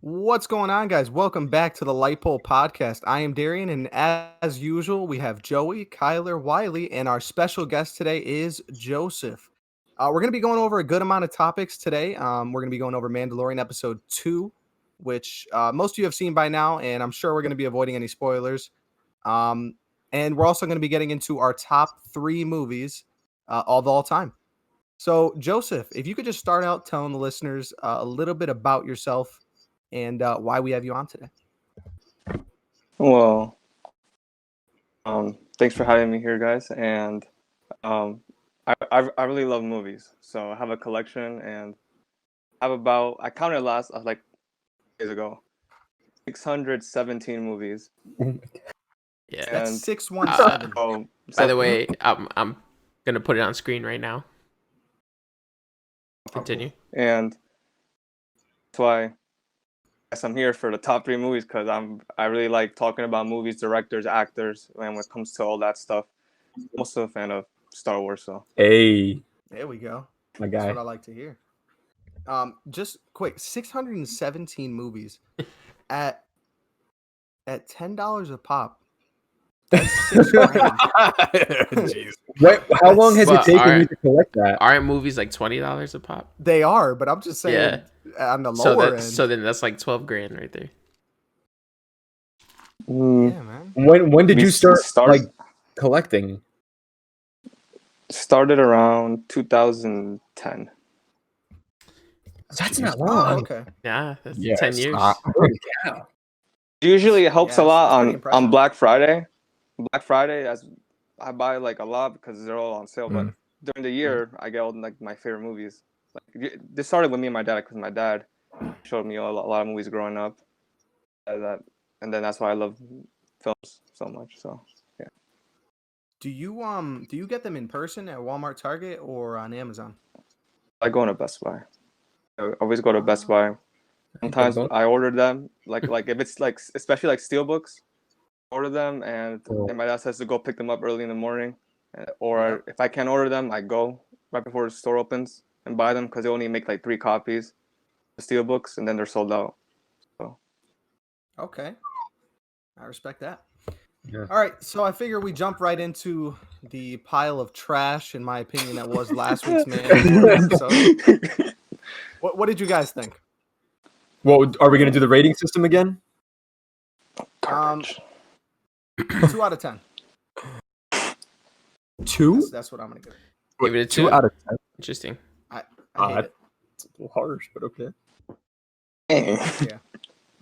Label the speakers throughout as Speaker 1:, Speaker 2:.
Speaker 1: What's going on, guys? Welcome back to the Light Pole Podcast. I am Darian, and as usual, we have Joey, Kyler, Wiley, and our special guest today is Joseph. We're going to be going over a good amount of topics today. We're going to be going over Mandalorian Episode 2, which most of you have seen by now, and I'm sure we're going to be avoiding any spoilers. And we're also going to be getting into our top 3 movies of all time. So, Joseph, if you could just start out telling the listeners a little bit about yourself and why we have you on today.
Speaker 2: Well, thanks for having me here, guys. And I really love movies, so I have a collection, and I counted last like days ago, 617 movies.
Speaker 3: Yeah,
Speaker 1: That's 617.
Speaker 3: By the way, I'm gonna put it on screen right now. Continue.
Speaker 2: And that's why I'm here for the top 3 movies, because I really like talking about movies, directors, actors, and when it comes to all that stuff. I'm also a fan of Star Wars, so.
Speaker 4: Hey,
Speaker 1: there we go.
Speaker 4: my guy.
Speaker 1: That's what I like to hear. Just quick, 617 movies at $10 a pop. That's $6,000.
Speaker 4: Jeez. Wait, how long has it taken you to collect that?
Speaker 3: Aren't movies like $20 a pop?
Speaker 1: They are, but I'm just saying on the lower end.
Speaker 3: So then that's like $12,000 right there.
Speaker 1: Yeah, man.
Speaker 4: When did you start like collecting?
Speaker 2: Started around 2010.
Speaker 4: That's not
Speaker 1: Oh,
Speaker 4: long.
Speaker 1: okay.
Speaker 3: Yeah, that's
Speaker 4: Yeah,
Speaker 3: 10 years.
Speaker 4: Yeah.
Speaker 2: Usually it helps
Speaker 1: Yeah,
Speaker 2: a lot
Speaker 1: it's pretty
Speaker 2: on Black Friday. Black Friday, as I buy like a lot because they're all on sale. But during the year, I get all like my favorite movies. Like this started with me and my dad, because my dad showed me a lot of movies growing up. And then that's why I love films so much. So yeah.
Speaker 1: Do you get them in person at Walmart, Target, or on Amazon?
Speaker 2: I go to Best Buy. I always go to Best Buy. Sometimes I order them, like if it's like especially like steelbooks, order them, and my dad says to go pick them up early in the morning, or if I can't order them, I go right before the store opens and buy them, because they only make like 3 copies, the steelbooks, and then they're sold out. So.
Speaker 1: Okay, I respect that.
Speaker 4: Yeah.
Speaker 1: All right, so I figure we jump right into the pile of trash, in my opinion, that was last week's Mandalorian episode. What did you guys think?
Speaker 4: Well, are we going to do the rating system again?
Speaker 1: 2 out of 10.
Speaker 4: 2?
Speaker 1: That's what I'm gonna give it.
Speaker 3: Give it a 2
Speaker 4: out of 10.
Speaker 3: Interesting.
Speaker 1: I hate it.
Speaker 4: It's a little harsh, but okay.
Speaker 1: Yeah.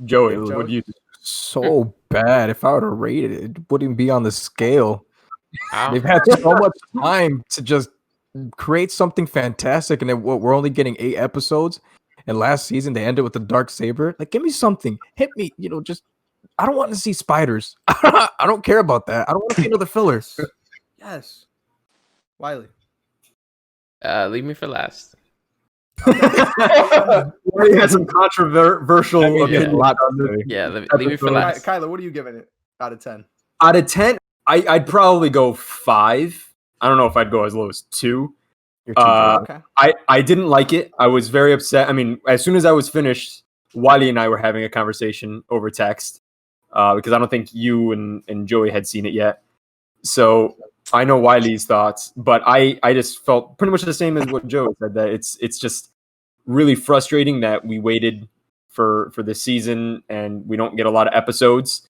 Speaker 4: Joey, what do you think?
Speaker 5: So bad. If I were to rate it, it wouldn't be on the scale.
Speaker 3: Wow.
Speaker 5: They've had so much time to just create something fantastic, and then we're only getting 8 episodes. And last season they ended with the dark saber. Like, give me something. Hit me. Just I don't want to see spiders. I don't care about that. I don't want to see another filler.
Speaker 1: Yes. Wiley.
Speaker 3: Leave me for last.
Speaker 4: Wiley has some controversial opinions.
Speaker 3: Yeah, leave me for last.
Speaker 1: Kyler, what are you giving it out of 10?
Speaker 4: Out of 10, I'd probably go 5. I don't know if I'd go as low as 2.
Speaker 1: Okay.
Speaker 4: I didn't like it. I was very upset. I mean, as soon as I was finished, Wiley and I were having a conversation over text, because I don't think you and Joey had seen it yet. So I know Wiley's thoughts, but I just felt pretty much the same as what Joey said, that it's just really frustrating that we waited for this season and we don't get a lot of episodes,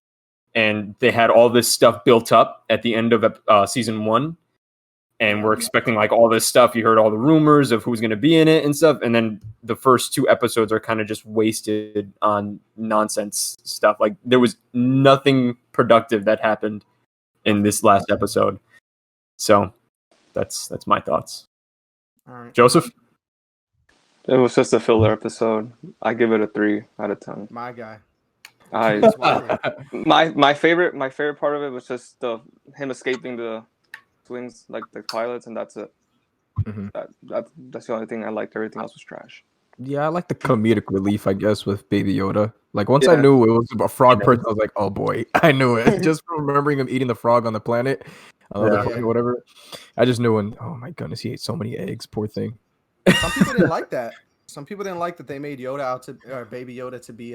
Speaker 4: and they had all this stuff built up at the end of season 1. And we're expecting like all this stuff. You heard all the rumors of who's going to be in it and stuff. And then the first 2 episodes are kind of just wasted on nonsense stuff. Like, there was nothing productive that happened in this last episode. So that's my thoughts.
Speaker 1: All right.
Speaker 4: Joseph?
Speaker 2: It was just a filler episode. I give it a 3 out of 10.
Speaker 1: My guy.
Speaker 2: My favorite part of it was just him escaping the twins, like the pilots, and that's it.
Speaker 5: Mm-hmm.
Speaker 2: That's the only thing I liked. Everything else was trash.
Speaker 5: Yeah, I like the comedic relief, I guess, with Baby Yoda. Like, once I knew it was a frog person, I was like, oh boy, I knew it. Just from remembering him eating the frog on the planet, whatever. I just knew oh my goodness, he ate so many eggs, poor thing.
Speaker 1: Some people didn't like that. Some people didn't like that they made Yoda out to or Baby Yoda to be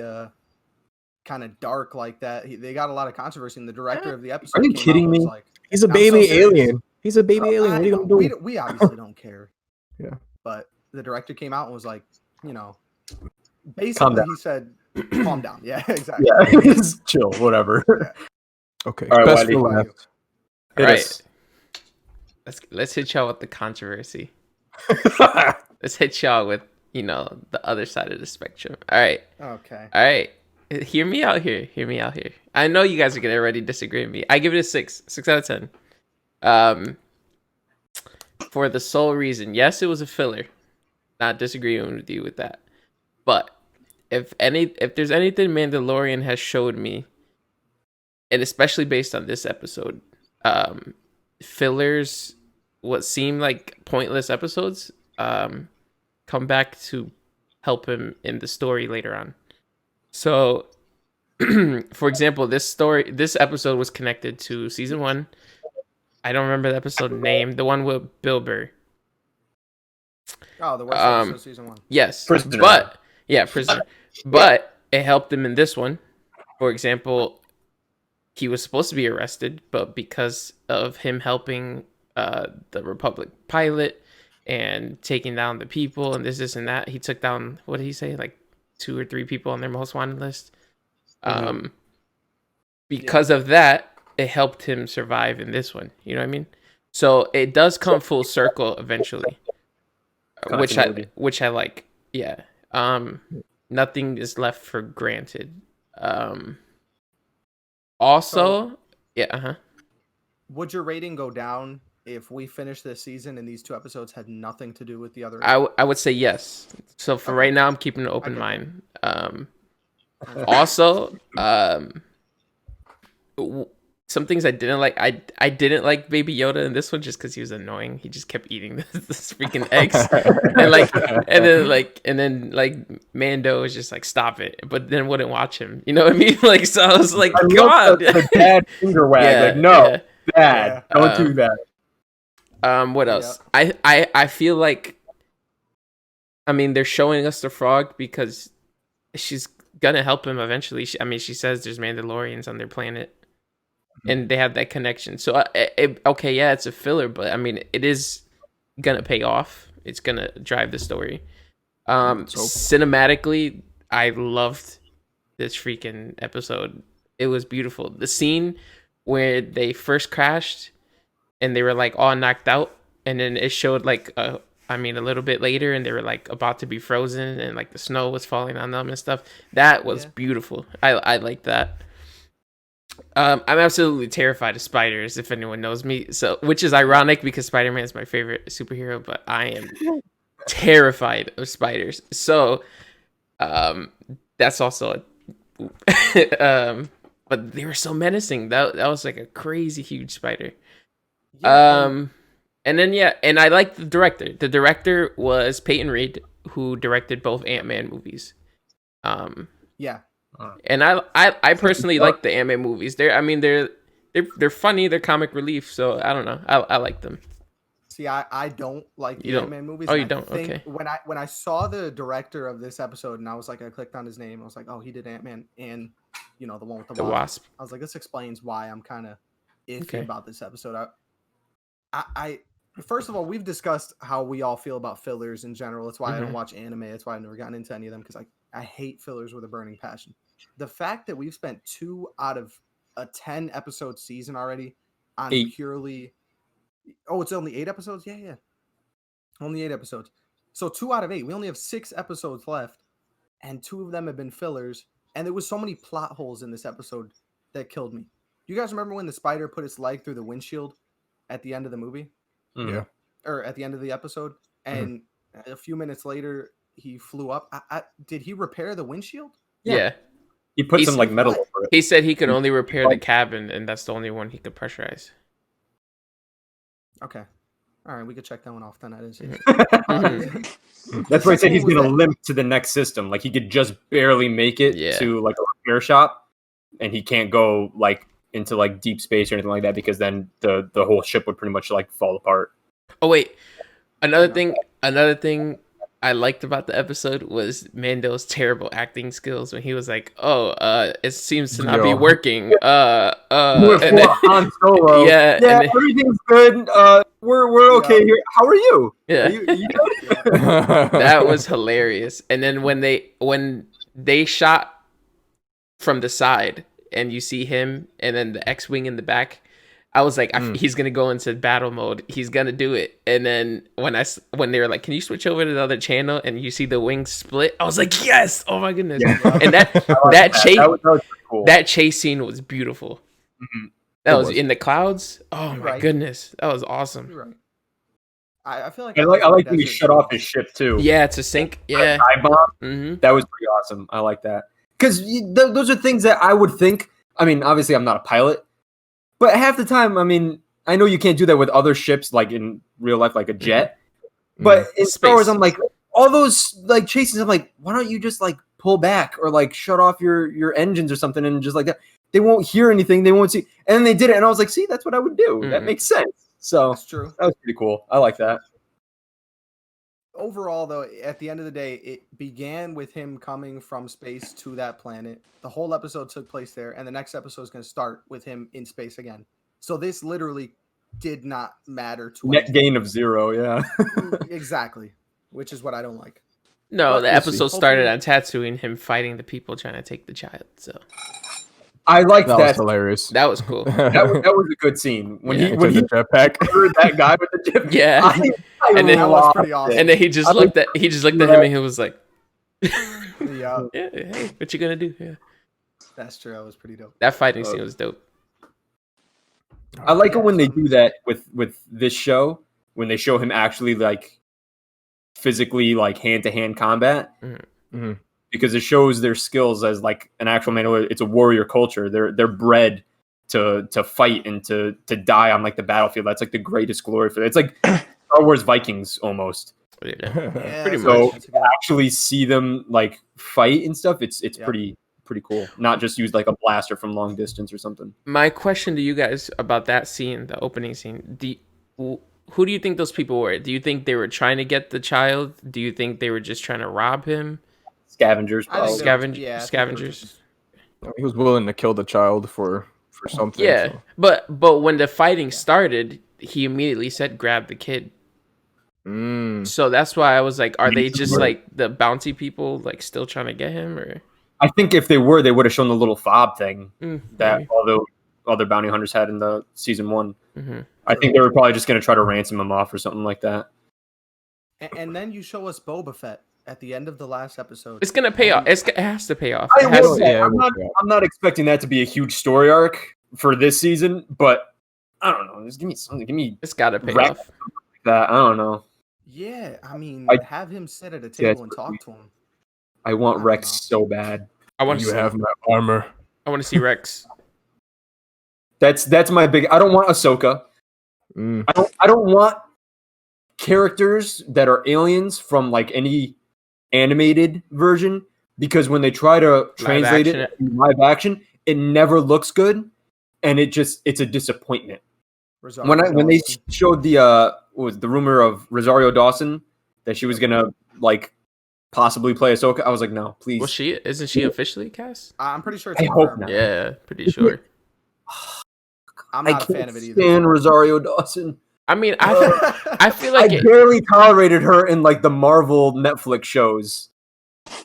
Speaker 1: kind of dark like that. They got a lot of controversy. And the director of the episode
Speaker 4: Are you
Speaker 1: came
Speaker 4: kidding
Speaker 1: out and was
Speaker 4: me?
Speaker 1: like,
Speaker 5: He's a
Speaker 1: I'm
Speaker 5: baby
Speaker 1: so serious.
Speaker 5: alien. He's a baby alien. What are you gonna do?
Speaker 1: We obviously don't care.
Speaker 5: Yeah.
Speaker 1: But the director came out and was like, you know,
Speaker 4: Calm
Speaker 1: basically
Speaker 4: down.
Speaker 1: he said, "Calm down." Yeah, exactly.
Speaker 4: Yeah, just chill, whatever.
Speaker 1: Yeah.
Speaker 5: Okay.
Speaker 4: All right,
Speaker 5: Best
Speaker 4: Wiley.
Speaker 5: for last.
Speaker 4: Hit
Speaker 3: Right.
Speaker 4: us.
Speaker 3: Let's hit y'all with the controversy. Let's hit y'all with, you know, the other side of the spectrum. All right.
Speaker 1: Okay.
Speaker 3: All right. Hear me out here. Hear me out here. I know you guys are gonna already disagree with me. I give it a 6. 6 out of 10. For the sole reason, yes, it was a filler. Not disagreeing with you with that. But if there's anything Mandalorian has showed me, and especially based on this episode, fillers, what seem like pointless episodes, come back to help him in the story later on. So, for example, this episode was connected to season 1. I don't remember the episode name. The one with Bill Burr.
Speaker 1: Oh, the worst episode of season 1.
Speaker 3: Yes,
Speaker 4: Prisoner.
Speaker 3: but yeah, prisoner. But it helped him in this one. For example, he was supposed to be arrested, but because of him helping the Republic pilot and taking down the people and this and that, he took down, what did he say, like 2 or 3 people on their most wanted list. Because of that, it helped him survive in this one. You know what I mean? So it does come full circle eventually, which I like. Yeah. Nothing is left for granted. Also, yeah.
Speaker 1: Would your rating go down if we finish this season and these 2 episodes had nothing to do with the other?
Speaker 3: I would say yes. So for right now, I'm keeping an open mind. Also, some things I didn't like. I didn't like Baby Yoda in this one just because he was annoying. He just kept eating this freaking eggs, and then Mando was just like, stop it, but then wouldn't watch him. You know what I mean? Like, so I was like, God,
Speaker 4: the dad finger wag.
Speaker 3: Yeah,
Speaker 4: like, no,
Speaker 3: yeah.
Speaker 4: dad, don't do that.
Speaker 3: What else? I feel like, I mean, they're showing us the frog because she's gonna help him eventually. She says there's Mandalorians on their planet, and they have that connection. So, okay, yeah, it's a filler, but I mean, it is gonna pay off. It's gonna drive the story. Cinematically, I loved this freaking episode. It was beautiful. The scene where they first crashed and they were like all knocked out, and then it showed like a little bit later, and they were like about to be frozen, and like the snow was falling on them and stuff. That was beautiful. I like that. I'm absolutely terrified of spiders, if anyone knows me. So, which is ironic because Spider-Man is my favorite superhero, but I am terrified of spiders. So, that's also but they were so menacing. That was like a crazy huge spider. And then and I like the director. The director was Peyton Reed, who directed both Ant-Man movies. And I personally like the Ant-Man movies. They're funny. They're comic relief. So I don't know. I like them.
Speaker 1: See, I don't like the Ant-Man movies.
Speaker 3: Oh, you don't? Okay.
Speaker 1: When I saw the director of this episode, and I was like, I clicked on his name. I was like, oh, he did Ant-Man and the one with the wasp. I was like, this explains why I'm kind of iffy about this episode. I first of all, we've discussed how we all feel about fillers in general. That's why I don't watch anime. That's why I've never gotten into any of them, because I hate fillers with a burning passion. The fact that we've spent 2 out of a 10 episode season already on purely. Oh, it's only 8 episodes? Yeah. Only 8 episodes. So 2 out of 8. We only have 6 episodes left, and 2 of them have been fillers. And there was so many plot holes in this episode that killed me. Do you guys remember when the spider put its leg through the windshield at the end of the movie?
Speaker 5: Yeah.
Speaker 1: Or at the end of the episode? And a few minutes later, he flew up. Did he repair the windshield?
Speaker 3: Yeah.
Speaker 4: He put some like metal over it.
Speaker 3: He said he could only repair the cabin, and that's the only one he could pressurize.
Speaker 1: Okay. All right, we could check that one off then. I didn't see it.
Speaker 4: That's why I said he's going to limp to the next system. Like, he could just barely make it to like a repair shop, and he can't go like into like deep space or anything like that, because then the whole ship would pretty much like fall apart.
Speaker 3: Oh wait, another thing I liked about the episode was Mando's terrible acting skills when he was like, "Oh, it seems to not be
Speaker 5: Yo.
Speaker 3: working."
Speaker 4: We're
Speaker 3: And
Speaker 4: full
Speaker 3: then,
Speaker 4: Han Solo.
Speaker 3: yeah,
Speaker 4: Yeah,
Speaker 3: and then,
Speaker 4: everything's good. We're okay
Speaker 1: Yeah.
Speaker 4: here. How are you?
Speaker 3: yeah,
Speaker 4: Are you good?
Speaker 3: that was hilarious. And then when they shot from the side and you see him and then the X-wing in the back, I was like, he's gonna go into battle mode. He's gonna do it. And then when they were like, "Can you switch over to the other channel?" and you see the wings split, I was like, "Yes! Oh my goodness!"
Speaker 4: Yeah.
Speaker 3: And that chase
Speaker 4: That was pretty cool.
Speaker 3: that chase scene was beautiful.
Speaker 4: Mhm.
Speaker 3: That
Speaker 5: It
Speaker 3: was
Speaker 5: was.
Speaker 3: in the clouds. Oh my
Speaker 1: Right.
Speaker 3: goodness, that was awesome.
Speaker 1: You're right. I feel like
Speaker 4: I like when he
Speaker 1: Desert
Speaker 4: shut off his
Speaker 1: Scenes-
Speaker 4: ship too.
Speaker 3: Yeah, to sink. Yeah.
Speaker 4: Dive bomb.
Speaker 3: Mm-hmm.
Speaker 4: That was pretty awesome. I like that because those are things that I would think. I mean, obviously, I'm not a pilot, but half the time, I mean, I know you can't do that with other ships, like in real life, like a jet. But in Star Wars,
Speaker 3: Space.
Speaker 4: I'm like, all those like chases. I'm like, why don't you just like pull back or like shut off your engines or something, and just like that, they won't hear anything, they won't see. And then they did it, and I was like, see, that's what I would do. That
Speaker 3: Mhm.
Speaker 4: makes sense. So
Speaker 1: That's true.
Speaker 4: that was pretty cool. I like that.
Speaker 1: Overall, though, at the end of the day, it began with him coming from space to that planet. The whole episode took place there, and the next episode is going to start with him in space again. So this literally did not matter to
Speaker 4: Net
Speaker 1: anything.
Speaker 4: gain of 0. Yeah.
Speaker 1: Exactly, which is what I don't like.
Speaker 3: No,
Speaker 1: But
Speaker 3: the
Speaker 1: we'll see.
Speaker 3: episode started
Speaker 1: Hopefully-
Speaker 3: on Tatooine, him fighting the people trying to take the child. So
Speaker 4: I liked
Speaker 5: That was
Speaker 4: that.
Speaker 5: hilarious.
Speaker 3: that was cool.
Speaker 4: That was a good scene when
Speaker 3: Yeah.
Speaker 4: he when he
Speaker 5: the jetpack.
Speaker 4: heard that guy with the chip.
Speaker 3: Yeah.
Speaker 4: I
Speaker 3: And then-
Speaker 1: That was
Speaker 4: loved
Speaker 1: pretty
Speaker 4: it.
Speaker 1: awesome.
Speaker 3: And then he just looked at him and he was like,
Speaker 1: Yeah,
Speaker 3: "Yeah, hey, what you gonna do?" Yeah,
Speaker 1: that's true. That was pretty dope.
Speaker 3: that fighting scene was dope.
Speaker 4: I like it when they do that with this show, when they show him actually like physically like hand to hand combat,
Speaker 5: Mhm.
Speaker 4: because it shows their skills as like an actual man. It's a warrior culture. They're bred to fight and to die on like the battlefield. That's like the greatest glory for it. It's like Star Wars Vikings almost.
Speaker 3: Yeah.
Speaker 1: Yeah,
Speaker 3: Pretty
Speaker 1: that's
Speaker 4: much.
Speaker 1: good. That's good.
Speaker 4: Actually see them like fight and stuff. It's
Speaker 1: Yeah.
Speaker 4: pretty cool. Not just use like a blaster from long distance or something.
Speaker 3: My question to you guys about that scene, the opening scene, who do you think those people were? Do you think they were trying to get the child? Do you think they were just trying to rob him?
Speaker 4: Scavengers.
Speaker 1: I think
Speaker 4: Probably.
Speaker 1: they were- I think they were
Speaker 3: Scavengers.
Speaker 1: just-
Speaker 5: He was willing to kill the child for something.
Speaker 3: Yeah,
Speaker 5: so.
Speaker 3: but when the fighting started, he immediately said, "Grab the kid."
Speaker 5: Mm.
Speaker 3: So that's why I was like, are they
Speaker 4: Maybe
Speaker 3: just
Speaker 4: some-
Speaker 3: like the bounty people, like still trying to get him, or
Speaker 4: I think if they were, they would have shown the little fob thing that
Speaker 3: maybe.
Speaker 4: all the other bounty hunters had in the season 1.
Speaker 3: Mhm.
Speaker 4: I think they were probably just going to try to ransom him off or something like that.
Speaker 1: And then you show us Boba Fett at the end of the last episode.
Speaker 3: It's gonna pay off. It has to pay off.
Speaker 4: I
Speaker 3: It has
Speaker 4: will
Speaker 3: to.
Speaker 4: say,
Speaker 5: yeah,
Speaker 4: I'm not expecting that to be a huge story arc for this season, but I don't know. Just give me something. Give me
Speaker 3: It's gotta pay
Speaker 4: Rex.
Speaker 3: off.
Speaker 4: that. I don't know.
Speaker 1: Yeah, I mean,
Speaker 4: I-
Speaker 1: have him sit at a
Speaker 4: Yeah,
Speaker 1: table
Speaker 4: it's
Speaker 1: and talk to him.
Speaker 4: I want
Speaker 1: I don't
Speaker 4: Rex
Speaker 1: know.
Speaker 4: so bad.
Speaker 3: I want to
Speaker 5: You
Speaker 3: see.
Speaker 5: have my armor.
Speaker 3: I want to see Rex.
Speaker 4: That's my big. I don't want Ahsoka.
Speaker 5: Mm.
Speaker 4: I don't want characters that are aliens from like any animated version, because when they try to translate
Speaker 3: action.
Speaker 4: it in live action, it never looks good, and it's a disappointment.
Speaker 1: Rosario
Speaker 4: When they
Speaker 1: Dawson.
Speaker 4: showed the what was the rumor of Rosario Dawson that she was gonna like possibly play Ahsoka, I was like, no, please.
Speaker 3: Well, isn't she officially cast?
Speaker 1: I'm pretty sure it's
Speaker 4: I hope
Speaker 1: confirmed.
Speaker 4: not.
Speaker 3: Yeah, pretty sure.
Speaker 1: I'm
Speaker 4: I
Speaker 1: not a
Speaker 4: can't
Speaker 1: fan of it either.
Speaker 4: stand Rosario Dawson.
Speaker 3: I mean, I feel like
Speaker 4: I
Speaker 3: it,
Speaker 4: barely tolerated her in like the Marvel Netflix shows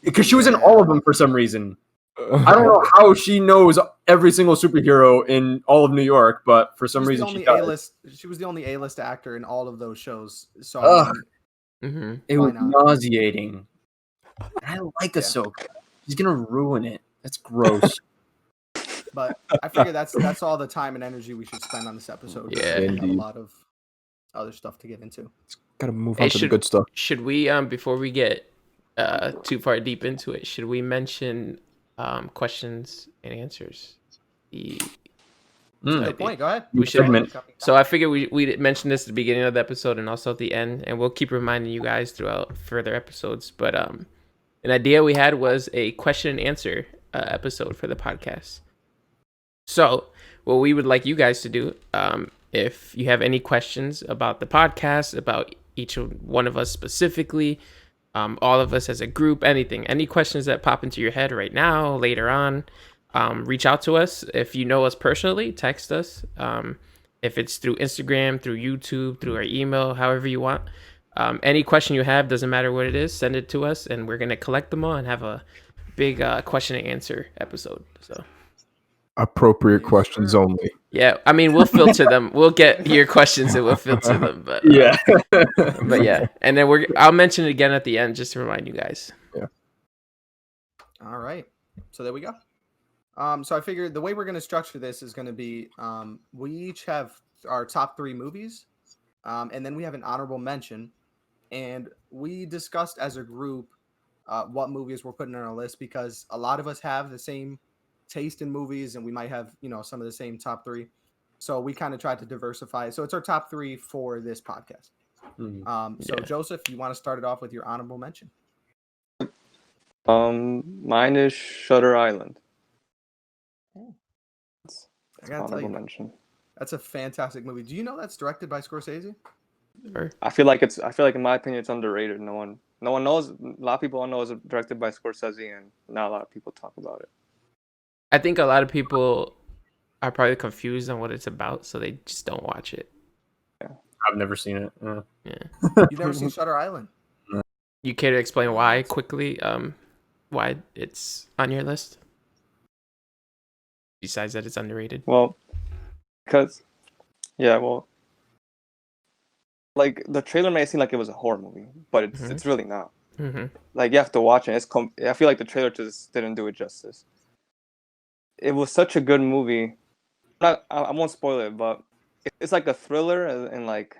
Speaker 4: because she was in all of them for some reason. I don't know how she knows every single superhero in all of New York, but for some
Speaker 1: She's the
Speaker 4: reason she
Speaker 1: only
Speaker 4: does.
Speaker 1: A-list. She was the only A-list actor in all of those shows. So
Speaker 4: Ugh.
Speaker 3: Mhm.
Speaker 4: It
Speaker 1: Why
Speaker 4: was
Speaker 1: not?
Speaker 4: nauseating. I like
Speaker 1: Yeah.
Speaker 4: Ahsoka. She's gonna ruin it. That's gross.
Speaker 1: but I figure that's all the time and energy we should spend on this episode.
Speaker 3: Yeah.
Speaker 1: We have a
Speaker 5: Indeed.
Speaker 1: lot of other stuff to get into.
Speaker 5: Gotta move
Speaker 3: Hey,
Speaker 5: on to the
Speaker 3: should-
Speaker 5: good stuff.
Speaker 3: Should we before we get too far deep into it, should we mention questions and answers?
Speaker 4: Mm.
Speaker 1: Good point. Go ahead.
Speaker 3: We should-
Speaker 4: Segment.
Speaker 3: So I figured we mentioned this at the beginning of the episode and also at the end, and we'll keep reminding you guys throughout further episodes. But an idea we had was a question and answer episode for the podcast. So what we would like you guys to do, if you have any questions about the podcast, about each one of us specifically, all of us as a group, any questions that pop into your head right now, later on, reach out to us. If you know us personally, text us. If it's through Instagram, through YouTube, through our email, however you want. Any question you have, doesn't matter what it is, send it to us, and we're going to collect them all and have a big question and answer episode. So
Speaker 5: Appropriate questions only.
Speaker 3: yeah, I mean, we'll filter them. We'll get your questions and we'll filter them. But but yeah, and then I'll mention it again at the end just to remind you guys.
Speaker 5: Yeah.
Speaker 1: All right. So there we go. So I figured the way we're going to structure this is going to be we each have our top 3 movies, and then we have an honorable mention, and we discussed as a group what movies we're putting on our list because a lot of us have the same taste in movies, and we might have some of the same top 3. So we kind of tried to diversify. So it's our top 3 for this podcast. So Joseph, you want to start it off with your honorable mention?
Speaker 2: Mine is Shutter Island.
Speaker 1: I gotta tell you, mention. That's a fantastic movie. Do you know that's directed by Scorsese?
Speaker 2: I feel like in my opinion it's underrated. No one knows. A lot of people don't know it's directed by Scorsese, and not a lot of people talk about it.
Speaker 3: I think a lot of people are probably confused on what it's about, so they just don't watch it.
Speaker 2: Yeah,
Speaker 4: I've never seen it.
Speaker 3: Yeah,
Speaker 1: you've never seen Shutter Island?
Speaker 3: You care to explain why quickly? Why it's on your list? Besides that, it's underrated.
Speaker 2: Well, because like the trailer may seem like it was a horror movie, but it's really not. Like you have to watch it. I feel like the trailer just didn't do it justice. It was such a good movie. I won't spoil it, but it's like a thriller, and like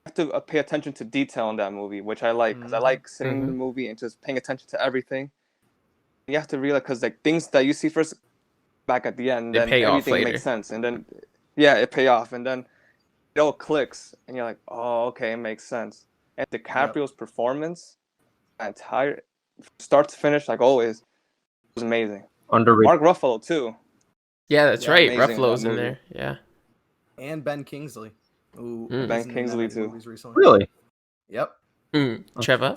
Speaker 2: you have to pay attention to detail in that movie, which I like because I like sitting in the movie and just paying attention to everything. You have to realize because like things that you see first back at the end, then everything makes sense, and then it pay off, and then it all clicks, and you're like, oh, okay, it makes sense. And DiCaprio's performance, entire start to finish, like always, was amazing.
Speaker 4: Underrated.
Speaker 2: Mark Ruffalo too.
Speaker 3: Yeah, that's right. Ruffalo's in there. Yeah.
Speaker 1: And Ben Kingsley. Ooh,
Speaker 2: Ben Kingsley too.
Speaker 4: Really?
Speaker 1: Yep.
Speaker 3: Trevor.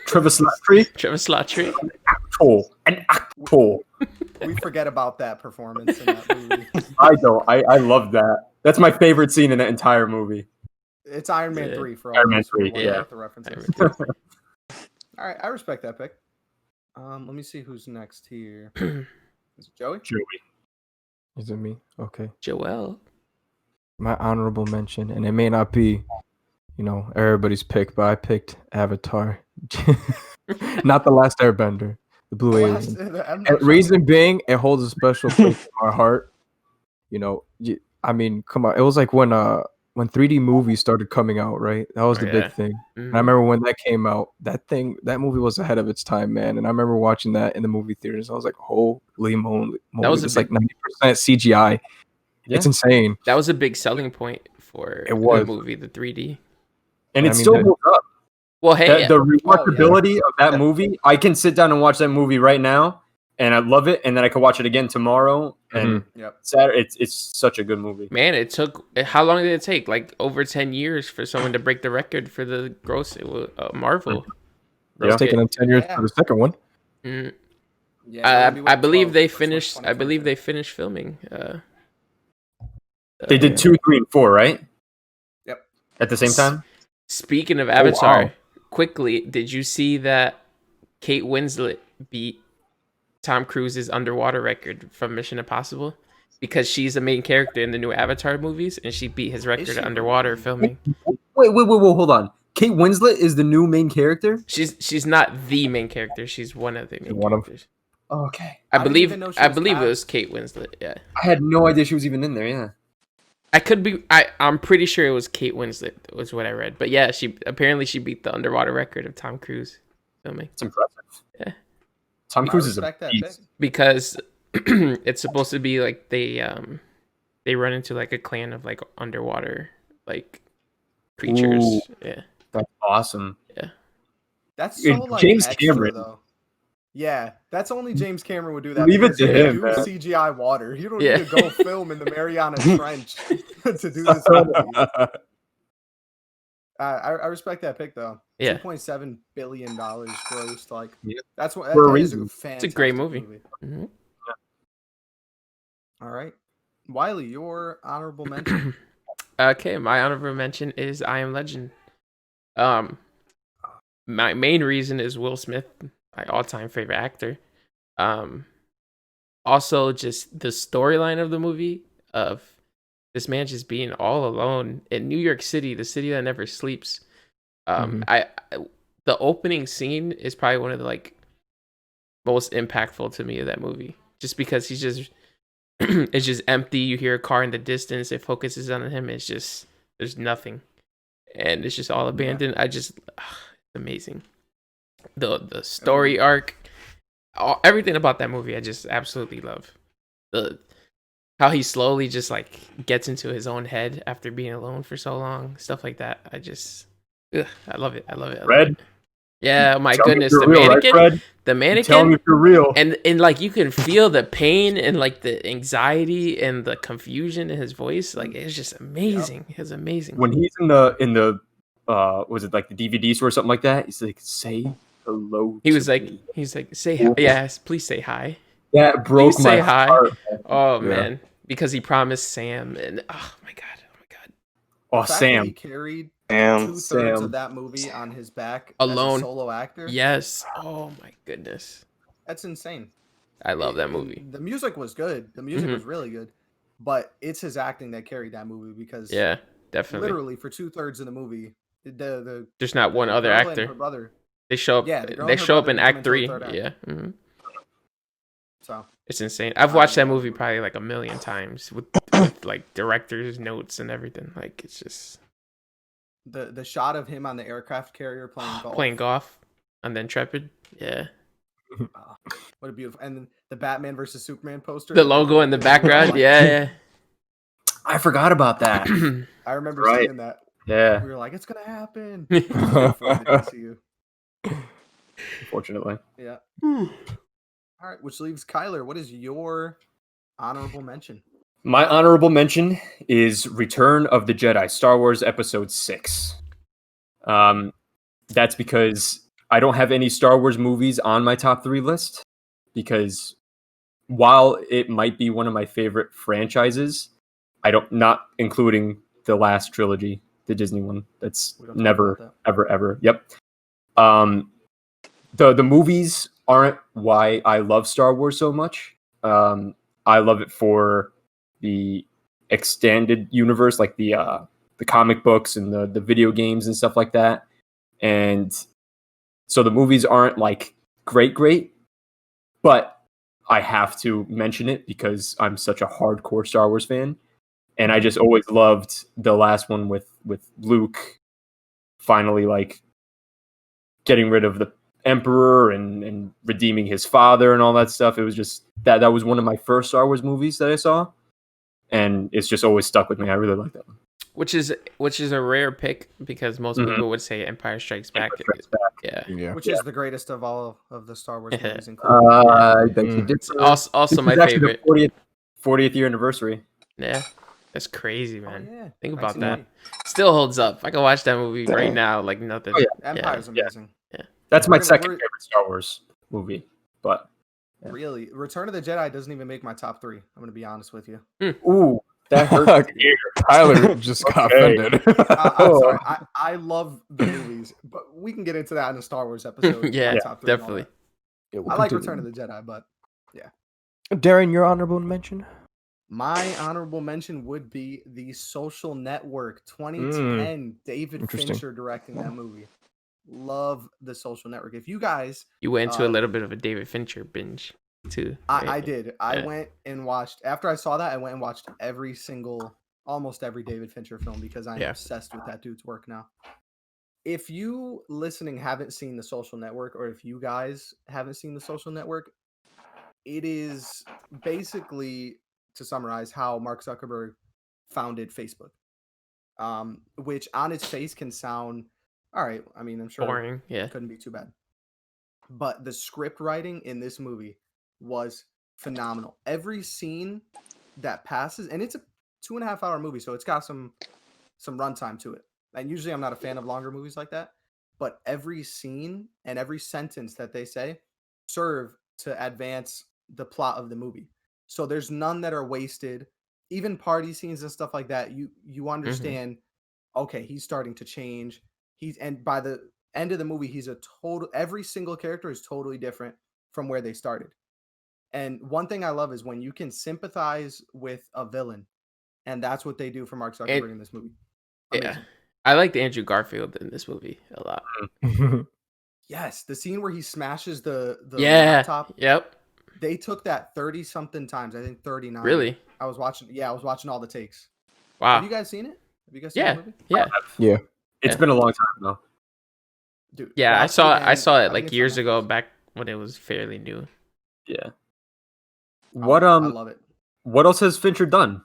Speaker 4: Trevor Slattery.
Speaker 3: Trevor Slattery.
Speaker 4: An actor.
Speaker 1: We forget about that performance in that movie.
Speaker 4: I don't. I love that. That's my favorite scene in that entire movie.
Speaker 1: It's Iron Man 3 for all
Speaker 4: Iron Man 3,
Speaker 1: the references. All right, I respect that pick. Let me see who's next here. Is it Joey?
Speaker 5: Is it me? Okay.
Speaker 3: Joel.
Speaker 5: My honorable mention, and it may not be, everybody's pick, but I picked Avatar. Not The Last Airbender, the Blue Alien. And reason being, it holds a special place in my heart. I mean, come on. It was like when 3D movies started coming out, right? That was the big thing. And I remember when that came out, that movie was ahead of its time, man. And I remember watching that in the movie theaters. I was like, holy moly. That was like 90% CGI. Yeah. It's insane.
Speaker 3: That was a big selling point for the movie, the 3D.
Speaker 4: And it still holds up.
Speaker 3: Well, hey.
Speaker 4: The rewatchability of that movie, I can sit down and watch that movie right now, and I love it, and then I can watch it again tomorrow. And Saturday, it's such a good movie.
Speaker 3: Man, it took. How long did it take? Like over 10 years for someone to break the record for the gross. It was Marvel.
Speaker 5: It's taking them 10 years for the second one.
Speaker 3: I believe they finished. I believe they finished filming.
Speaker 4: They did 2, 3, and 4, right?
Speaker 1: Yep.
Speaker 4: At the same time.
Speaker 3: Speaking of Avatar, quickly, did you see that Kate Winslet beat Tom Cruise's underwater record from Mission Impossible? Because she's the main character in the new Avatar movies, and she beat his record underwater filming.
Speaker 4: Wait, hold on. Kate Winslet is the new main character?
Speaker 3: She's not the main character. She's one of the main characters.
Speaker 4: Oh, okay.
Speaker 3: I believe it was Kate Winslet. Yeah.
Speaker 4: I had no idea she was even in there. Yeah.
Speaker 3: I could be. I'm pretty sure it was Kate Winslet. Was what I read. But yeah, she beat the underwater record of Tom Cruise filming.
Speaker 4: It's impressive.
Speaker 3: Yeah.
Speaker 4: Tom Cruise is a beast.
Speaker 3: Because it's supposed to be like they run into like a clan of like underwater like creatures.
Speaker 4: Ooh,
Speaker 3: yeah.
Speaker 4: That's awesome.
Speaker 3: Yeah.
Speaker 1: That's so like
Speaker 4: James
Speaker 1: extra,
Speaker 4: Cameron
Speaker 1: though. Yeah, that's only James Cameron would do that.
Speaker 4: Leave it to him.
Speaker 1: Do CGI water. You don't need to go film in the Mariana Trench to do this movie. I respect that pick though.
Speaker 3: Yeah,
Speaker 1: $2.7 billion grossed. Like,
Speaker 4: Yeah.
Speaker 1: that's what
Speaker 4: For a
Speaker 1: that is a
Speaker 4: reason.
Speaker 1: fantastic
Speaker 3: it's a great movie. Mhm.
Speaker 1: All right, Wiley, your honorable mention.
Speaker 3: Okay, my honorable mention is I Am Legend. Um, my main reason is Will Smith, my all-time favorite actor. Um, Also just the storyline of the movie of this man just being all alone in New York City, the city that never sleeps.
Speaker 5: Mhm.
Speaker 3: I the opening scene is probably one of the like most impactful to me of that movie, just because he's just it's just empty. You hear a car in the distance. It focuses on him. It's just there's nothing, and it's just all abandoned. I just amazing. The story arc, everything about that movie, I just absolutely love. The how he slowly just like gets into his own head after being alone for so long, stuff like that. I love it. I love it. I love
Speaker 4: Fred?
Speaker 3: it. Yeah, my
Speaker 4: Tell me if
Speaker 3: goodness,
Speaker 4: you're
Speaker 3: the
Speaker 4: real, right,
Speaker 3: mannequin,
Speaker 4: Fred?
Speaker 3: the
Speaker 4: You tell me
Speaker 3: mannequin,
Speaker 4: if you're real.
Speaker 3: and like you can feel the pain and like the anxiety and the confusion in his voice. Like it's just amazing. It's amazing.
Speaker 4: When he's in the was it like the DVD store or something like that? He's like, say hello.
Speaker 3: He
Speaker 4: to
Speaker 3: was like,
Speaker 4: me.
Speaker 3: say hi. Yes, please say hi.
Speaker 4: That broke
Speaker 3: Please
Speaker 4: my
Speaker 3: say hi.
Speaker 4: heart.
Speaker 3: Oh
Speaker 5: Yeah.
Speaker 3: man, because he promised Sam, and oh my god,
Speaker 4: Oh,
Speaker 1: The fact that he
Speaker 4: Sam.
Speaker 1: carried
Speaker 2: Damn.
Speaker 1: 2/3
Speaker 4: Sam.
Speaker 1: of that movie on his back
Speaker 3: Alone.
Speaker 1: as a solo actor.
Speaker 3: yes. Oh my goodness,
Speaker 1: That's insane.
Speaker 3: I love that
Speaker 1: And
Speaker 3: movie.
Speaker 1: the music was good. The music
Speaker 3: Mhm.
Speaker 1: was really good, but it's his acting that carried that movie because
Speaker 3: Yeah, definitely.
Speaker 1: literally for 2/3 of the movie, the
Speaker 3: There's not one other
Speaker 1: girl and
Speaker 3: actor.
Speaker 1: her brother.
Speaker 3: They show up.
Speaker 1: Yeah, the girl
Speaker 3: They
Speaker 1: and her
Speaker 3: show up
Speaker 1: brother
Speaker 3: in
Speaker 1: didn't come
Speaker 3: Act
Speaker 1: until the
Speaker 3: 3.
Speaker 1: third act.
Speaker 3: Yeah, mhm.
Speaker 1: So
Speaker 3: It's insane. I've
Speaker 1: I
Speaker 3: watched that
Speaker 1: love
Speaker 3: movie
Speaker 1: it.
Speaker 3: probably like a million times with like director's notes and everything. Like it's just
Speaker 1: the shot of him on the aircraft carrier playing golf.
Speaker 3: playing golf on the Intrepid. Yeah,
Speaker 1: Oh, what a beautiful, and then the Batman versus Superman poster.
Speaker 3: the logo in the background.
Speaker 1: Like,
Speaker 3: Yeah,
Speaker 4: I forgot about that.
Speaker 3: yeah.
Speaker 1: I remember
Speaker 4: Right.
Speaker 1: seeing that.
Speaker 4: Yeah,
Speaker 1: We were like, it's gonna happen. It was good for the DCU.
Speaker 4: unfortunately.
Speaker 1: Yeah. All right, which leaves Kyler. What is your honorable mention?
Speaker 4: My honorable mention is Return of the Jedi, Star Wars Episode 6. That's because I don't have any Star Wars movies on my top 3 list, because while it might be one of my favorite franchises, not including the last trilogy, the Disney one. That's
Speaker 1: We don't talk
Speaker 4: never,
Speaker 1: about that.
Speaker 4: ever. Yep. The movies aren't why I love Star Wars so much. I love it for the extended universe, like the comic books and the video games and stuff like that. And so the movies aren't like great, but I have to mention it because I'm such a hardcore Star Wars fan. And I just always loved the last one with Luke finally like getting rid of the Emperor and redeeming his father and all that stuff. It was just that was one of my first Star Wars movies that I saw, and it's just always stuck with me. I really like that one.
Speaker 3: Which is a rare pick because most people would say Empire Strikes Back.
Speaker 4: Empire Strikes Back.
Speaker 3: Yeah.
Speaker 5: Yeah.
Speaker 1: Which is the greatest of all of the Star Wars movies, including.
Speaker 5: I think you did.
Speaker 3: It's also my
Speaker 4: This is actually
Speaker 3: favorite.
Speaker 4: the 40th year anniversary.
Speaker 3: Yeah. That's crazy,
Speaker 1: Oh,
Speaker 3: man.
Speaker 1: yeah.
Speaker 3: Think about that.
Speaker 1: 1980.
Speaker 3: Still holds up. I can watch that movie right
Speaker 2: Damn.
Speaker 3: now like nothing.
Speaker 4: Oh, yeah.
Speaker 1: Empire's
Speaker 4: Yeah.
Speaker 1: amazing.
Speaker 4: That's my
Speaker 1: We're gonna-
Speaker 4: second
Speaker 1: we're-
Speaker 4: favorite Star Wars movie. But yeah.
Speaker 1: Really, Return of the Jedi doesn't even make my top 3. I'm gonna be honest with you.
Speaker 4: Ooh, that hurts. to hear.
Speaker 5: Tyler just got
Speaker 4: Okay.
Speaker 5: offended.
Speaker 1: I'm sorry. I love the movies, but we can get into that in a Star Wars episode.
Speaker 3: Yeah,
Speaker 1: my top 3 and all
Speaker 3: definitely.
Speaker 1: that. I like Return of the Jedi, but
Speaker 5: Darren, your honorable mention?
Speaker 1: my honorable mention would be The Social Network 2010. David
Speaker 5: Interesting.
Speaker 1: Fincher directing that movie. Love The Social Network. If you guys,
Speaker 3: You went into a
Speaker 1: Um,
Speaker 3: little bit of a David Fincher binge too.
Speaker 1: I
Speaker 3: right?
Speaker 1: did. I
Speaker 3: Yeah.
Speaker 1: went and watched, after I saw that, I went and watched almost every David Fincher film because I'm
Speaker 3: Yeah.
Speaker 1: obsessed with that dude's work now. If you listening haven't seen The Social Network, or if you guys haven't seen The Social Network, it is basically, to summarize, how Mark Zuckerberg founded Facebook. Which on its face can sound all right. I mean, I'm sure
Speaker 3: Boring. Yeah.
Speaker 1: it couldn't be too bad. But the script writing in this movie was phenomenal. Every scene that passes, and it's a 2.5 hour movie, so it's got some runtime to it. And usually I'm not a fan of longer movies like that. but every scene and every sentence that they say serve to advance the plot of the movie. So there's none that are wasted. Even party scenes and stuff like that, you understand, okay, he's starting to change. And by the end of the movie, he's a total every single character is totally different from where they started. And one thing I love is when you can sympathize with a villain, and that's what they do for Mark Zuckerberg in this movie. Amazing.
Speaker 3: Yeah, I liked Andrew Garfield in this movie a lot.
Speaker 1: Yes, the scene where he smashes the
Speaker 3: Yeah.
Speaker 1: laptop.
Speaker 3: Yep.
Speaker 1: They took that 30 something times. I think 39.
Speaker 3: Really?
Speaker 1: I was watching all the takes.
Speaker 3: Wow.
Speaker 1: Have you guys seen it? Have you guys seen
Speaker 3: Yeah.
Speaker 1: the movie?
Speaker 3: Yeah.
Speaker 5: Yeah.
Speaker 4: It's
Speaker 3: Yeah.
Speaker 4: been a long time though.
Speaker 1: Dude,
Speaker 3: Yeah. I
Speaker 1: watch
Speaker 3: saw
Speaker 1: again.
Speaker 3: I saw
Speaker 1: I
Speaker 3: it
Speaker 1: think
Speaker 3: like
Speaker 1: it's on
Speaker 3: years ago,
Speaker 1: Netflix.
Speaker 3: back when it was fairly new.
Speaker 4: Yeah.
Speaker 1: Oh,
Speaker 4: What
Speaker 1: I love it.
Speaker 4: what else has Fincher done?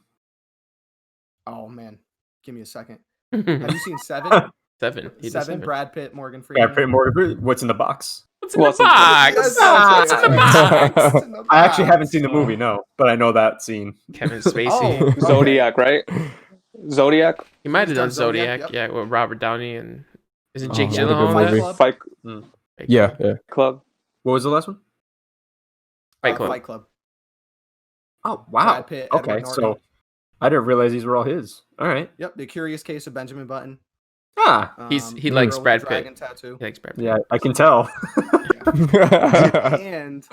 Speaker 1: Oh man, give me a second.
Speaker 3: Have
Speaker 1: Have you seen Seven?
Speaker 3: Seven? He did
Speaker 1: Seven.
Speaker 3: Seven.
Speaker 1: Brad Pitt, Morgan
Speaker 4: Yeah,
Speaker 1: Freeman.
Speaker 4: Pray Morgan. What's in the box?
Speaker 3: What's in the
Speaker 2: What's in-
Speaker 3: box?
Speaker 1: Yes,
Speaker 3: What's in the box?
Speaker 1: What's in the
Speaker 4: I actually haven't
Speaker 1: box?
Speaker 4: seen the movie, no, but I know that scene.
Speaker 3: Kevin Spacey.
Speaker 1: Oh, okay.
Speaker 2: Zodiac, right? Zodiac.
Speaker 3: He might have
Speaker 1: He's
Speaker 3: done
Speaker 1: done Zodiac,
Speaker 3: Zodiac.
Speaker 1: yep.
Speaker 3: Yeah, with Robert Downey and isn't
Speaker 5: Oh,
Speaker 3: Jake
Speaker 5: what a good
Speaker 3: Gyllenhaal in
Speaker 1: Fight
Speaker 3: that?
Speaker 5: movie.
Speaker 1: Club.
Speaker 2: Fight
Speaker 3: Fight
Speaker 5: Yeah,
Speaker 3: Club.
Speaker 5: yeah.
Speaker 2: Club.
Speaker 4: What was the last one?
Speaker 3: Fight Club.
Speaker 1: Fight Club.
Speaker 4: Oh wow.
Speaker 1: Brad Pitt, Edward
Speaker 4: Okay,
Speaker 1: Norton.
Speaker 4: so I didn't realize these were all his. All right.
Speaker 1: Yep, The Curious Case of Benjamin Button.
Speaker 4: Ah,
Speaker 1: Um,
Speaker 3: He
Speaker 1: The
Speaker 3: likes
Speaker 1: Girl with
Speaker 3: Brad
Speaker 1: the
Speaker 3: Pitt.
Speaker 1: Dragon Tattoo.
Speaker 3: He likes Brad Pitt.
Speaker 4: yeah, I can tell.
Speaker 1: And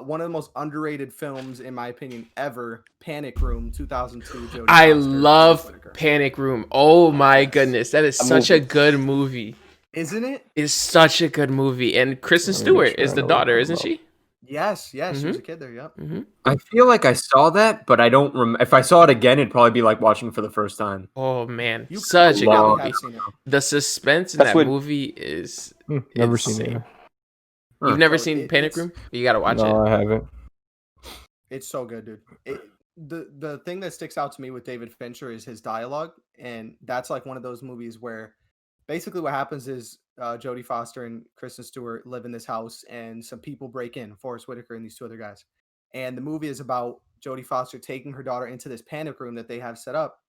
Speaker 1: one of the most underrated films, in my opinion, ever, Panic Room, 2002. Jodie
Speaker 3: I
Speaker 1: Foster,
Speaker 3: love
Speaker 1: Forest Whitaker.
Speaker 3: Panic Room. Oh my
Speaker 1: Yes.
Speaker 3: goodness, that is
Speaker 2: That
Speaker 3: such a
Speaker 2: movie.
Speaker 3: good movie.
Speaker 1: Isn't it?
Speaker 3: It's such a good movie, and Kristen
Speaker 5: Let me
Speaker 3: Stewart
Speaker 5: make sure
Speaker 3: is
Speaker 5: I
Speaker 3: the
Speaker 5: know what
Speaker 3: daughter,
Speaker 5: you're
Speaker 3: isn't
Speaker 5: talking
Speaker 3: she?
Speaker 1: Yes, she was
Speaker 3: Mhm.
Speaker 1: a kid there. Yep.
Speaker 3: Mm-hmm.
Speaker 4: I feel like I saw that, but I don't remember. If I saw it again, it'd probably be like watching for the first time.
Speaker 3: Oh man,
Speaker 1: You
Speaker 3: such a
Speaker 4: probably
Speaker 3: good
Speaker 1: have
Speaker 3: movie.
Speaker 1: seen it.
Speaker 3: The suspense in
Speaker 2: That's
Speaker 3: that
Speaker 2: what-
Speaker 3: movie is
Speaker 5: Never seen
Speaker 3: insane.
Speaker 5: it.
Speaker 3: You've never
Speaker 1: So
Speaker 3: seen Panic
Speaker 1: it's-
Speaker 3: Room? You gotta watch
Speaker 5: No,
Speaker 3: it.
Speaker 5: I haven't.
Speaker 1: It's so good, dude. The thing that sticks out to me with David Fincher is his dialogue, and that's like one of those movies where basically what happens is Jodie Foster and Kristen Stewart live in this house, and some people break in, Forrest Whitaker and these two other guys, and the movie is about Jodie Foster taking her daughter into this panic room that they have set up,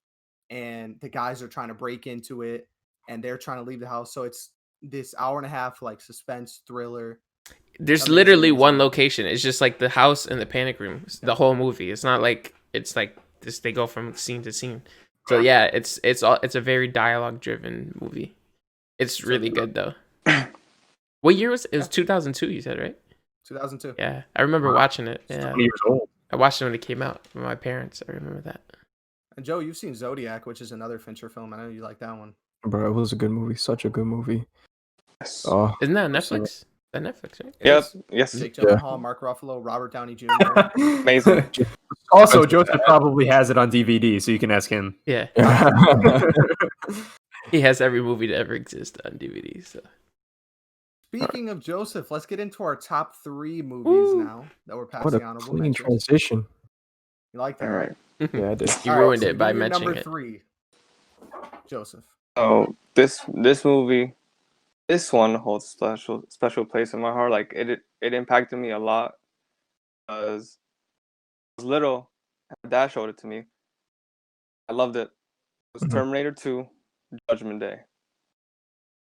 Speaker 1: and the guys are trying to break into it, and they're trying to leave the house. So it's this hour and a half like suspense thriller.
Speaker 3: There's
Speaker 1: Amazing,
Speaker 3: literally
Speaker 1: amazing.
Speaker 3: one location. It's just like the house and the panic room. It's the whole movie. It's not like it's like this. They go from scene to scene. So yeah, it's a very dialogue driven movie. It's really good though. What year was it? It was 2002. You said, right?
Speaker 1: 2002.
Speaker 3: Yeah, I remember watching it.
Speaker 4: It's
Speaker 3: Yeah,
Speaker 4: 20 years old.
Speaker 3: I watched it when it came out with my parents. I remember that.
Speaker 1: And Joe, you've seen Zodiac, which is another Fincher film. I know you like that one.
Speaker 5: Bro, it was a good movie. Such a good movie.
Speaker 2: Yes.
Speaker 5: Oh,
Speaker 3: Isn't that on
Speaker 5: I've seen
Speaker 3: Netflix? That Netflix, right?
Speaker 1: It
Speaker 2: Yep.
Speaker 1: is.
Speaker 2: Yes.
Speaker 1: Jake
Speaker 5: Yeah.
Speaker 1: Gyllenhaal, Mark Ruffalo, Robert Downey Jr.
Speaker 2: Amazing.
Speaker 4: Also, Joseph probably has it on DVD, so you can ask him.
Speaker 3: Yeah,
Speaker 5: yeah.
Speaker 3: he has every movie to ever exist on DVD. So
Speaker 1: Speaking of Joseph, let's get into our top 3 movies
Speaker 3: Woo.
Speaker 1: now that we're
Speaker 5: What
Speaker 1: passing
Speaker 5: a
Speaker 1: honorable
Speaker 5: clean
Speaker 1: mentions.
Speaker 5: transition.
Speaker 1: You like that,
Speaker 2: All
Speaker 1: right?
Speaker 2: right.
Speaker 5: Yeah, I did.
Speaker 3: you
Speaker 1: All right,
Speaker 3: ruined
Speaker 1: so
Speaker 3: it by
Speaker 1: give me your
Speaker 3: mentioning
Speaker 1: number
Speaker 3: it.
Speaker 1: 3, Joseph.
Speaker 2: Oh, this movie, this one holds special place in my heart. Like it impacted me a lot because I was little. My dad showed it to me. I loved it. It was
Speaker 5: Mhm.
Speaker 2: Terminator 2, Judgment Day.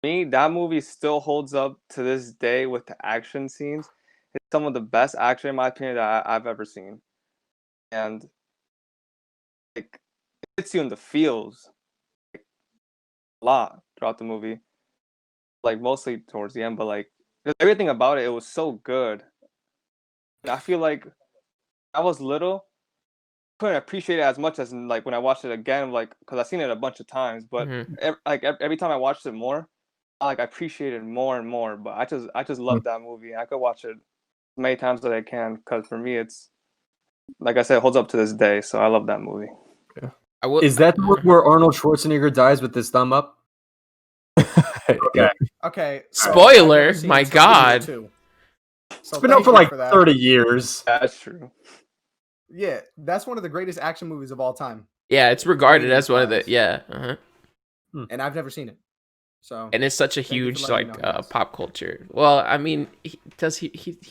Speaker 2: Me, that movie still holds up to this day with the action scenes. It's some of the best action, in my opinion, that I've ever seen. And like, it hits you in the feels like, a lot throughout the movie. Like mostly towards the end, but like everything about it was so good. And I feel like I was little, couldn't appreciate it as much as like when I watched it again, like because I've seen it a bunch of times. But
Speaker 3: Mhm.
Speaker 2: every time I watched it more, I appreciated it more and more. But I just love that movie. I could watch it as many times as I can because for me it's like I said, it holds up to this day. So I love that movie.
Speaker 3: I will.
Speaker 4: Is that the one where Arnold Schwarzenegger dies with his thumb up? Okay.
Speaker 1: Okay.
Speaker 3: Spoiler,
Speaker 1: I've never seen
Speaker 3: my
Speaker 1: Terminator
Speaker 3: God.
Speaker 1: 2. So
Speaker 4: It's been out
Speaker 1: thank
Speaker 4: for
Speaker 1: you
Speaker 4: like
Speaker 1: that.
Speaker 4: 30 years.
Speaker 2: That's true.
Speaker 1: Yeah, that's one of the greatest action movies of all time,
Speaker 3: Yeah, it's regarded as one of the
Speaker 1: 85.
Speaker 3: yeah, uh-huh.
Speaker 1: and I've never seen it. So
Speaker 3: And it's such a
Speaker 1: Thank you for
Speaker 3: huge
Speaker 1: letting me
Speaker 3: like
Speaker 1: know, guys.
Speaker 3: pop culture. Well, I mean, he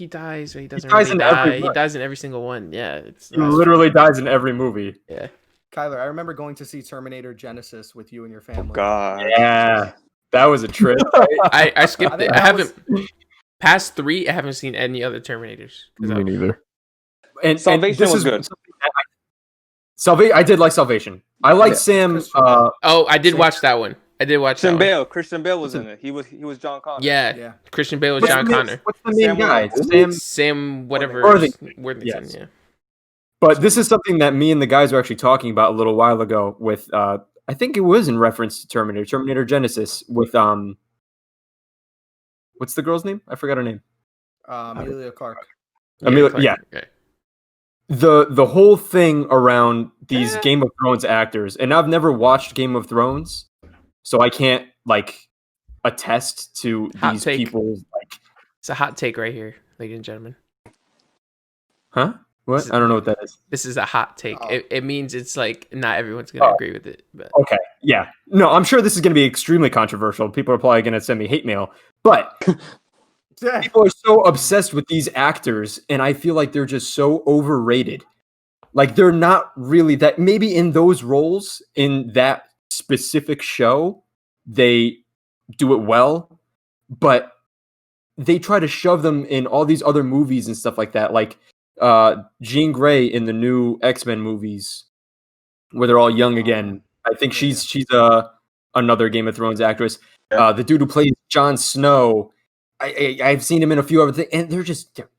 Speaker 3: dies or he doesn't
Speaker 4: dies
Speaker 3: really
Speaker 4: in
Speaker 3: die.
Speaker 4: every
Speaker 3: He
Speaker 4: one.
Speaker 3: dies in every single one. Yeah, it's
Speaker 4: He literally dies in every movie.
Speaker 3: yeah.
Speaker 1: Kyler, I remember going to see Terminator Genesis with you and your family.
Speaker 2: God.
Speaker 4: Yeah. That was a trip.
Speaker 3: I skipped
Speaker 1: I
Speaker 3: it.
Speaker 1: think
Speaker 3: I
Speaker 1: that
Speaker 3: haven't past 3. I haven't seen any other Terminators. 'Cause
Speaker 5: Me neither.
Speaker 4: And
Speaker 2: Salvation
Speaker 4: this
Speaker 2: was
Speaker 4: is
Speaker 2: good.
Speaker 4: Salvation. I did like Salvation. I like
Speaker 2: Yeah.
Speaker 4: Sam.
Speaker 1: Christian Bale.
Speaker 3: oh, I did
Speaker 1: Sam-
Speaker 3: watch that one. I did watch that one.
Speaker 2: Christian Bale was
Speaker 4: Listen.
Speaker 2: in it. He was John Connor.
Speaker 3: Yeah.
Speaker 1: Yeah.
Speaker 3: Christian Bale was
Speaker 4: What's
Speaker 3: John
Speaker 4: the
Speaker 3: Connor.
Speaker 4: what's the main
Speaker 2: Sam
Speaker 4: guy?
Speaker 2: Worthington.
Speaker 3: Sam whatever.
Speaker 4: Worthington.
Speaker 3: Worthington,
Speaker 4: Yes.
Speaker 3: yeah.
Speaker 4: But this is something that me and the guys were actually talking about a little while ago. With I think it was in reference to Terminator Genesis. With what's the girl's name? I forgot her name.
Speaker 1: Amelia Clark.
Speaker 4: Amelia-
Speaker 3: Clark,
Speaker 4: yeah.
Speaker 3: okay.
Speaker 4: The whole thing around these
Speaker 3: Eh.
Speaker 4: Game of Thrones actors, and I've never watched Game of Thrones, so I can't like attest to
Speaker 3: Hot
Speaker 4: these
Speaker 3: take.
Speaker 4: people's like,
Speaker 3: It's a hot take right here, ladies and gentlemen.
Speaker 4: huh? What? I don't know what that is.
Speaker 3: This is a hot take.
Speaker 1: Oh.
Speaker 3: It means it's like not everyone's gonna agree with it, but
Speaker 4: Okay, yeah, no, I'm sure this is going to be extremely controversial. People are probably going to send me hate mail, but people are so obsessed with these actors, and I feel like they're just so overrated. Like they're not really that. Maybe in those roles in that specific show, they do it well, but they try to shove them in all these other movies and stuff like that. Like Jean Grey in the new X-Men movies, where they're all young again. I think she's another Game of Thrones actress. The dude who plays Jon Snow, I've seen him in a few other things, and they're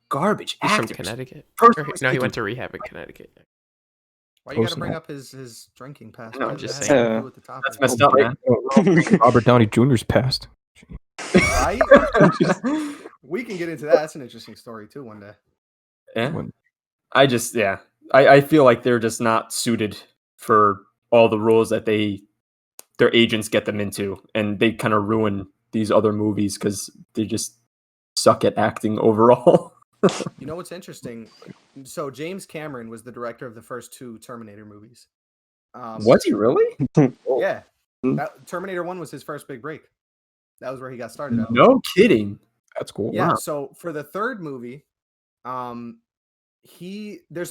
Speaker 4: garbage
Speaker 3: he's
Speaker 4: actors.
Speaker 3: from Connecticut.
Speaker 4: Personally
Speaker 3: No, he
Speaker 4: speaking.
Speaker 3: went to rehab in Connecticut.
Speaker 1: Why you got to
Speaker 5: Close
Speaker 1: bring
Speaker 5: enough.
Speaker 1: up his drinking past?
Speaker 4: No,
Speaker 1: What
Speaker 4: I'm
Speaker 1: does
Speaker 3: just
Speaker 1: that
Speaker 3: saying.
Speaker 1: have to do with the topic?
Speaker 4: That's messed up, man.
Speaker 5: Robert Downey Jr.'s passed.
Speaker 1: Right? We can get into that. That's an interesting story too one day.
Speaker 4: Yeah.
Speaker 5: When-
Speaker 4: I feel like they're just not suited for all the roles that their agents get them into, and they kind of ruin these other movies because they just suck at acting overall.
Speaker 1: You know what's interesting? So James Cameron was the director of the first 2 Terminator movies.
Speaker 4: Was he really?
Speaker 1: Yeah. Terminator 1 was his first big break. That was where he got started. I believe.
Speaker 4: No kidding.
Speaker 5: That's cool.
Speaker 1: Yeah.
Speaker 4: Wow.
Speaker 1: So for the third movie, there's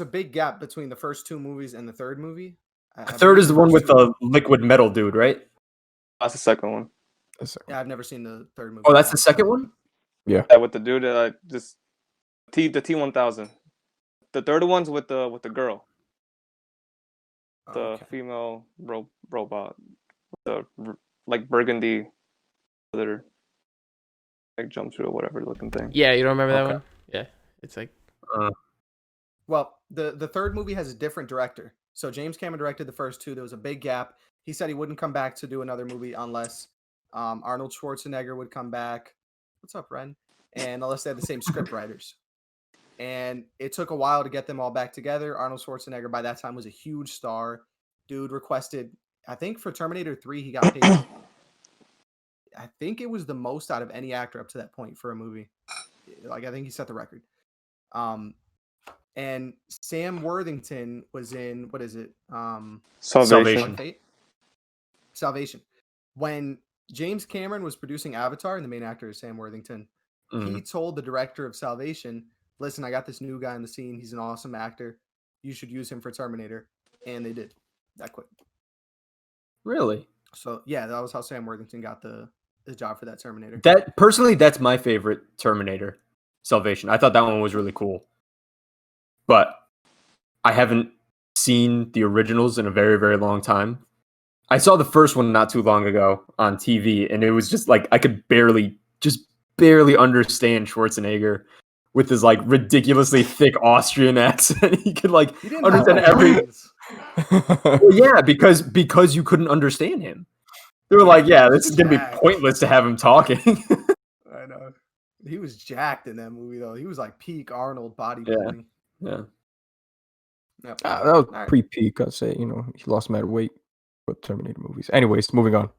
Speaker 1: a big gap between the first 2 movies and the third movie.
Speaker 4: The third is the one with the liquid metal dude, right?
Speaker 2: That's the second one.
Speaker 1: Yeah, I've never seen the third movie.
Speaker 4: Oh, that's the second one?
Speaker 2: Yeah, with the dude that just the T1000. The third one's with the girl, the
Speaker 1: Okay.
Speaker 2: female robot, the like burgundy leather like jumpsuit or whatever looking thing.
Speaker 3: Yeah, you don't remember that
Speaker 4: Okay.
Speaker 3: one? Yeah, it's like
Speaker 1: Well, the third movie has a different director. So James Cameron directed the first 2. There was a big gap. He said he wouldn't come back to do another movie unless Arnold Schwarzenegger would come back. What's up, Ren? And unless they had the same script writers. And it took a while to get them all back together. Arnold Schwarzenegger by that time was a huge star. Dude requested, I think for Terminator 3, he got paid. I think it was the most out of any actor up to that point for a movie. Like I think he set the record. And Sam Worthington was in what is it?
Speaker 2: Salvation.
Speaker 1: Fate? Salvation. When James Cameron was producing Avatar, and the main actor is Sam Worthington, he told the director of Salvation, "Listen, I got this new guy in the scene. He's an awesome actor. You should use him for Terminator." And they did. That quick.
Speaker 4: Really?
Speaker 1: So yeah, that was how Sam Worthington got the job for that Terminator.
Speaker 4: That personally, that's my favorite Terminator, Salvation. I thought that one was really cool. But I haven't seen the originals in a very, very long time. I saw the first one not too long ago on TV, and it was just like I could barely understand Schwarzenegger with his like ridiculously thick Austrian accent. He could like
Speaker 1: He didn't
Speaker 4: understand
Speaker 1: have
Speaker 4: every.
Speaker 1: lines.
Speaker 4: Well, yeah, because you couldn't understand him. They were like, yeah, this is gonna be
Speaker 1: Jacked.
Speaker 4: pointless to have him talking.
Speaker 1: I know. He was jacked in that movie though. He was like peak Arnold bodybuilding.
Speaker 4: Yeah.
Speaker 1: Yep.
Speaker 5: That was
Speaker 1: All right.
Speaker 5: pre-peak, I'd say. You know, he lost mad weight with Terminator movies. Anyways, moving on.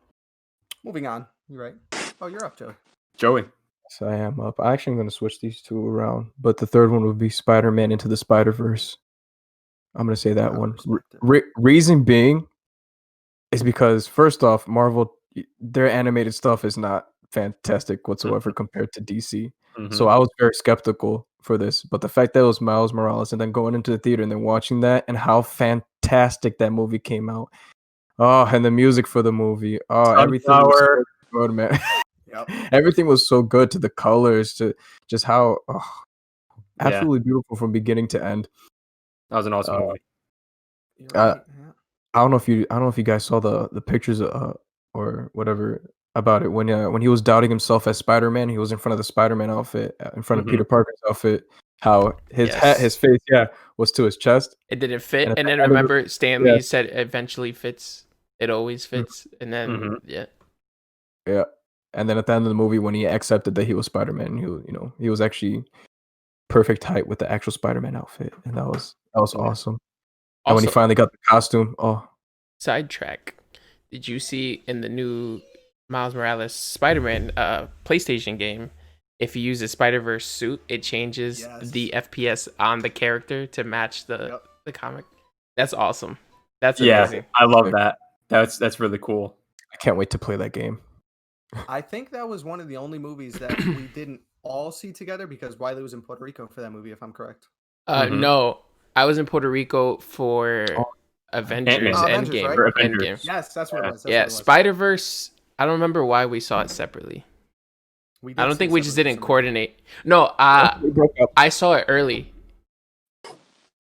Speaker 1: Moving on. You're right. Oh, you're up, Joe.
Speaker 4: Joey.
Speaker 5: So I am up. I actually am going to switch these 2 around, but the third one would be Spider-Man Into the Spider-Verse. I'm going to say that
Speaker 1: I
Speaker 5: one.
Speaker 1: respect it.
Speaker 5: Reason being is because, first off, Marvel, their animated stuff is not fantastic whatsoever compared to DC. So I was very skeptical for this, but the fact that it was Miles Morales and then going into the theater and then watching that and how fantastic that movie came out. Oh, and the music for the movie. Oh, everything was
Speaker 4: Sunflower.
Speaker 5: so good, man.
Speaker 1: Yep.
Speaker 5: Everything was so good, to the colors, to just how absolutely beautiful from beginning to end.
Speaker 4: That was an awesome movie.
Speaker 1: You're
Speaker 5: Uh,
Speaker 1: right, yeah.
Speaker 5: I don't know if you guys saw the pictures or whatever about it when he was doubting himself as Spider-Man. He was in front of the Spider-Man outfit, in front of
Speaker 4: Mhm.
Speaker 5: Peter Parker's outfit. How his
Speaker 3: Yes.
Speaker 5: his face, was to his chest.
Speaker 3: It didn't fit,
Speaker 5: And
Speaker 3: and
Speaker 5: at
Speaker 3: then
Speaker 5: the end of the-
Speaker 3: remember Stanley said eventually fits. It always fits, and then
Speaker 4: Mhm.
Speaker 5: Yeah, and then at the end of the movie, when he accepted that he was Spider-Man, he was actually perfect height with the actual Spider-Man outfit, and that was
Speaker 1: Yeah.
Speaker 5: awesome. And when he
Speaker 3: Also,
Speaker 5: finally got the costume,
Speaker 3: sidetrack. Did you see in the new Miles Morales Spider-Man PlayStation game, if you use a Spider-Verse suit, it changes
Speaker 1: Yes.
Speaker 3: the FPS on the character to match the
Speaker 1: Yep.
Speaker 3: the comic? That's awesome. That's
Speaker 4: Yeah,
Speaker 3: amazing.
Speaker 4: I love that. That's really cool.
Speaker 5: I can't wait to play that game.
Speaker 1: I think that was one of the only movies that we didn't all see together because Wiley was in Puerto Rico for that movie, if I'm correct.
Speaker 4: Mhm.
Speaker 3: No, I was in Puerto Rico for
Speaker 5: Oh,
Speaker 3: Avengers
Speaker 1: Oh, Avengers,
Speaker 3: Endgame.
Speaker 1: right?
Speaker 4: Or
Speaker 3: Endgame.
Speaker 4: Avengers.
Speaker 1: Yes, that's what it was. That's
Speaker 3: Yeah,
Speaker 1: what it was.
Speaker 3: Spider-Verse. I don't remember why we saw it separately.
Speaker 1: We
Speaker 3: I
Speaker 1: did
Speaker 3: don't
Speaker 1: see
Speaker 3: think
Speaker 1: it
Speaker 3: we just
Speaker 1: separately
Speaker 3: didn't
Speaker 1: for some reason.
Speaker 3: coordinate. No,
Speaker 5: We broke up.
Speaker 3: I saw it early.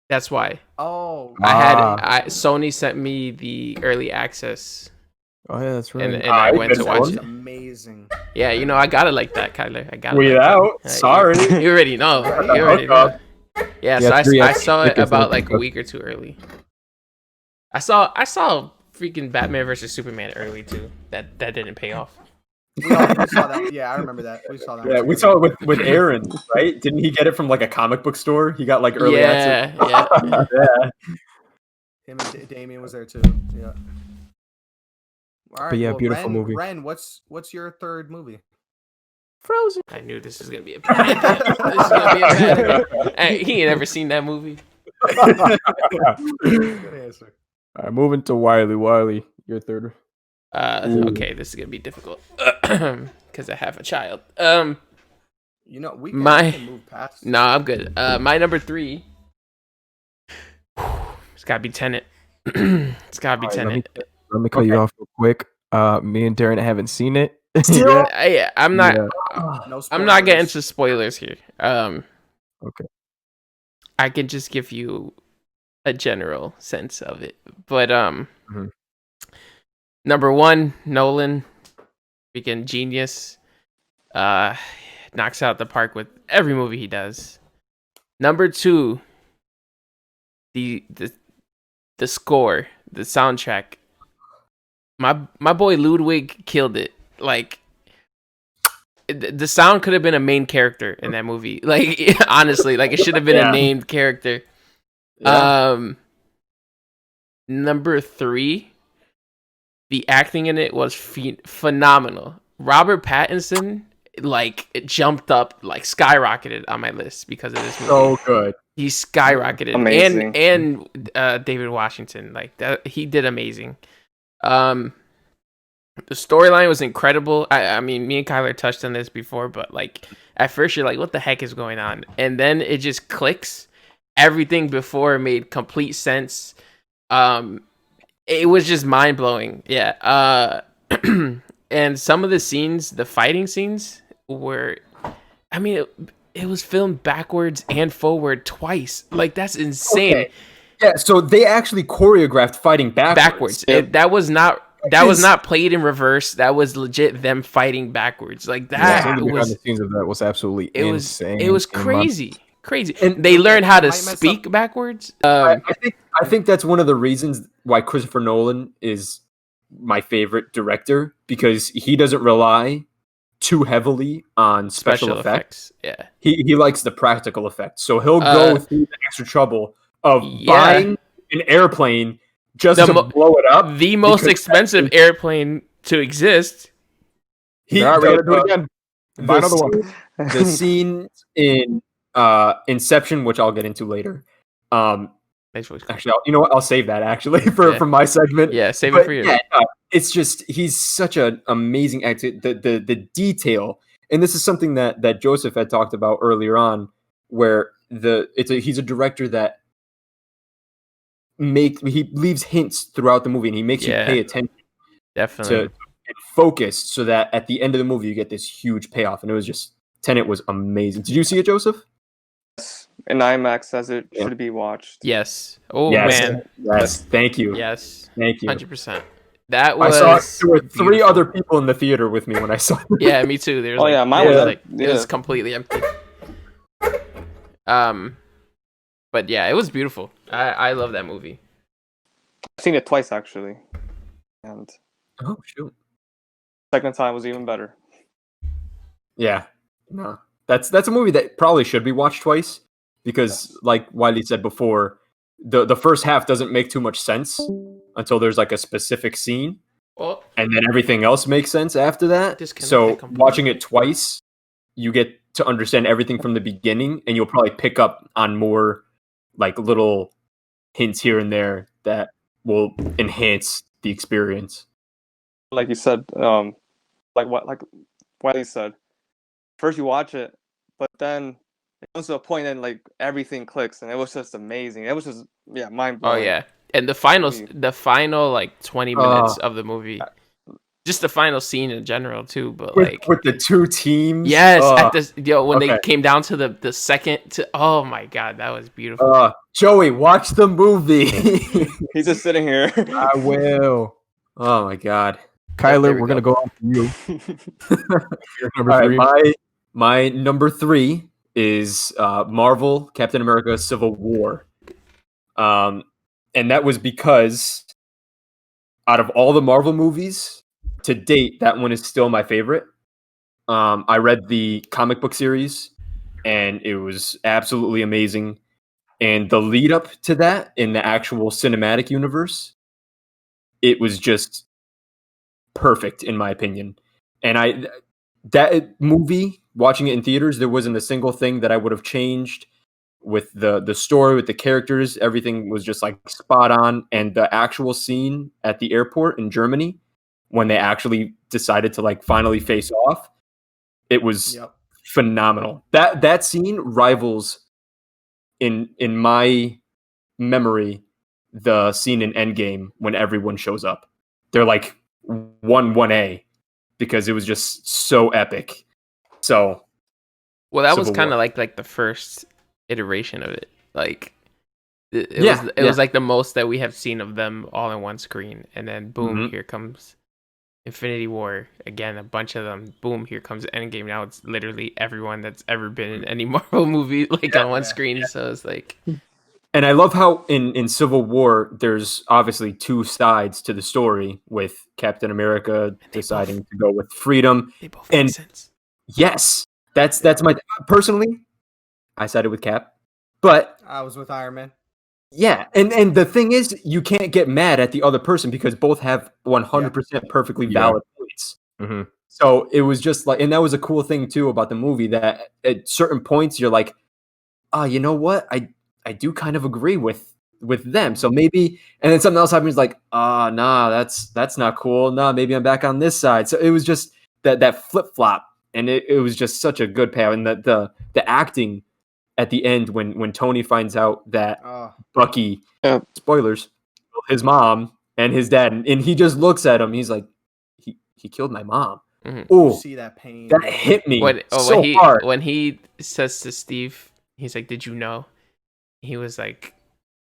Speaker 3: That's why.
Speaker 1: Oh,
Speaker 3: Sony sent me the early access,
Speaker 5: Oh yeah, that's right.
Speaker 3: and I went to
Speaker 4: good
Speaker 3: watch
Speaker 1: was
Speaker 3: it.
Speaker 1: amazing.
Speaker 3: Yeah, I got it like that, Kyler. I got it.
Speaker 4: Wait
Speaker 3: like that.
Speaker 4: out. Sorry.
Speaker 3: You already know. You already
Speaker 4: Hook
Speaker 3: know. Yeah,
Speaker 5: Yeah,
Speaker 3: so I
Speaker 5: 3X
Speaker 3: saw it
Speaker 5: tickets
Speaker 3: about
Speaker 5: and
Speaker 3: like a
Speaker 5: stuff.
Speaker 3: week or two early. I saw freaking Batman versus Superman early too. That didn't pay off.
Speaker 1: We saw that. Yeah, I remember that. We saw that.
Speaker 4: Yeah, we saw it with Aaron, right? Didn't he get it from like a comic book store? He got like early access.
Speaker 3: Yeah.
Speaker 4: Yeah.
Speaker 1: Him and Damien was there too. Yeah. All right.
Speaker 5: But yeah,
Speaker 1: well,
Speaker 5: beautiful
Speaker 1: Ren,
Speaker 5: movie.
Speaker 1: Ren, what's your third movie?
Speaker 5: Frozen.
Speaker 3: I knew this was gonna be a bad idea. This is gonna be a bad idea. Hey, he ain't ever seen that movie.
Speaker 1: Good answer.
Speaker 5: All right, moving to Wiley. Wiley, your third.
Speaker 3: Okay, this is gonna be difficult because I have a child.
Speaker 1: You know, we
Speaker 3: My-
Speaker 1: can move past.
Speaker 3: No, I'm good. My number 3. It's gotta be Tenet. It's gotta be
Speaker 5: All right,
Speaker 3: Tenet.
Speaker 5: let me cut you off real quick. Me and Darren haven't seen it.
Speaker 4: Still?
Speaker 5: yet.
Speaker 3: I'm not.
Speaker 5: Yeah.
Speaker 1: No
Speaker 3: I'm not getting
Speaker 1: spoilers.
Speaker 3: into spoilers here.
Speaker 5: Okay.
Speaker 3: I can just give you a general sense of it. But
Speaker 5: Mhm.
Speaker 3: number 1, Nolan, freaking genius. Knocks out the park with every movie he does. Number 2, the score, the soundtrack. My boy Ludwig killed it. Like the sound could have been a main character in that movie. Like honestly, like it should have been
Speaker 4: Yeah.
Speaker 3: a named character.
Speaker 4: Yeah.
Speaker 3: Number 3, the acting in it was phenomenal. Robert Pattinson, like it jumped up, like skyrocketed on my list because of this movie.
Speaker 4: So good.
Speaker 3: He skyrocketed.
Speaker 2: Amazing.
Speaker 3: And David Washington, like that, he did amazing. The storyline was incredible. I mean, me and Kyler touched on this before, but like at first you're like, what the heck is going on? And then it just clicks. Everything before made complete sense. It was just mind blowing. Yeah. And some of the scenes, the fighting scenes, were, I mean, it was filmed backwards and forward twice. Like that's insane.
Speaker 4: Okay. Yeah, so they actually choreographed fighting backwards.
Speaker 3: That was not played in reverse. That was legit them fighting backwards. Like that
Speaker 5: Seeing the behind
Speaker 3: was
Speaker 5: the scenes of that was absolutely insane.
Speaker 3: it was
Speaker 5: in my-
Speaker 3: crazy.
Speaker 4: And
Speaker 3: they learned how to
Speaker 1: might mess
Speaker 3: speak
Speaker 1: up-
Speaker 3: backwards.
Speaker 4: I think that's one of the reasons why Christopher Nolan is my favorite director, because he doesn't rely too heavily on special effects.
Speaker 3: Yeah.
Speaker 4: He likes the practical effects, so he'll go through the extra trouble of
Speaker 3: Yeah.
Speaker 4: buying an airplane just to blow it up.
Speaker 3: The most
Speaker 4: because
Speaker 3: expensive airplane to exist.
Speaker 4: He
Speaker 5: All right, we gotta do it
Speaker 4: the-
Speaker 5: again. Buy another one.
Speaker 4: the scene in Inception, which I'll get into later.
Speaker 3: Nice voice.
Speaker 4: Actually, you know what? I'll save that actually for my segment.
Speaker 3: Yeah, save
Speaker 4: But
Speaker 3: it for you.
Speaker 4: yeah, no, it's just he's such an amazing actor. The detail, and this is something that Joseph had talked about earlier on, where he's a director that he leaves hints throughout the movie, and he makes you
Speaker 3: Yeah.
Speaker 4: pay attention
Speaker 3: Definitely.
Speaker 4: to focused so that at the end of the movie you get this huge payoff. And it was just Tenet was amazing. Did you see it, Joseph?
Speaker 2: In IMAX as it
Speaker 4: Yeah.
Speaker 2: should be watched.
Speaker 3: Yes. Oh
Speaker 4: Yes.
Speaker 3: man.
Speaker 4: Yes. Thank you.
Speaker 3: Yes.
Speaker 4: Thank you.
Speaker 3: 100%. That
Speaker 4: I
Speaker 3: was.
Speaker 4: saw it. There were three
Speaker 3: beautiful.
Speaker 4: other people in the theater with me when I saw it.
Speaker 3: Yeah, me too. There was
Speaker 2: Oh,
Speaker 3: like,
Speaker 2: yeah, mine
Speaker 3: it
Speaker 2: was
Speaker 3: like
Speaker 2: up-
Speaker 3: it was
Speaker 2: yeah.
Speaker 3: completely empty. But yeah, it was beautiful. I love that movie.
Speaker 2: I've seen it twice actually, and
Speaker 4: Oh shoot.
Speaker 2: second time was even better.
Speaker 4: Yeah. No. That's a movie that probably should be watched twice because, like Wiley said before, the first half doesn't make too much sense until there's like a specific scene,
Speaker 3: Oh,
Speaker 4: and then everything else makes sense after that.
Speaker 3: Disconnect
Speaker 4: So
Speaker 3: that completely.
Speaker 4: watching it twice, you get to understand everything from the beginning, and you'll probably pick up on more like little hints here and there that will enhance the experience.
Speaker 2: Like you said, like Wiley said, first you watch it, but then it comes to a point and like everything clicks, and it was just amazing. It was just mind
Speaker 3: oh
Speaker 2: blowing.
Speaker 3: yeah. And the final like 20 minutes of the movie, just the final scene in general too. But like
Speaker 4: with the two teams,
Speaker 3: yes, at this when they
Speaker 4: okay.
Speaker 3: came down to the second to oh my god, that was beautiful.
Speaker 4: Joey, watch the movie.
Speaker 2: He's just sitting here.
Speaker 5: I will.
Speaker 4: Oh my god.
Speaker 5: Kyler,
Speaker 3: there we
Speaker 5: we're gonna go on to you. Your number
Speaker 4: All
Speaker 5: three.
Speaker 4: right, my number 3 is Marvel Captain America Civil War. And that was because out of all the Marvel movies to date, that one is still my favorite. I read the comic book series and it was absolutely amazing. And the lead up to that in the actual cinematic universe, it was just perfect in my opinion. And that movie, watching it in theaters, there wasn't a single thing that I would have changed with the story, with the characters. Everything was just like spot on. And the actual scene at the airport in Germany when they actually decided to like finally face off, it was phenomenal. That scene rivals in my memory the scene in Endgame when everyone shows up. They're like 1A because it was just so epic. So
Speaker 3: Well, that was
Speaker 4: Civil
Speaker 3: kind of
Speaker 4: War.
Speaker 3: like the first iteration of it. Like it
Speaker 4: Yeah,
Speaker 3: was like the most that we have seen of them all in one screen, and then boom,
Speaker 4: Mhm.
Speaker 3: here comes Infinity War again. A bunch of them. Boom, here comes Endgame. Now it's literally everyone that's ever been in any Marvel movie like on one screen. So it's like
Speaker 4: And I love how in Civil War there's obviously two sides to the story with Captain America deciding to go with freedom.
Speaker 3: they both
Speaker 4: And-
Speaker 3: make sense.
Speaker 4: Yes, that's my personally. I sided with Cap, but
Speaker 1: I was with Iron Man.
Speaker 4: yeah, and the thing is, you can't get mad at the other person because both have 100% perfectly
Speaker 5: Yeah.
Speaker 4: valid points.
Speaker 5: Mhm.
Speaker 4: So it was just like, and that was a cool thing too about the movie that at certain points you're like, you know what, I do kind of agree with them. So maybe, and then something else happens like, nah, that's not cool. Nah, maybe I'm back on this side. So it was just that flip flop, and it was just such a good payout. And the acting at the end when Tony finds out that Bucky, spoilers, his mom and his dad, and he just looks at him. He's like, he killed my mom.
Speaker 3: Mhm.
Speaker 1: You
Speaker 4: Oh,
Speaker 1: see that pain.
Speaker 4: that hit me so
Speaker 3: when
Speaker 4: hard.
Speaker 3: when he says to Steve, he's like, "Did you know?" He was like,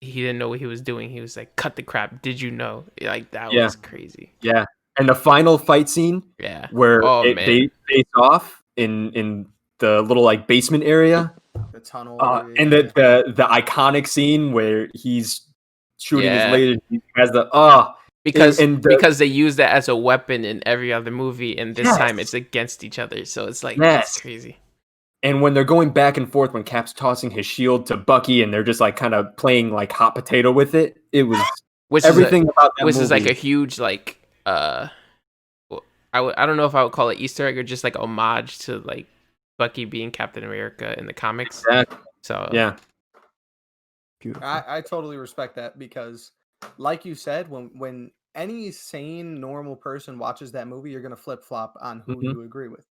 Speaker 3: he didn't know what he was doing. He was like, "Cut the crap! Did you know?" Like that
Speaker 4: Yeah.
Speaker 3: was crazy.
Speaker 4: Yeah, and the final fight scene
Speaker 3: Yeah.
Speaker 4: where
Speaker 3: Oh,
Speaker 4: they
Speaker 3: man.
Speaker 4: face off in the little like basement area,
Speaker 1: The tunnel.
Speaker 4: and the iconic scene where he's shooting his
Speaker 3: Yeah.
Speaker 4: laser. He has the
Speaker 3: Because
Speaker 4: and the-
Speaker 3: because they use that as a weapon in every other movie, and this time
Speaker 4: Yes.
Speaker 3: it's against each other. So it's like
Speaker 4: Yes.
Speaker 3: it's crazy.
Speaker 4: and when they're going back and forth, when Cap's tossing his shield to Bucky, and they're just like kind of playing like hot potato with it. It was
Speaker 3: Which
Speaker 4: everything about that
Speaker 3: which
Speaker 4: movie.
Speaker 3: is like a huge like I don't know if I would call it Easter egg or just like homage to like Bucky being Captain America in the comics.
Speaker 4: Exactly.
Speaker 3: So
Speaker 4: Yeah,
Speaker 5: Beautiful.
Speaker 1: I totally respect that because, like you said, when any sane, normal person watches that movie, you're gonna flip flop on who
Speaker 4: Mhm.
Speaker 1: you agree with.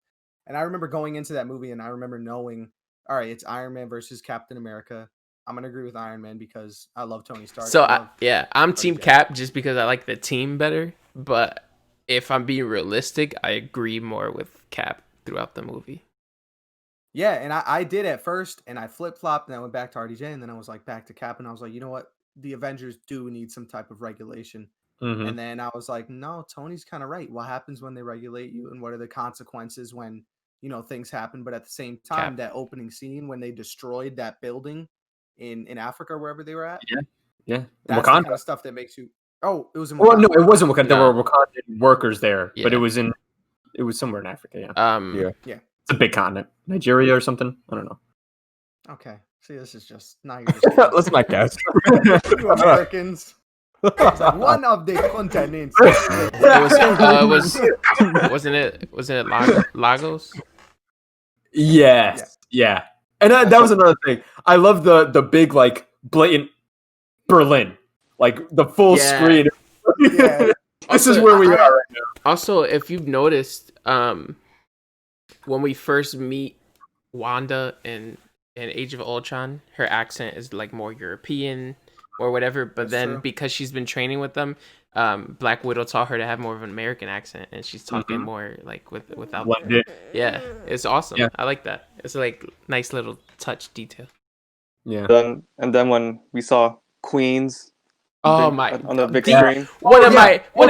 Speaker 1: And I remember going into that movie, and I remember knowing, all right, it's Iron Man versus Captain America. I'm gonna agree with Iron Man because I love Tony Stark.
Speaker 3: So
Speaker 1: I love
Speaker 3: I'm
Speaker 1: Buddy
Speaker 3: Team
Speaker 1: Jack.
Speaker 3: Cap just because I like the team better, but if I'm being realistic, I agree more with Cap throughout the movie.
Speaker 1: Yeah, and I did at first, and I flip-flopped, and I went back to RDJ, and then I was like back to Cap, and I was like, you know what? The Avengers do need some type of regulation.
Speaker 4: Mhm.
Speaker 1: And then I was like, no, Tony's kind of right. What happens when they regulate you, and what are the consequences when, things happen? But at the same time, that opening scene when they destroyed that building in Africa, wherever they were at,
Speaker 4: Yeah.
Speaker 1: that's the
Speaker 4: Wakanda.
Speaker 1: kind of stuff that makes you. Oh, it was in
Speaker 4: Well,
Speaker 1: Wakanda.
Speaker 4: no, it wasn't Wakanda. There
Speaker 3: No.
Speaker 4: were Wakandan workers there, but
Speaker 3: Yeah.
Speaker 4: it was somewhere in Africa. Yeah,
Speaker 5: Yeah.
Speaker 4: it's a big continent, Nigeria or something. I don't know.
Speaker 1: Okay. See, this is just now you're just
Speaker 5: Let's not guess.
Speaker 1: you Americans. It's like one of the continents.
Speaker 3: Wasn't it Lagos?
Speaker 4: Yes, yeah. And that was another thing. I love the big like blatant Berlin, like the full screen.
Speaker 1: Yeah.
Speaker 4: This is where we are right now.
Speaker 3: Also, if you've noticed, when we first meet Wanda in Age of Ultron, her accent is like more European or whatever. But then because she's been training with them, Black Widow taught her to have more of an American accent, and she's talking more like without. Yeah, it's awesome.
Speaker 4: Yeah.
Speaker 3: I like that. It's like nice little touch detail.
Speaker 4: Yeah.
Speaker 2: And then when we saw Queens
Speaker 3: Oh my!
Speaker 2: on the big screen.
Speaker 3: One of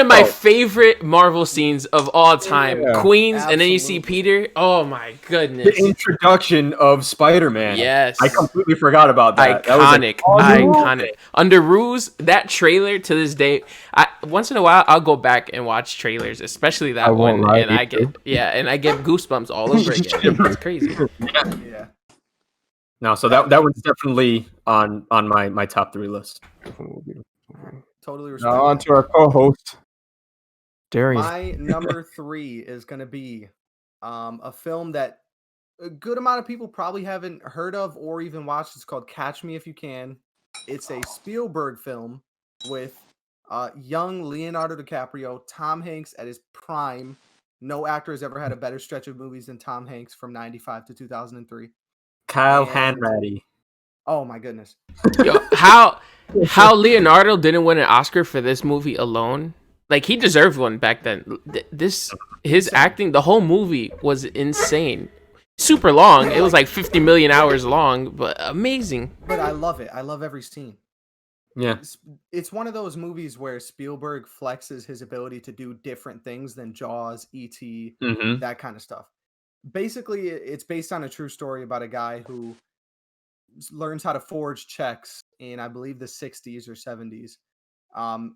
Speaker 3: my favorite Marvel scenes of all time.
Speaker 5: Yeah.
Speaker 3: Queens, and then you see Peter. Oh my goodness!
Speaker 4: The introduction of Spider-Man.
Speaker 3: Yes,
Speaker 4: I completely forgot about that.
Speaker 3: Iconic,
Speaker 4: That was
Speaker 3: iconic. Under Ruse, that trailer to this day. Once in a while I'll go back and watch trailers, especially that one, and I get goosebumps all over again. It's crazy.
Speaker 1: Yeah.
Speaker 4: No, so that one's definitely on my top 3 list.
Speaker 1: Totally
Speaker 5: Now
Speaker 1: respectful.
Speaker 5: on to our co-host, Darian.
Speaker 1: My number 3 is going to be a film that a good amount of people probably haven't heard of or even watched. It's called Catch Me If You Can. It's a Spielberg film with young Leonardo DiCaprio, Tom Hanks at his prime. No actor has ever had a better stretch of movies than Tom Hanks from 95 to 2003.
Speaker 4: Kyle
Speaker 1: And-
Speaker 4: Hanratty.
Speaker 1: Oh my goodness.
Speaker 3: Yo, how Leonardo didn't win an Oscar for this movie alone? Like, he deserved one back then. His acting, the whole movie was insane. Super long. It was like 50 million hours long, but amazing.
Speaker 1: But I love it. I love every scene.
Speaker 4: Yeah.
Speaker 1: It's one of those movies where Spielberg flexes his ability to do different things than Jaws, E.T.,
Speaker 4: Mm-hmm.
Speaker 1: that kind of stuff. Basically, it's based on a true story about a guy who learns how to forge checks in, I believe, the 60s or 70s.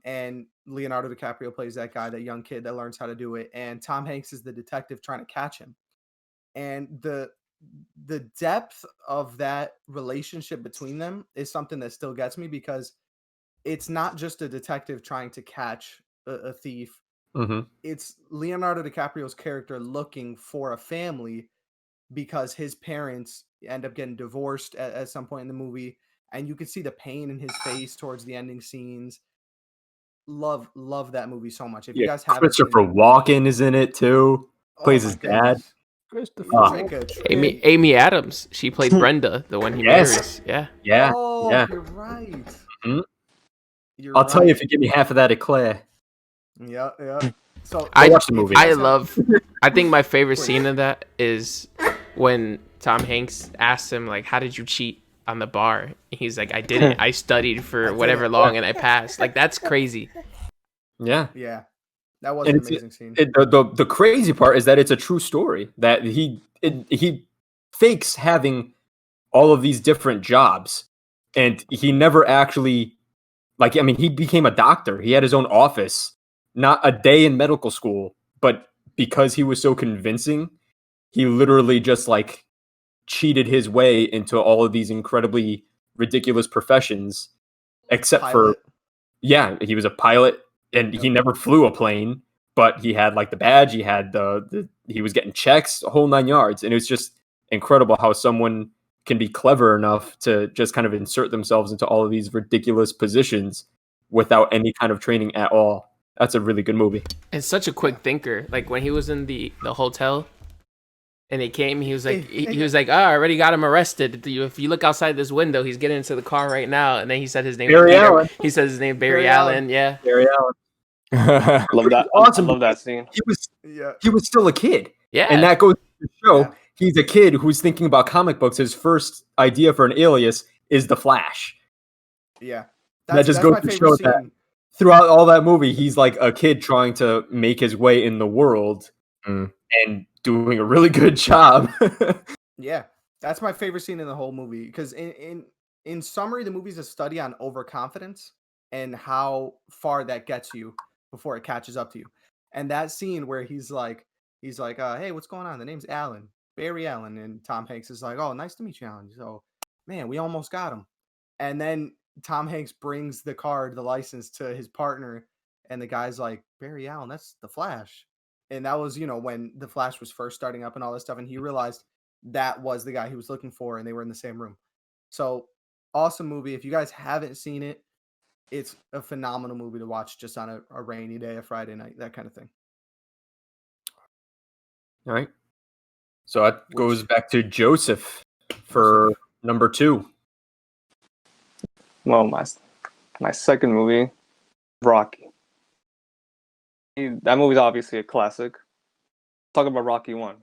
Speaker 1: And Leonardo DiCaprio plays that guy, that young kid that learns how to do it. And Tom Hanks is the detective trying to catch him. And the depth of that relationship between them is something that still gets me, because it's not just a detective trying to catch a thief.
Speaker 4: Mm-hmm.
Speaker 1: It's Leonardo DiCaprio's character looking for a family because his parents end up getting divorced at some point in the movie, and you can see the pain in his face towards the ending scenes. Love that movie so much. If you guys haven't
Speaker 4: Christopher
Speaker 1: seen it,
Speaker 4: Walken is in it too. Plays
Speaker 1: my
Speaker 4: his dad.
Speaker 1: goodness.
Speaker 5: Christopher.
Speaker 1: Trick or treat.
Speaker 3: Amy Adams. She played Brenda, the one he marries. Yeah.
Speaker 4: Yeah.
Speaker 1: Oh,
Speaker 4: yeah.
Speaker 1: you're right.
Speaker 4: Mhm.
Speaker 1: You're
Speaker 4: I'll tell you
Speaker 1: right.
Speaker 4: if you give me half of that eclair.
Speaker 1: Yeah. So
Speaker 3: I
Speaker 4: watch the movie.
Speaker 3: I think my favorite scene of that is when Tom Hanks asks him, like, how did you cheat on the bar? And he's like, I didn't. I studied for whatever long and I passed. Like, that's crazy.
Speaker 4: Yeah.
Speaker 1: Yeah, that was
Speaker 4: And
Speaker 1: an
Speaker 4: it's-
Speaker 1: amazing scene.
Speaker 4: The crazy part is that it's a true story, that he fakes having all of these different jobs, and he never actually, like, I mean, he became a doctor. He had his own office, not a day in medical school, but because he was so convincing, he literally just like cheated his way into all of these incredibly ridiculous professions, except for,
Speaker 1: Pilot.
Speaker 4: he was a pilot, and he never flew a plane, but he had like the badge, he had he was getting checks, the whole 9 yards. And it was just incredible how someone can be clever enough to just kind of insert themselves into all of these ridiculous positions without any kind of training at all. That's a really good movie.
Speaker 3: And such a quick thinker. Like, when he was in the hotel and he came, he was like, he was like, oh, I already got him arrested. If you look outside this window, he's getting into the car right now. And then he said his name.
Speaker 4: Barry
Speaker 3: Peter.
Speaker 4: Allen.
Speaker 3: He says his name, Barry
Speaker 1: Barry
Speaker 3: Allen.
Speaker 1: Allen.
Speaker 3: Yeah.
Speaker 4: Barry Allen.
Speaker 2: Love that.
Speaker 4: Awesome.
Speaker 2: I love that scene.
Speaker 4: He was still a kid.
Speaker 3: Yeah.
Speaker 4: And that goes to show
Speaker 1: Yeah.
Speaker 4: he's a kid who's thinking about comic books. His first idea for an alias is the Flash.
Speaker 1: Yeah.
Speaker 4: That just
Speaker 1: that's
Speaker 4: goes
Speaker 1: my
Speaker 4: to
Speaker 1: favorite
Speaker 4: show
Speaker 1: scene.
Speaker 4: that throughout all that movie, he's like a kid trying to make his way in the world and doing a really good job.
Speaker 1: Yeah, that's my favorite scene in the whole movie because in summary, the movie's a study on overconfidence and how far that gets you before it catches up to you. And that scene where he's like, hey, what's going on? The name's Alan, Barry Allen, and Tom Hanks is like, oh, nice to meet you, Alan. So, man, we almost got him. And then Tom Hanks brings the card, the license to his partner, and the guy's like, Barry Allen, that's the Flash. And that was, when the Flash was first starting up and all this stuff, and he realized that was the guy he was looking for, and they were in the same room. So awesome movie. If you guys haven't seen it, it's a phenomenal movie to watch just on a rainy day, a Friday night, that kind of thing.
Speaker 4: All right. So that goes back to Joseph for number 2.
Speaker 2: Well, my second movie, Rocky. That movie's obviously a classic. Talk about Rocky 1,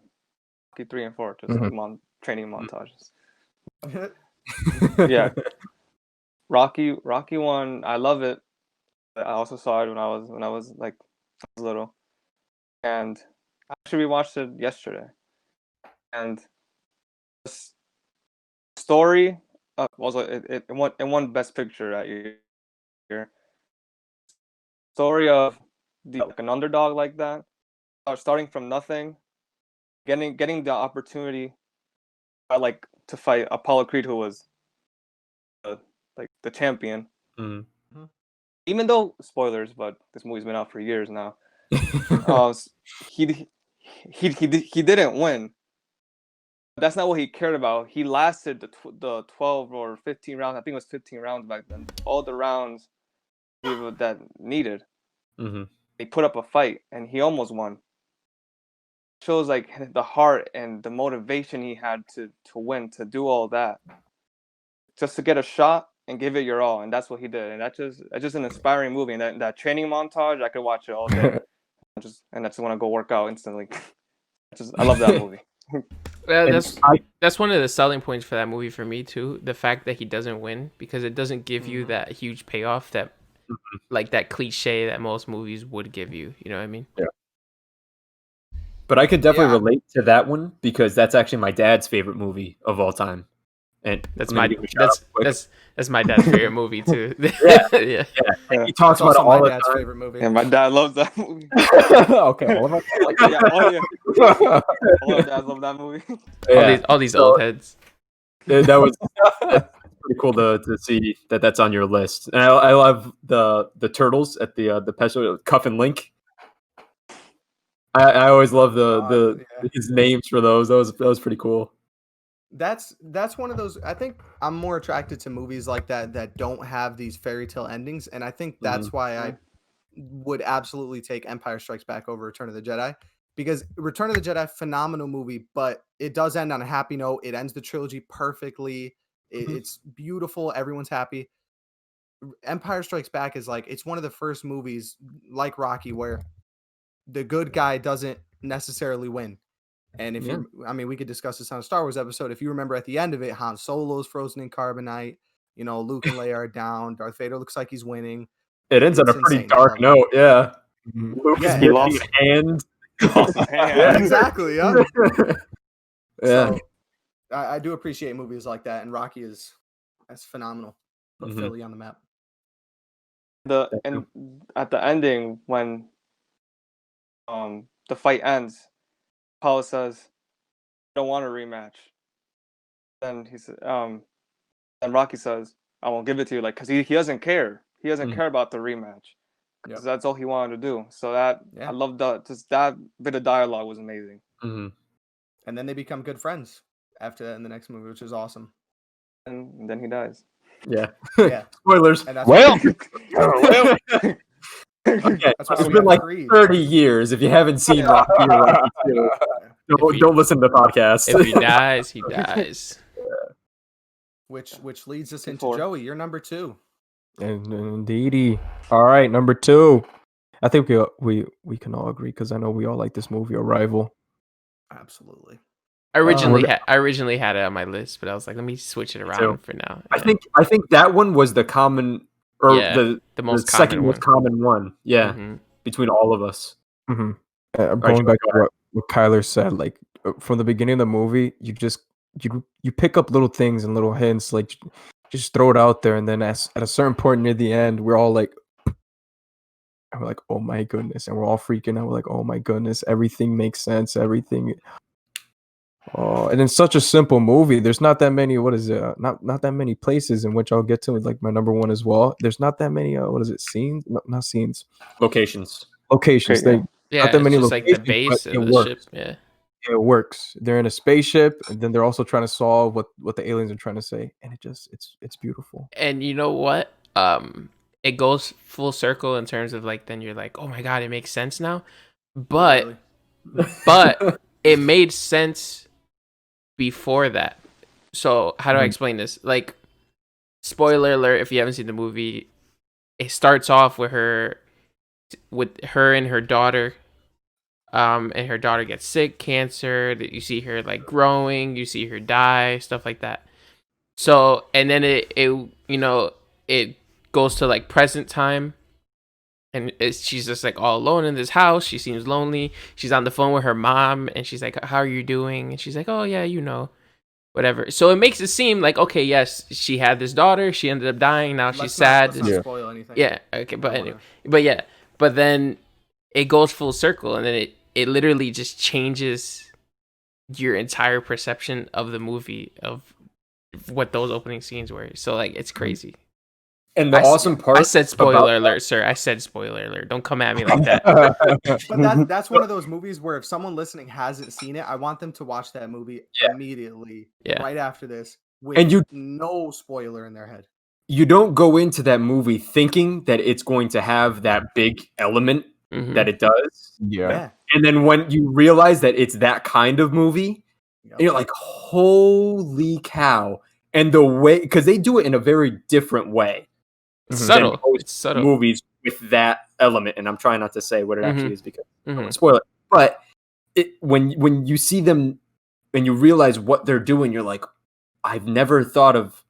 Speaker 2: Rocky 3 and 4, just training montages. Yeah, Rocky 1. I love it. I also saw it when I was like little, and I actually rewatched it yesterday. And the story was it won Best Picture that year. Story of an underdog like that, starting from nothing, getting the opportunity, to fight Apollo Creed, who was the champion.
Speaker 4: Mm-hmm.
Speaker 2: Even though spoilers, but this movie's been out for years now. He didn't win. That's not what he cared about. He lasted the 12 or 15 rounds. I think it was 15 rounds back then. All the rounds that needed.
Speaker 4: Mm-hmm.
Speaker 2: He put up a fight, and he almost won. Shows like the heart and the motivation he had to win, to do all that, just to get a shot and give it your all, and that's what he did. And that's just an inspiring movie. And that training montage, I could watch it all day. I just want to go work out instantly. I love that movie.
Speaker 3: Yeah, that's one of the selling points for that movie for me too. The fact that he doesn't win, because it doesn't give you that huge payoff that, like that cliche that most movies would give you. You know what I mean?
Speaker 4: Yeah. But I could definitely relate to that one because that's actually my dad's favorite movie of all time. And
Speaker 3: that's my dad's favorite movie too.
Speaker 4: Yeah. He talks about it all the time.
Speaker 1: Favorite movie.
Speaker 2: And my dad loves that movie.
Speaker 5: Okay, all of us like
Speaker 2: all our dads love that movie.
Speaker 4: Yeah.
Speaker 3: All these old heads.
Speaker 4: That was pretty cool to see that's on your list. And I love the turtles at the Pesto, Cuff and Link. I always love his names for those. That was pretty cool.
Speaker 1: That's one of those. I think I'm more attracted to movies like that don't have these fairy tale endings, and I think that's why I would absolutely take Empire Strikes Back over Return of the Jedi, because Return of the Jedi, phenomenal movie, but it does end on a happy note. It ends the trilogy perfectly. It's beautiful. Everyone's happy. Empire Strikes Back is it's one of the first movies like Rocky where the good guy doesn't necessarily win. And we could discuss this on a Star Wars episode. If you remember at the end of it, Han Solo's frozen in carbonite. Luke and Leia are down. Darth Vader looks like he's winning.
Speaker 4: It ends on a pretty dark note. Yeah.
Speaker 2: Luke is lost
Speaker 4: hand.
Speaker 1: Yeah, exactly. Yeah.
Speaker 4: Yeah.
Speaker 1: So, I do appreciate movies like that, and Rocky that's phenomenal. Put Philly on the map.
Speaker 2: And at the ending, when the fight ends, Apollo says, "I don't want a rematch." Then he said, and Rocky says, "I won't give it to you," because he doesn't care. He doesn't care about the rematch, because that's all he wanted to do. So I love that bit of dialogue was amazing.
Speaker 1: Mm-hmm. And then they become good friends after that in the next movie, which is awesome.
Speaker 2: And then he dies.
Speaker 4: Yeah.
Speaker 1: Yeah.
Speaker 4: Spoilers. Okay, it's been like 30 years. If you haven't seen Rocky or Rocky 2, don't listen to the podcast.
Speaker 3: If he dies, he dies.
Speaker 1: Which leads us into Joey. You're number 2.
Speaker 5: Indeedy. All right, number 2. I think we can all agree because I know we all like this movie, Arrival.
Speaker 1: Absolutely.
Speaker 3: I
Speaker 5: we're
Speaker 3: originally had it on my list, but I was like, let me switch it around for now.
Speaker 4: I think that one was the common or
Speaker 3: the
Speaker 4: the
Speaker 3: most
Speaker 4: second
Speaker 3: common
Speaker 4: most
Speaker 3: one.
Speaker 4: common one. Yeah, between all of us.
Speaker 5: I'm
Speaker 4: Alright,
Speaker 5: going
Speaker 4: Joey,
Speaker 5: back
Speaker 4: go
Speaker 5: to what Kyler said. Like from the beginning of the movie, you pick up little things and little hints. Like just throw it out there, and then at a certain point near the end, we're all like, and we're like, oh my goodness, and we're all freaking out. We're like, oh my goodness, everything makes sense. Everything. Oh, and it's such a simple movie. There's not that many. What is it? Not that many places in which I'll get to. Like my number one as well. There's not that many. What is it? Scenes? No, not scenes.
Speaker 4: Locations.
Speaker 5: Locations.
Speaker 2: Okay,
Speaker 3: Yeah,
Speaker 5: Not that
Speaker 3: it's
Speaker 5: many
Speaker 3: just like the
Speaker 5: locations,
Speaker 3: base
Speaker 5: but
Speaker 3: of
Speaker 5: it
Speaker 3: the
Speaker 5: works.
Speaker 3: ship. Yeah.
Speaker 5: It works. They're in a spaceship, and then they're also trying to solve what the aliens are trying to say, and it's beautiful.
Speaker 3: And you know what? It goes full circle in terms of like then you're like, oh my god, it makes sense now. But but it made sense before that. So how do I explain this? Like, spoiler alert, if you haven't seen the movie, it starts off with her and her daughter. And her daughter gets sick, cancer, that you see her like growing, you see her die, stuff like that. So and then it it goes to like present time, and she's just like all alone in this house. She seems lonely. She's on the phone with her mom, and she's like, "How are you doing?" And she's like, "Oh yeah, whatever." So it makes it seem like, okay, yes, she had this daughter. She ended up dying. Now she's sad.
Speaker 1: Let's not spoil anything.
Speaker 3: Yeah. Okay. But anyway, but then it goes full circle, and then it literally just changes your entire perception of the movie, of what those opening scenes were. So like, it's crazy.
Speaker 4: And the awesome part,
Speaker 3: I said spoiler alert, sir. I said spoiler alert. Don't come at me like that.
Speaker 1: But that's one of those movies where if someone listening hasn't seen it, I want them to watch that movie immediately, right after this, with no spoiler in their head.
Speaker 4: You don't go into that movie thinking that it's going to have that big element that it does.
Speaker 5: Yeah.
Speaker 4: And then when you realize that it's that kind of movie, you're like, holy cow. And the way, because they do it in a very different way.
Speaker 3: It's subtle. It's subtle.
Speaker 4: Movies with that element. And I'm trying not to say what it actually is because I don't want to spoil it. But when you see them and you realize what they're doing, you're like, I've never thought of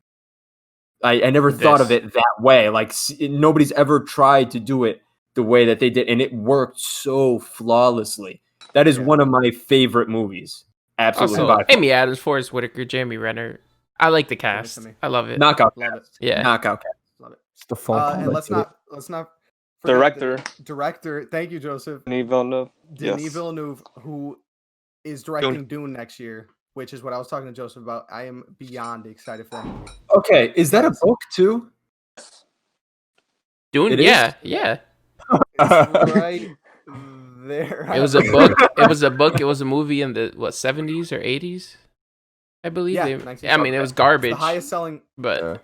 Speaker 4: I never thought of it that way. Like nobody's ever tried to do it the way that they did, and it worked so flawlessly. That is one of my favorite movies. Absolutely.
Speaker 3: Also, Amy Adams, Forrest Whitaker, Jeremy Renner. I like the cast. I love it.
Speaker 4: Knockout.
Speaker 1: Love it.
Speaker 3: Yeah.
Speaker 4: Knockout cast.
Speaker 1: Love it.
Speaker 5: It's the fun.
Speaker 1: And let's not
Speaker 2: director.
Speaker 1: Thank you, Joseph.
Speaker 2: Denis Villeneuve.
Speaker 1: Denis Villeneuve, who is directing Dune next year, which is what I was talking to Joseph about. I am beyond excited for that movie.
Speaker 4: Okay, is that a book too?
Speaker 3: Dune? Yeah.
Speaker 1: It's right there.
Speaker 3: It was a book. It was a movie in the 70s or 80s, I believe.
Speaker 1: Yeah,
Speaker 3: I mean, it was garbage.
Speaker 1: It's the highest selling,
Speaker 3: but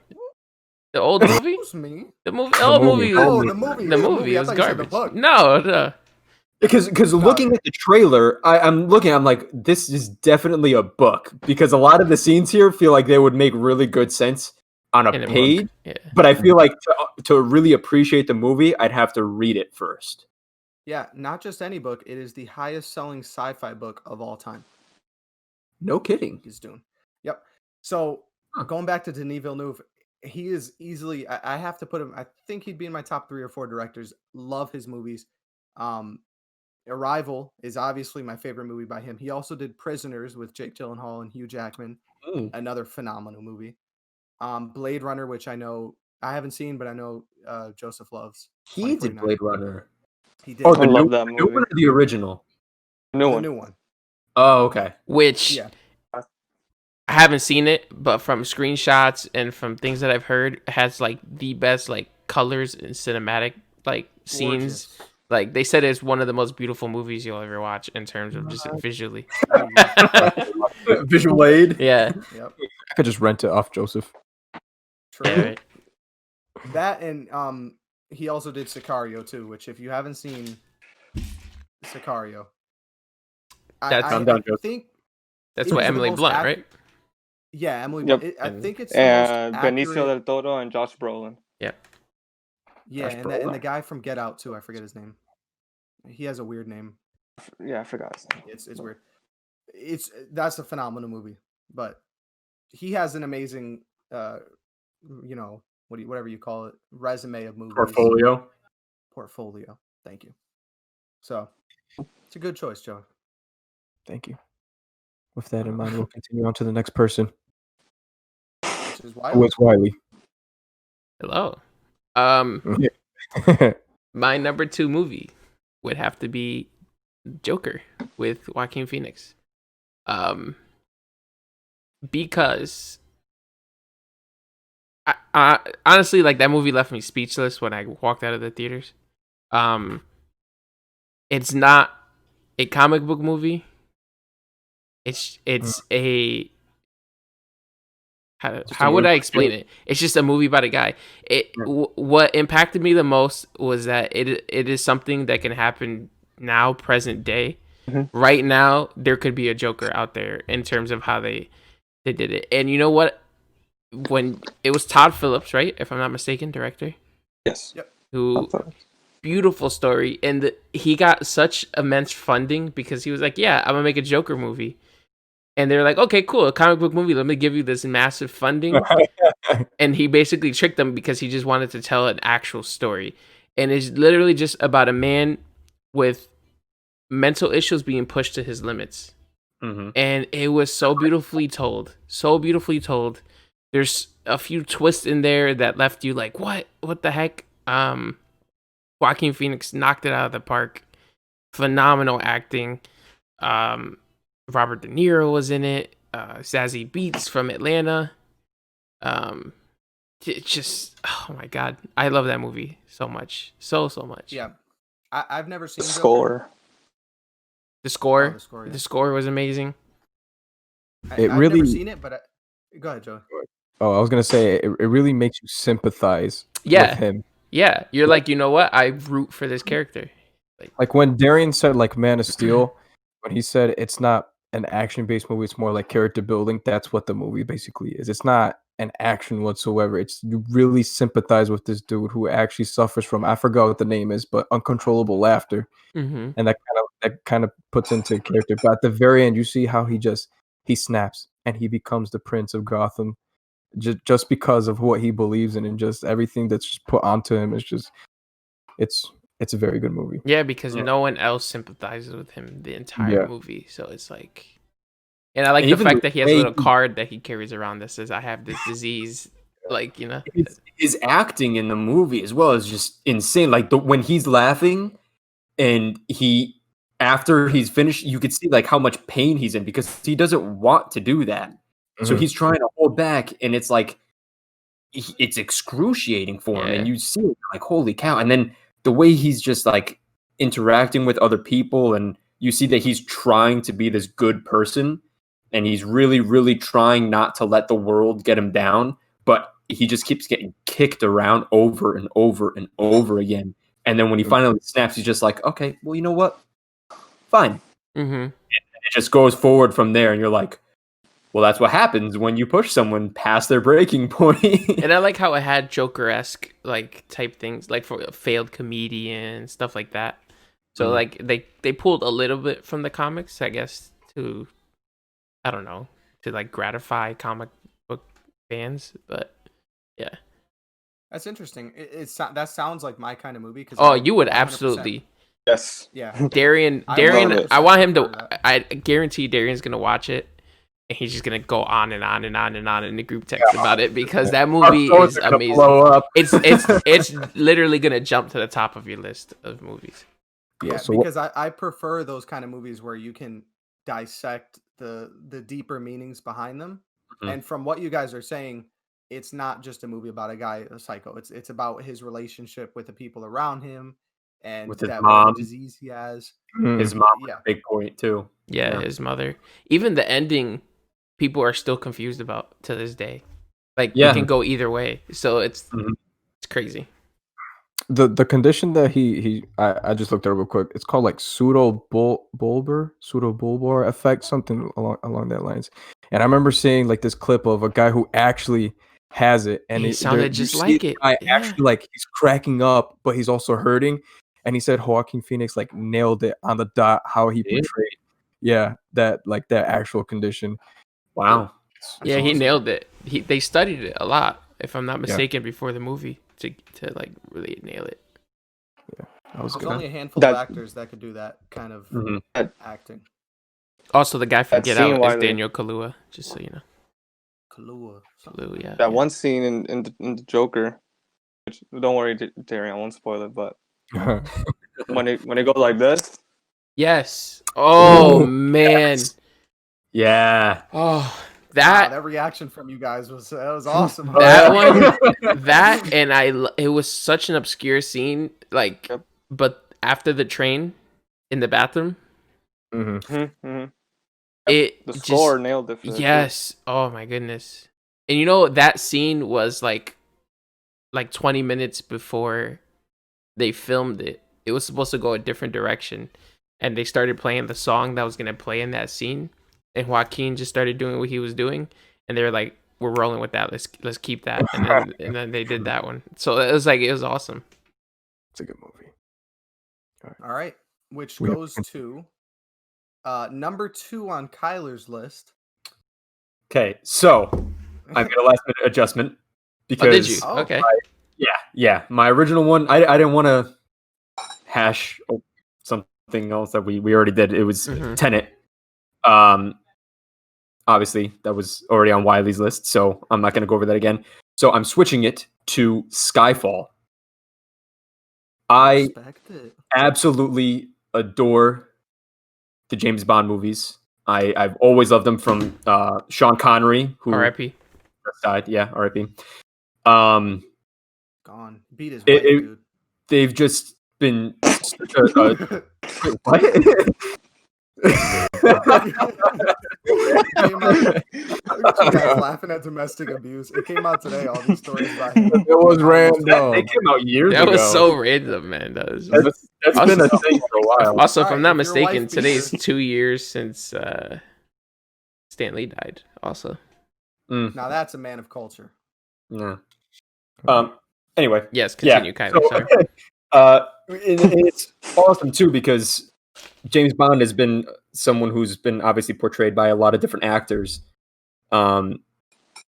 Speaker 3: the old movie. The movie was garbage. No.
Speaker 4: Because looking at the trailer, I'm like, this is definitely a book because a lot of the scenes here feel like they would make really good sense on a page. Yeah. But I feel like to really appreciate the movie, I'd have to read it first.
Speaker 1: Yeah, not just any book. It is the highest selling sci-fi book of all time.
Speaker 4: No kidding.
Speaker 1: He's doing. Yep. So going back to Denis Villeneuve, he is easily. I have to put him. I think he'd be in my top 3 or 4 directors. Love his movies. Arrival is obviously my favorite movie by him. He also did Prisoners with Jake Gyllenhaal and Hugh Jackman. Another phenomenal movie. Blade Runner, which I know I haven't seen, but I know Joseph loves.
Speaker 4: He did Blade Runner.
Speaker 1: He did.
Speaker 2: I love that movie.
Speaker 4: New one or the original?
Speaker 1: The new one.
Speaker 4: Oh, okay.
Speaker 3: Which I haven't seen it, but from screenshots and from things that I've heard, has like the best like colors and cinematic like scenes.
Speaker 1: Gorgeous.
Speaker 3: Like they said, it's one of the most beautiful movies you'll ever watch in terms of just visually.
Speaker 4: Visual aid.
Speaker 3: Yeah.
Speaker 1: Yep.
Speaker 5: I could just rent it off Joseph.
Speaker 1: True.
Speaker 3: Yeah, right.
Speaker 1: That and he also did Sicario too, which if you haven't seen Sicario, I think
Speaker 3: that's what Emily Blunt, right?
Speaker 1: Yeah, Emily.
Speaker 2: Yep.
Speaker 1: Blunt. I think it's
Speaker 2: Benicio del Toro and Josh Brolin.
Speaker 3: Yeah.
Speaker 1: Yeah, and the guy from Get Out too. I forget his name. He has a weird name.
Speaker 2: Yeah, I forgot his name.
Speaker 1: It's weird. That's a phenomenal movie, but he has an amazing, whatever you call it, resume of movies. Portfolio. Thank you. So it's a good choice, Joe.
Speaker 5: Thank you. With that in mind, we'll continue on to the next person.
Speaker 1: Which is
Speaker 5: Who is Wiley?
Speaker 3: Hello.
Speaker 5: Yeah.
Speaker 3: My number 2 movie would have to be Joker with Joaquin Phoenix. Because I honestly, like, that movie left me speechless when I walked out of the theaters. It's not a comic book movie. It's a how would I explain it? It's just a movie about a guy. What impacted me the most was that it is something that can happen now, present day.
Speaker 2: Mm-hmm.
Speaker 3: Right now, there could be a Joker out there in terms of how they did it. And you know what? When it was Todd Phillips, right? If I'm not mistaken, director.
Speaker 2: Yes.
Speaker 1: Yep.
Speaker 3: Who beautiful story, and he got such immense funding because he was like, "Yeah, I'm gonna make a Joker movie." And they're like, okay, cool, a comic book movie. Let me give you this massive funding. And he basically tricked them because he just wanted to tell an actual story. And it's literally just about a man with mental issues being pushed to his limits.
Speaker 4: Mm-hmm.
Speaker 3: And it was so beautifully told. So beautifully told. There's a few twists in there that left you like, what? What the heck? Joaquin Phoenix knocked it out of the park. Phenomenal acting. Robert De Niro was in it. Zazie Beetz from Atlanta. It just, oh my god, I love that movie so much, so much.
Speaker 1: Yeah, I've never seen
Speaker 2: the score.
Speaker 3: The score,
Speaker 1: the score, yeah.
Speaker 3: The score was amazing.
Speaker 1: I've never seen it, but go ahead, Joe.
Speaker 5: Oh, I was gonna say it really makes you sympathize with him.
Speaker 3: Yeah, you're like, you know what? I root for this character.
Speaker 5: Like when Darian said, like, Man of Steel, when he said it's not an action-based movie, it's more like character building. That's what the movie basically is. It's not an action whatsoever. It's you really sympathize with this dude who actually suffers from, I forgot what the name is, but uncontrollable laughter, and that kind of puts into character. But at the very end, you see how he snaps and he becomes the Prince of Gotham, just because of what he believes in, and just everything that's just put onto him. It's a very good movie.
Speaker 3: Yeah, because no one else sympathizes with him the entire movie. So it's like, and I like the fact that he has a little card that he carries around that says, "I have this disease." Like, you know,
Speaker 4: his acting in the movie as well is just insane. Like when he's laughing, and after he's finished, you could see like how much pain he's in because he doesn't want to do that. Mm-hmm. So he's trying to hold back, and it's like it's excruciating for him, and you see it, like, holy cow! And then the way he's just like interacting with other people, and you see that he's trying to be this good person, and he's really, really trying not to let the world get him down, but he just keeps getting kicked around over and over and over again. And then when he finally snaps, he's just like, okay, well, you know what? Fine.
Speaker 3: Mm-hmm.
Speaker 4: And it just goes forward from there, and you're like, well, that's what happens when you push someone past their breaking point.
Speaker 3: And I like how it had Joker-esque like type things, like for a failed comedian, stuff like that. So like they pulled a little bit from the comics, I guess, to, I don't know, to like gratify comic book fans. But yeah,
Speaker 1: that's interesting. That sounds like my kind of movie. Because
Speaker 3: you would 100%. Absolutely.
Speaker 2: Yes.
Speaker 1: Yeah.
Speaker 3: Darian, I want him to. I guarantee Darian's gonna watch it. And he's just gonna go on and on and on and on in the group text about it because that movie is amazing. It's literally gonna jump to the top of your list of movies.
Speaker 1: Yeah, because I prefer those kind of movies where you can dissect the deeper meanings behind them. Mm-hmm. And from what you guys are saying, it's not just a movie about a guy, a psycho. It's about his relationship with the people around him and
Speaker 4: with his
Speaker 1: that
Speaker 4: mom,
Speaker 1: disease he has.
Speaker 4: His mom, big point too.
Speaker 3: Yeah, his mother. Even the ending, people are still confused about to this day. Like, it can go either way. So it's crazy.
Speaker 5: The condition that I just looked at it real quick. It's called like pseudobulbar effect, something along that lines. And I remember seeing like this clip of a guy who actually has it, and
Speaker 3: he sounded just like it.
Speaker 5: Actually, like, he's cracking up, but he's also hurting. and he said Joaquin Phoenix like nailed it on the dot how he
Speaker 4: Yeah.
Speaker 5: portrayed that actual condition.
Speaker 4: Wow.
Speaker 3: Yeah, he
Speaker 1: awesome.
Speaker 3: nailed it. They studied it a lot, if I'm not mistaken, before the movie to like really nail it.
Speaker 5: That was
Speaker 1: There's
Speaker 5: good.
Speaker 1: only a handful
Speaker 2: That-
Speaker 1: of actors that could do that kind of
Speaker 4: Mhm.
Speaker 1: acting.
Speaker 3: Also, the guy from
Speaker 2: That
Speaker 3: Get
Speaker 2: scene
Speaker 3: Out
Speaker 2: while
Speaker 3: is
Speaker 2: they-
Speaker 3: Daniel Kaluuya, just so you know.
Speaker 1: Kahlua.
Speaker 3: Kaluuya, yeah.
Speaker 2: That one scene in the Joker, which don't worry, Terry, I won't spoil it. But when it goes like this,
Speaker 3: Yes. Oh man.
Speaker 4: Yeah.
Speaker 3: Oh,
Speaker 1: Wow,
Speaker 3: that
Speaker 1: that reaction from you guys was awesome.
Speaker 3: that
Speaker 4: yeah.
Speaker 3: one, that and it was such an obscure scene. Like,
Speaker 2: Yep.
Speaker 3: but after the train in the bathroom,
Speaker 2: mhm.
Speaker 3: it
Speaker 2: The
Speaker 3: just
Speaker 2: score nailed it. For it, too.
Speaker 3: yes. Oh my goodness. And you know that scene was like 20 minutes before they filmed it. It was supposed to go a different direction, and they started playing the song that was gonna play in that scene, and Joaquin just started doing what he was doing, and they were like, "We're rolling with that. Let's keep that." And then they did that one. So it was awesome.
Speaker 5: It's a good movie.
Speaker 1: All right, which
Speaker 5: We have-
Speaker 1: goes to number 2 on Kyler's list.
Speaker 4: Okay, so I made a last minute adjustment
Speaker 3: Oh,
Speaker 4: because
Speaker 3: did you?
Speaker 1: Oh.
Speaker 3: Okay.
Speaker 4: yeah, my original one I didn't want to hash something else that we already did. It was
Speaker 3: Mhm.
Speaker 4: Tenet. Obviously that was already on Wiley's list, so I'm not going to go over that again. So I'm switching it to Skyfall. I
Speaker 1: Respect it.
Speaker 4: absolutely adore the James Bond movies. I've always loved them from Sean Connery, who
Speaker 3: R.I.P.
Speaker 4: just died. Yeah, R.I.P. Um,
Speaker 1: Gone. Beat his
Speaker 4: It-
Speaker 1: wife,
Speaker 4: it-
Speaker 1: dude.
Speaker 4: they've just been such a what?
Speaker 1: Came out, look at you guys laughing at domestic abuse. It came out today. All these stories about him.
Speaker 5: It was
Speaker 4: They
Speaker 5: random.
Speaker 4: came out years
Speaker 3: That
Speaker 4: ago.
Speaker 3: was so random, man. That was
Speaker 4: That's
Speaker 3: Also-
Speaker 4: been a thing for a while.
Speaker 3: also, if
Speaker 1: Alright,
Speaker 3: I'm not
Speaker 1: if your wife
Speaker 3: mistaken,
Speaker 1: beat
Speaker 3: today's
Speaker 1: her-
Speaker 3: 2 years since Stan Lee died. Also,
Speaker 1: Now that's a man of culture.
Speaker 4: Yeah. Anyway,
Speaker 3: yes. Continue,
Speaker 4: yeah.
Speaker 3: Kyler.
Speaker 4: So,
Speaker 3: Sorry.
Speaker 4: it's awesome too because James Bond has been someone who's been obviously portrayed by a lot of different actors,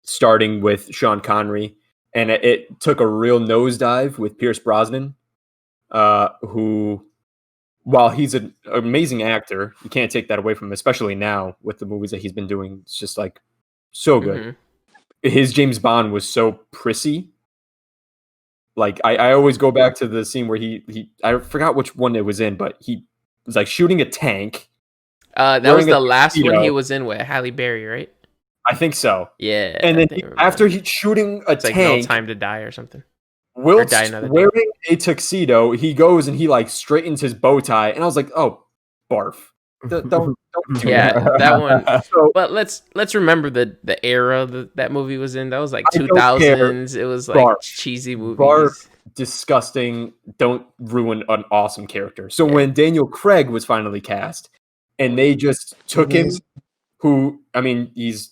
Speaker 4: starting with Sean Connery, and it took a real nosedive with Pierce Brosnan, who, while he's an amazing actor, you can't take that away from him, especially now with the movies that he's been doing. It's just like so good.
Speaker 3: Mhm.
Speaker 4: His James Bond was so prissy. Like I always go back to the scene where he I forgot which one it was in, but he was like shooting a tank.
Speaker 3: That was
Speaker 4: Wearing a
Speaker 3: the last one he
Speaker 4: tuxedo.
Speaker 3: was in with Halle Berry, right?
Speaker 4: I think so.
Speaker 3: Yeah.
Speaker 4: And
Speaker 3: I
Speaker 4: then
Speaker 3: think I remember.
Speaker 4: after he's shooting a
Speaker 3: it's like No
Speaker 4: tank,
Speaker 3: Time to Die or something.
Speaker 4: whilst
Speaker 3: Die Another Day.
Speaker 4: wearing a tuxedo, he goes and he like straightens his bow tie, and I was like, oh, barf. Don't do
Speaker 3: Yeah,
Speaker 4: that.
Speaker 3: that one.
Speaker 4: So
Speaker 3: But let's remember the era that movie was in. That was like
Speaker 4: I don't care.
Speaker 3: 2000s. It was like
Speaker 4: Barf.
Speaker 3: cheesy movies.
Speaker 4: Barf. Disgusting. Don't ruin an awesome character. So when Daniel Craig was finally cast, and they just took him, who I mean, he's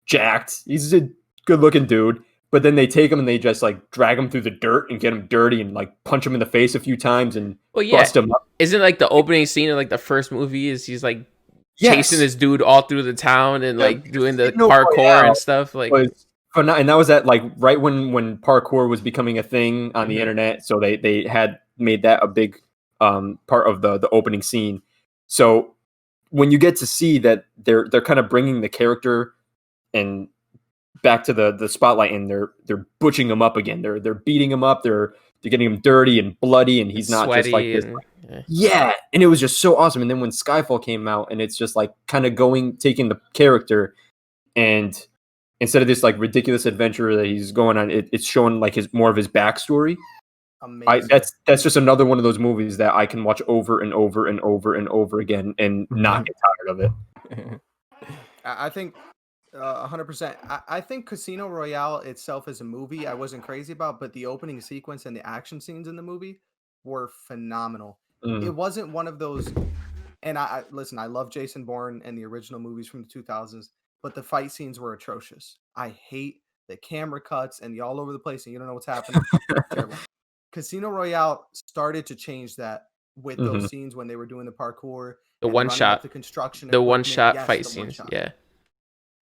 Speaker 4: jacked. He's a good-looking dude. But then they take him and they just like drag him through the dirt and get him dirty and like punch him in the face a few times and
Speaker 3: Well, yeah.
Speaker 4: bust him up.
Speaker 3: Isn't like the opening scene of like the first movie is he's like
Speaker 4: Yes.
Speaker 3: chasing this dude all through the town and
Speaker 4: Yeah,
Speaker 3: like doing the
Speaker 4: Casino
Speaker 3: parkour
Speaker 4: Royale
Speaker 3: and stuff. Like,
Speaker 4: was and that was at like right when parkour was becoming a thing on the
Speaker 3: Mhm.
Speaker 4: internet. So they had made that a big part of the opening scene. So when you get to see that they're kind of bringing the character and back to the spotlight, and they're butching him up again. They're beating him up. They're getting him dirty and bloody, and he's not just like this.
Speaker 3: and
Speaker 4: Yeah, and it was just so awesome. And then when Skyfall came out, and it's just like kind of taking the character, and instead of this like ridiculous adventure that he's going on, it's showing like more of his backstory.
Speaker 1: Amazing.
Speaker 4: That's just another one of those movies that I can watch over and over and over and over again and not get tired of it.
Speaker 1: I think 100%. I think Casino Royale itself as a movie, I wasn't crazy about, but the opening sequence and the action scenes in the movie were phenomenal.
Speaker 4: Mm.
Speaker 1: It wasn't one of those, and I listen, I love Jason Bourne and the original movies from the 2000s, but the fight scenes were atrocious. I hate the camera cuts and the all over the place and you don't know what's happening. Terrible. Casino Royale started to change that with
Speaker 4: Mhm.
Speaker 1: those scenes when they were doing the parkour,
Speaker 3: The
Speaker 1: and
Speaker 3: one
Speaker 1: running
Speaker 3: shot,
Speaker 1: up the construction,
Speaker 3: the one
Speaker 1: equipment.
Speaker 3: shot
Speaker 1: Yes,
Speaker 3: fight
Speaker 1: the one
Speaker 3: scenes.
Speaker 1: shot.
Speaker 3: Yeah.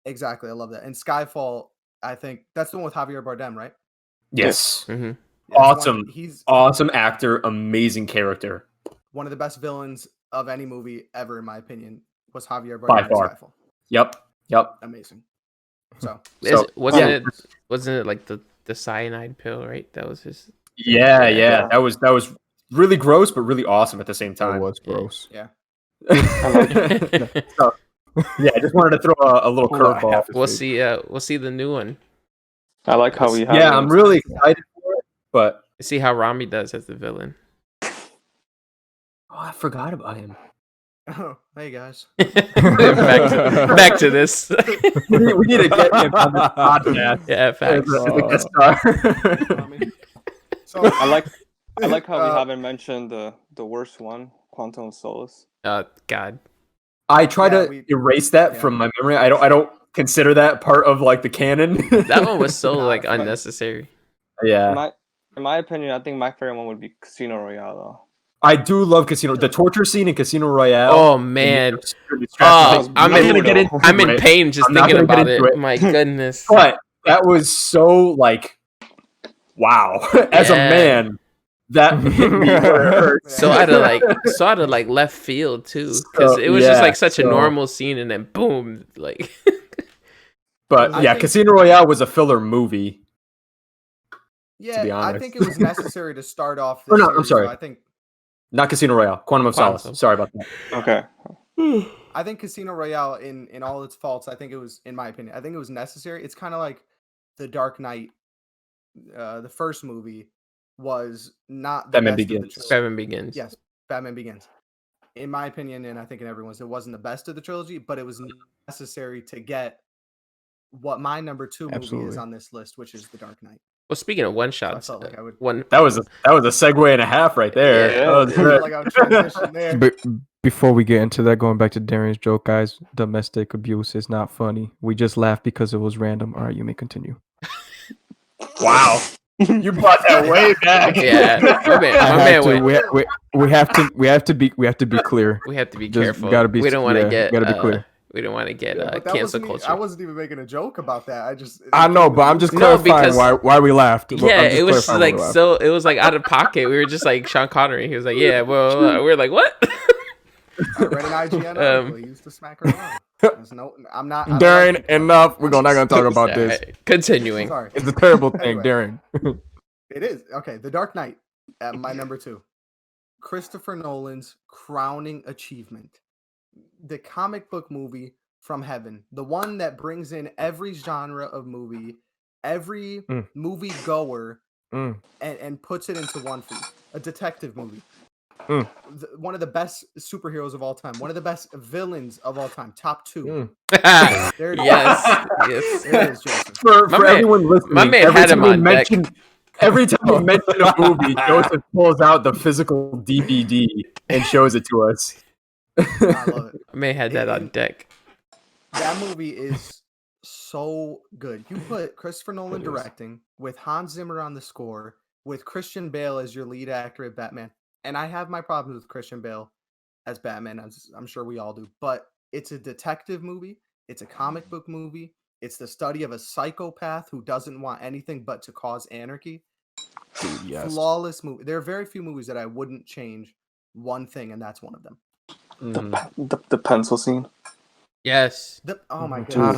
Speaker 1: Exactly, I love that. And Skyfall, I think that's the one with Javier Bardem, right?
Speaker 4: Yes.
Speaker 3: Mm-hmm.
Speaker 1: That's
Speaker 4: Awesome.
Speaker 1: He's
Speaker 4: Awesome actor, amazing character.
Speaker 1: one of the best villains of any movie ever, in my opinion, was Javier
Speaker 4: By
Speaker 1: Bardem in
Speaker 4: far.
Speaker 1: Skyfall.
Speaker 4: Yep.
Speaker 1: Amazing. So
Speaker 3: Wasn't it like the cyanide pill, right? That was his.
Speaker 4: Yeah,
Speaker 3: Yeah.
Speaker 4: That was really gross, but really awesome at the same
Speaker 5: That
Speaker 4: time.
Speaker 5: was gross.
Speaker 1: yeah.
Speaker 4: So, yeah, I just wanted to throw a little curveball.
Speaker 3: We'll see the new one.
Speaker 2: I like how we have.
Speaker 4: Yeah, I'm really excited for it, but
Speaker 3: See how Rami does as the villain.
Speaker 4: I forgot about him.
Speaker 1: Oh, hey guys.
Speaker 3: back to this.
Speaker 4: We need to get him on this podcast.
Speaker 3: Yeah, facts.
Speaker 4: As a guest star.
Speaker 1: So
Speaker 2: I like how we haven't mentioned the worst one, Quantum of Solace.
Speaker 3: God.
Speaker 4: I try to erase that from my memory. I don't consider that part of like the canon.
Speaker 3: That one was so like
Speaker 2: But-
Speaker 3: unnecessary.
Speaker 4: Yeah.
Speaker 2: In my opinion, I think my favorite one would be Casino Royale. Though.
Speaker 4: I do love Casino. The torture scene in Casino Royale.
Speaker 3: Oh man.
Speaker 2: Oh,
Speaker 3: I'm in pain just thinking about it. My goodness.
Speaker 4: But that was so like, wow. As a man, that hit me where it hurt.
Speaker 3: So out of like left field too, because it was just like such a normal scene, and then boom, like.
Speaker 4: But yeah, Casino Royale was a filler movie.
Speaker 1: Yeah, I think it was necessary to start off. This
Speaker 4: I'm sorry.
Speaker 1: I think
Speaker 4: not Casino Royale. Quantum of Solace. Sorry about that.
Speaker 2: Okay.
Speaker 1: I think Casino Royale, in all its faults, I think it was, in my opinion, I think it was necessary. It's kind of like The Dark Knight. The first movie was not the
Speaker 4: Batman
Speaker 1: best
Speaker 4: Begins.
Speaker 1: of the trilogy.
Speaker 3: Batman Begins.
Speaker 1: Yes, Batman Begins. In my opinion, and I think in everyone's, it wasn't the best of the trilogy, but it was necessary to get what my number 2 movie is on this list, which is The Dark Knight.
Speaker 3: Well, speaking of one shots,
Speaker 1: So I felt like I would.
Speaker 4: That was a segue and a half right there.
Speaker 2: Yeah.
Speaker 4: That was
Speaker 1: I felt
Speaker 4: good.
Speaker 1: like I would transition there.
Speaker 5: But before we get into that, going back to Darian's joke, guys, domestic abuse is not funny. We just laughed because it was random. All right, you may continue.
Speaker 4: Wow. You brought that way back.
Speaker 3: Yeah, my man went.
Speaker 5: We have to be clear.
Speaker 3: We have to be
Speaker 5: Just
Speaker 3: careful.
Speaker 5: gotta be-
Speaker 3: we don't want to
Speaker 5: yeah,
Speaker 3: get.
Speaker 5: gotta be clear.
Speaker 3: We don't want to get
Speaker 1: But that
Speaker 3: cancel
Speaker 1: wasn't
Speaker 3: culture.
Speaker 1: I wasn't even making a joke about that.
Speaker 5: I know, but I'm just
Speaker 3: No,
Speaker 5: clarifying
Speaker 3: because-
Speaker 5: why we laughed.
Speaker 3: Yeah,
Speaker 5: I'm just
Speaker 3: it was
Speaker 5: clarifying why
Speaker 3: like
Speaker 5: we laughed.
Speaker 3: so. It was like out of pocket. We were just like Sean Connery. He was like, "Yeah, well," we were like, "What?"
Speaker 1: I read an IGN article. He used to smack her around. There's no, I'm not.
Speaker 5: Darren, enough. We're not gonna talk about this.
Speaker 3: Alright, continuing.
Speaker 1: Sorry.
Speaker 5: It's a terrible thing,
Speaker 1: Anyway.
Speaker 5: Darren.
Speaker 1: It is. Okay, The Dark Knight at my number 2. Christopher Nolan's crowning achievement. The comic book movie from heaven. The one that brings in every genre of movie, every movie goer, and puts it into one food. A detective movie. One of the best superheroes of all time. One of the best villains of all time. Top 2. There it is.
Speaker 3: Yes.
Speaker 1: There it is, Joseph.
Speaker 4: For
Speaker 3: man-
Speaker 4: everyone listening,
Speaker 3: my man
Speaker 4: every
Speaker 3: had him
Speaker 4: time we
Speaker 3: on deck.
Speaker 4: every time we mention a movie, Joseph pulls out the physical DVD and shows it to us.
Speaker 1: I love it.
Speaker 3: I may have had that on deck.
Speaker 1: That movie is so good. You put Christopher Nolan directing with Hans Zimmer on the score, with Christian Bale as your lead actor at Batman. And I have my problems with Christian Bale as Batman. I'm sure we all do. But it's a detective movie. It's a comic book movie. It's the study of a psychopath who doesn't want anything but to cause anarchy.
Speaker 5: Dude, yes.
Speaker 1: Flawless movie. There are very few movies that I wouldn't change one thing, and that's one of them.
Speaker 2: The pencil scene.
Speaker 3: Yes.
Speaker 1: Oh my goodness.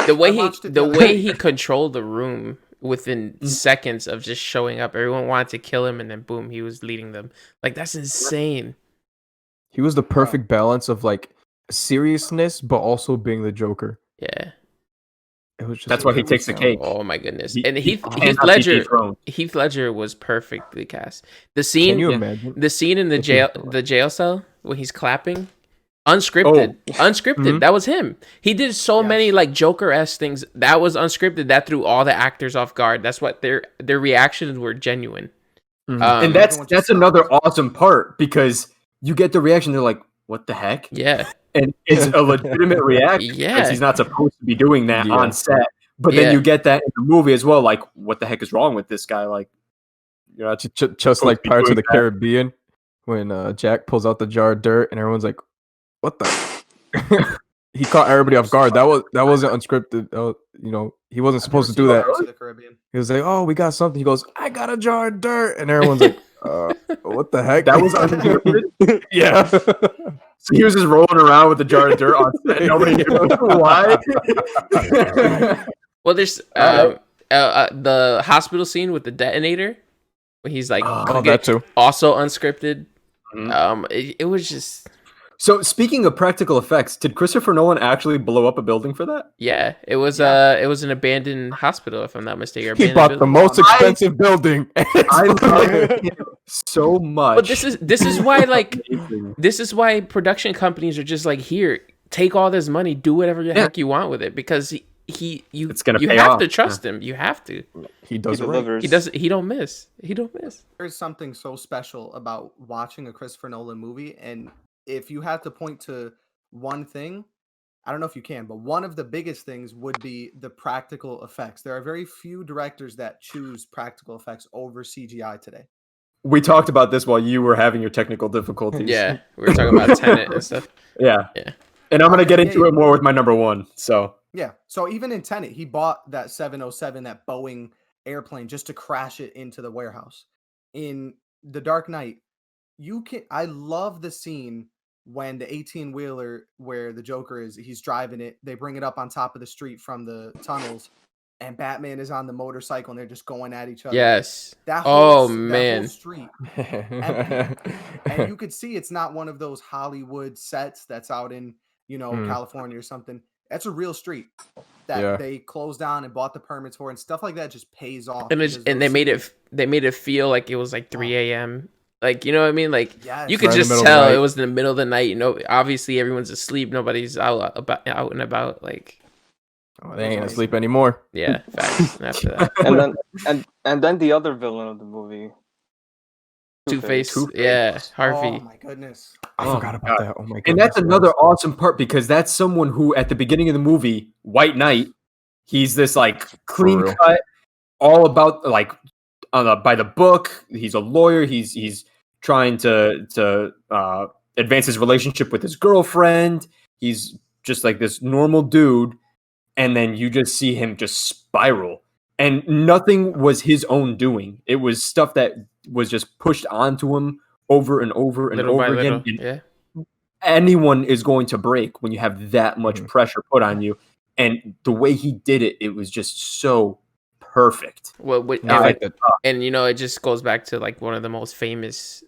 Speaker 3: The way
Speaker 1: I
Speaker 3: he
Speaker 1: watched it
Speaker 3: the
Speaker 1: the other
Speaker 3: way
Speaker 1: day.
Speaker 3: he controlled the room within seconds of just showing up. Everyone wanted to kill him, and then boom, he was leading them. Like that's insane.
Speaker 5: He was the perfect balance of like seriousness, but also being the Joker.
Speaker 3: Yeah.
Speaker 5: It was just
Speaker 4: That's why he takes the cake.
Speaker 3: Oh my goodness.
Speaker 4: He-
Speaker 3: And
Speaker 4: he
Speaker 3: Heath
Speaker 4: cannot be
Speaker 3: Ledger.
Speaker 4: dethroned.
Speaker 3: Heath Ledger was perfectly cast. The scene.
Speaker 5: Can you imagine?
Speaker 3: The scene in the
Speaker 5: If he-
Speaker 3: jail cell when he's clapping, unscripted. Unscripted. That was him. He did so many like Joker-esque things. That was unscripted. That threw all the actors off guard. That's what their reactions were genuine.
Speaker 4: And that's another awesome part because you get the reaction. They're like, "What the heck?"
Speaker 3: Yeah.
Speaker 4: And it's a legitimate reaction
Speaker 3: Yeah.
Speaker 4: because he's not supposed to be doing that
Speaker 5: Yeah.
Speaker 4: on set. But then you get that in the movie as well. Like, what the heck is wrong with this guy? Like, you know,
Speaker 5: just like Pirates of the Caribbean, when Jack pulls out the jar of dirt and everyone's like, "What the?" He caught everybody off guard. That wasn't unscripted. You know, he wasn't supposed to do that.
Speaker 1: Pirates of the Caribbean.
Speaker 5: He was like, "Oh, we got something." He goes, "I got a jar of dirt," and everyone's like, "What the heck?"
Speaker 4: that was unscripted.
Speaker 5: Yeah.
Speaker 4: So he was just rolling around with a jar of dirt on set. Nobody knew why.
Speaker 3: Well, there's the hospital scene with the detonator when he's like,
Speaker 5: that too.
Speaker 3: Also unscripted.
Speaker 4: Mhm.
Speaker 3: It was just.
Speaker 4: So speaking of practical effects, did Christopher Nolan actually blow up a building for that?
Speaker 3: Yeah, it was an abandoned hospital, if I'm not mistaken.
Speaker 5: He bought the most expensive building.
Speaker 4: I love it so much.
Speaker 3: But this is why this is why production companies are just like, here, take all this money, do whatever the heck you want with it, because you have to trust him. You have to.
Speaker 5: He does
Speaker 2: He
Speaker 5: it right.
Speaker 2: delivers.
Speaker 3: He don't miss. He don't miss.
Speaker 1: There's something so special about watching a Christopher Nolan movie, and if you had to point to one thing, I don't know if you can, but one of the biggest things would be the practical effects. There are very few directors that choose practical effects over CGI today.
Speaker 4: We talked about this while you were having your technical difficulties.
Speaker 3: Yeah, we were talking about Tenet and stuff.
Speaker 4: Yeah.
Speaker 3: Yeah.
Speaker 4: And I'm going to get into it more with my number one. So
Speaker 1: yeah. So even in Tenet, he bought that 707, that Boeing airplane, just to crash it into the warehouse. In The Dark Knight, I love the scene when the 18-wheeler where the Joker he's driving it, they bring it up on top of the street from the tunnels, and Batman is on the motorcycle and they're just going at each other.
Speaker 3: Yes.
Speaker 1: That whole
Speaker 3: man.
Speaker 1: street. And you could see it's not one of those Hollywood sets that's out in, California or something. That's a real street that they closed down and bought the permits for, and stuff like that just pays off.
Speaker 3: And they made it feel like it was like 3 a.m. Like, you know what I mean? Like, you could just tell it was in the middle of the night. You know, obviously everyone's asleep. Nobody's out and about. Like,
Speaker 5: they ain't asleep anymore.
Speaker 3: Yeah, facts. After that,
Speaker 2: and then the other villain of the movie,
Speaker 3: Two-Face. Yeah, Harvey.
Speaker 1: Oh my goodness,
Speaker 5: I forgot about that. Oh my goodness.
Speaker 4: And that's another awesome part, because that's someone who, at the beginning of the movie, White Knight, he's this like clean cut, all about like by the book. He's a lawyer. He's trying to advance his relationship with his girlfriend. He's just like this normal dude, and then you just see him just spiral. And nothing was his own doing. It was stuff that was just pushed onto him over and over and over again.
Speaker 3: Yeah.
Speaker 4: Anyone is going to break when you have that much pressure put on you. And the way he did it, it was just so perfect.
Speaker 3: Well, and it just goes back to like one of the most famous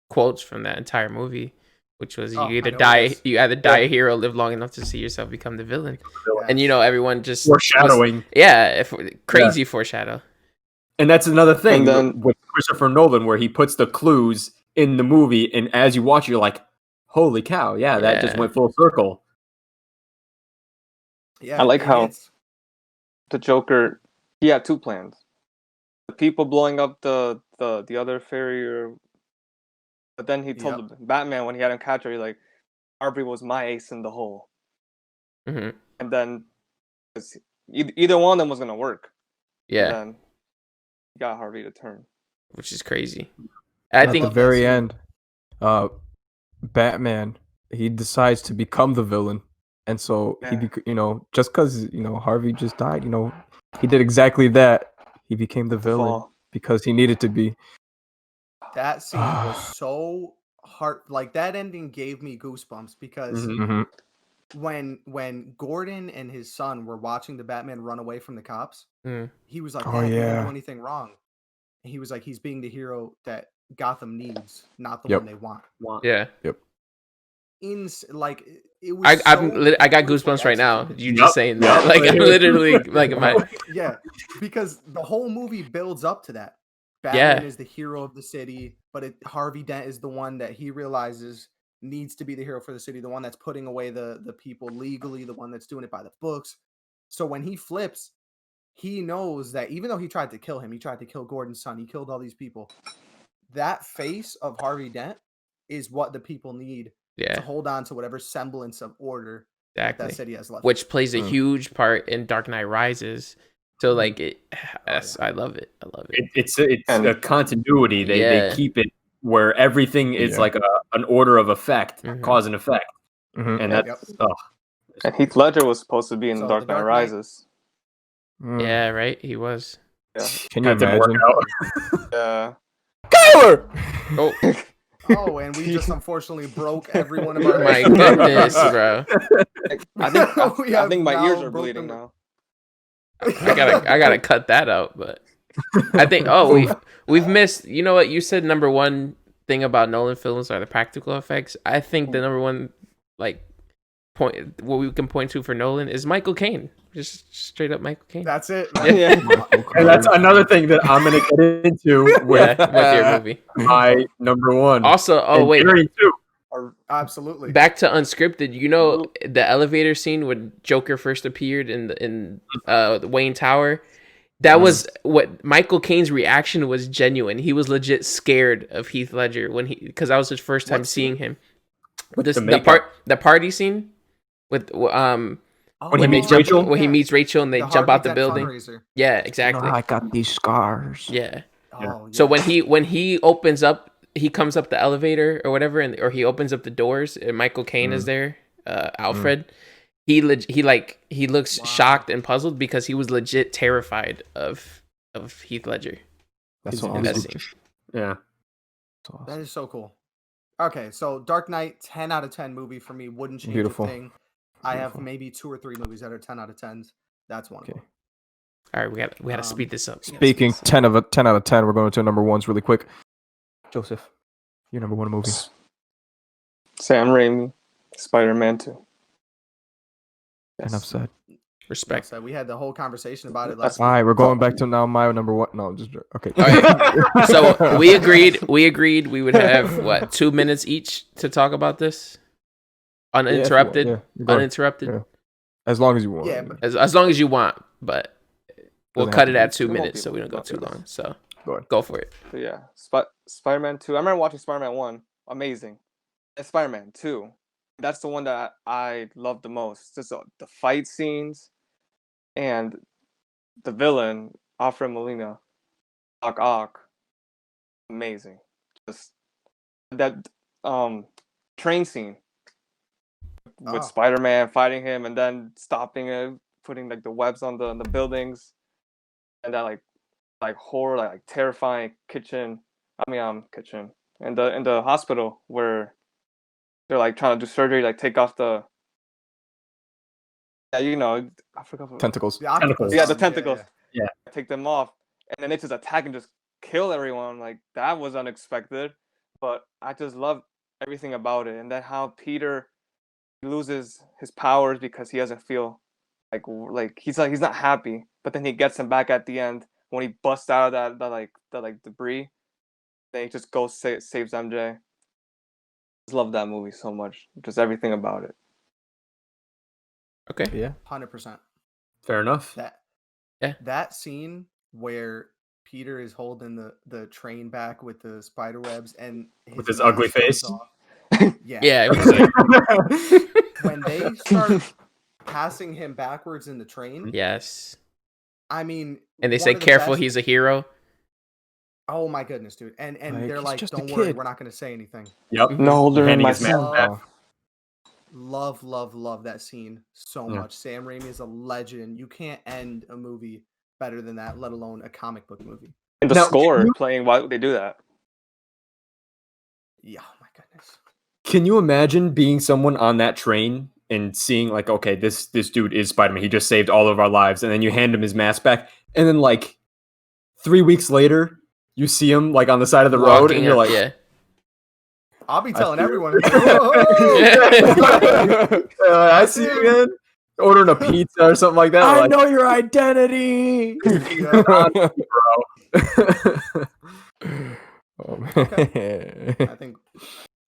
Speaker 3: quotes from that entire movie, which was you either die a hero, live long enough to see yourself become the villain. And everyone just
Speaker 4: foreshadowing.
Speaker 3: Crazy foreshadow.
Speaker 4: And that's another thing with Christopher Nolan, where he puts the clues in the movie, and as you watch, you're like, "Holy cow! Yeah, that just went full circle."
Speaker 2: Yeah, I like how the Joker, he had two plans: the people blowing up the other ferry, but then he told Batman when he had him captured, he's like, Harvey was my ace in the hole.
Speaker 3: Mm-hmm.
Speaker 2: And then either one of them was gonna work.
Speaker 3: Yeah.
Speaker 2: And then he got Harvey to turn,
Speaker 3: which is crazy.
Speaker 5: I think at the very end, Batman, he decides to become the villain, and so he, just because Harvey just died, he did exactly that. He became the villain because he needed to be.
Speaker 1: That scene was so hard. Like, that ending gave me goosebumps because when Gordon and his son were watching the Batman run away from the cops, he was like, he didn't do anything wrong. And he was like, he's being the hero that Gotham needs, not the one they want.
Speaker 3: Yeah.
Speaker 5: Yep.
Speaker 1: It was
Speaker 3: I got goosebumps right now. You just saying that. Like, I'm literally like,
Speaker 1: yeah, because the whole movie builds up to that. Batman is the hero of the city, but Harvey Dent is the one that he realizes needs to be the hero for the city, the one that's putting away the people legally, the one that's doing it by the books. So when he flips, he knows that even though he tried to kill him, he tried to kill Gordon's son, he killed all these people. That face of Harvey Dent is what the people need to hold on to whatever semblance of order
Speaker 3: Exactly.
Speaker 1: that city has left.
Speaker 3: Which plays a huge part in Dark Knight Rises. So like I love it. I love it.
Speaker 4: It's a continuity. They keep it where everything is like an order of effect, cause and effect, and that's
Speaker 2: And Heath Ledger was supposed to be in Dark Knight Rises.
Speaker 3: Yeah, right. He was.
Speaker 2: Yeah.
Speaker 5: Can you imagine?
Speaker 2: Yeah.
Speaker 5: Kyler!
Speaker 3: Oh,
Speaker 1: Oh, and we just unfortunately broke every one of our.
Speaker 3: my goodness, bro!
Speaker 2: I think my ears are bleeding now.
Speaker 3: I gotta cut that out. But I think we've missed. You know what? You said number one thing about Nolan films are the practical effects. I think the number one point what we can point to for Nolan is Michael Caine. Just straight up Michael Caine.
Speaker 1: That's it.
Speaker 3: Yeah.
Speaker 4: And that's another thing that I'm gonna get into with
Speaker 3: your movie.
Speaker 4: My number one.
Speaker 3: Also, wait.
Speaker 1: Absolutely.
Speaker 3: Back to unscripted. You know the elevator scene when Joker first appeared in the Wayne Tower. That was what Michael Caine's reaction was genuine. He was legit scared of Heath Ledger because that was his first time seeing him. With the party scene with
Speaker 4: when he meets Rachel.
Speaker 3: When he meets Rachel and they jump out the building.
Speaker 1: Fundraiser.
Speaker 3: Yeah, exactly.
Speaker 5: I got these scars.
Speaker 3: Yeah.
Speaker 1: Oh,
Speaker 3: So when he opens up, he comes up the elevator or whatever, or he opens up the doors, and Michael Caine is there, Alfred. He looks shocked and puzzled because he was legit terrified of Heath Ledger.
Speaker 5: That's
Speaker 3: in
Speaker 5: awesome.
Speaker 3: that scene.
Speaker 4: Yeah.
Speaker 1: That is so cool. Okay, so Dark Knight, 10 out of 10 movie for me. Wouldn't change a thing. I have maybe 2 or 3 movies that are 10 out of 10s. That's one.
Speaker 5: Okay.
Speaker 3: All right, we got to speed this up.
Speaker 5: Speaking 10 out of 10, we're going to number ones really quick. Joseph, your number one movie.
Speaker 2: Sam Raimi, Spider-Man 2.
Speaker 5: Yes. Enough said.
Speaker 3: Respect.
Speaker 1: So we had the whole conversation about it last
Speaker 5: week. All right, we're going back to now my number one. No, just okay.
Speaker 3: Okay. So we agreed we would have 2 minutes each to talk about this, uninterrupted. Uninterrupted.
Speaker 5: Yeah. As long as you want.
Speaker 1: Yeah,
Speaker 3: as long as you want, but we'll cut it at 2 minutes so we don't go too long. So go for it.
Speaker 2: So yeah, Spider-Man 2. I remember watching Spider-Man 1. Amazing. And Spider-Man 2. That's the one that I love the most. Just the fight scenes and the villain, Alfred Molina, Doc Ock. Amazing. Just that train scene with Spider-Man fighting him and then stopping it, putting like the webs on the buildings, and that like horror, like terrifying kitchen in the hospital where they're like trying to do surgery, like take off the I forgot
Speaker 5: tentacles.
Speaker 2: Yeah, the tentacles. Yeah. Take them off, and then they just attack and just kill everyone. Like that was unexpected, but I just love everything about it, and then how Peter loses his powers because he doesn't feel like he's not happy, but then he gets them back at the end when he busts out of that debris. Then he just goes saves MJ. I just love that movie so much, just everything about it.
Speaker 3: Okay.
Speaker 5: Yeah.
Speaker 1: 100%.
Speaker 4: Fair enough.
Speaker 1: That scene where Peter is holding the train back with the spider webs and
Speaker 4: with his ugly face.
Speaker 1: Yeah.
Speaker 3: Yeah. It was like...
Speaker 1: when they start passing him backwards in the train.
Speaker 3: Yes.
Speaker 1: I mean,
Speaker 3: and they say, "Careful, he's a hero."
Speaker 1: Oh my goodness, dude! And they're like, "Don't worry, we're not going to say anything."
Speaker 4: Yep.
Speaker 2: No, they're in my
Speaker 1: Love that scene so much. Sam Raimi is a legend. You can't end a movie better than that, let alone a comic book movie.
Speaker 2: And the score playing while they do that.
Speaker 1: Yeah, oh my goodness.
Speaker 4: Can you imagine being someone on that train and seeing like, okay, this dude is Spider-Man. He just saved all of our lives, and then you hand him his mask back, and then like 3 weeks later, you see him like on the side of the road, and you're like,
Speaker 3: yeah.
Speaker 1: I'll be telling everyone.
Speaker 4: I see you, man. Ordering a pizza or something like that.
Speaker 5: I know your identity,
Speaker 1: Okay. I think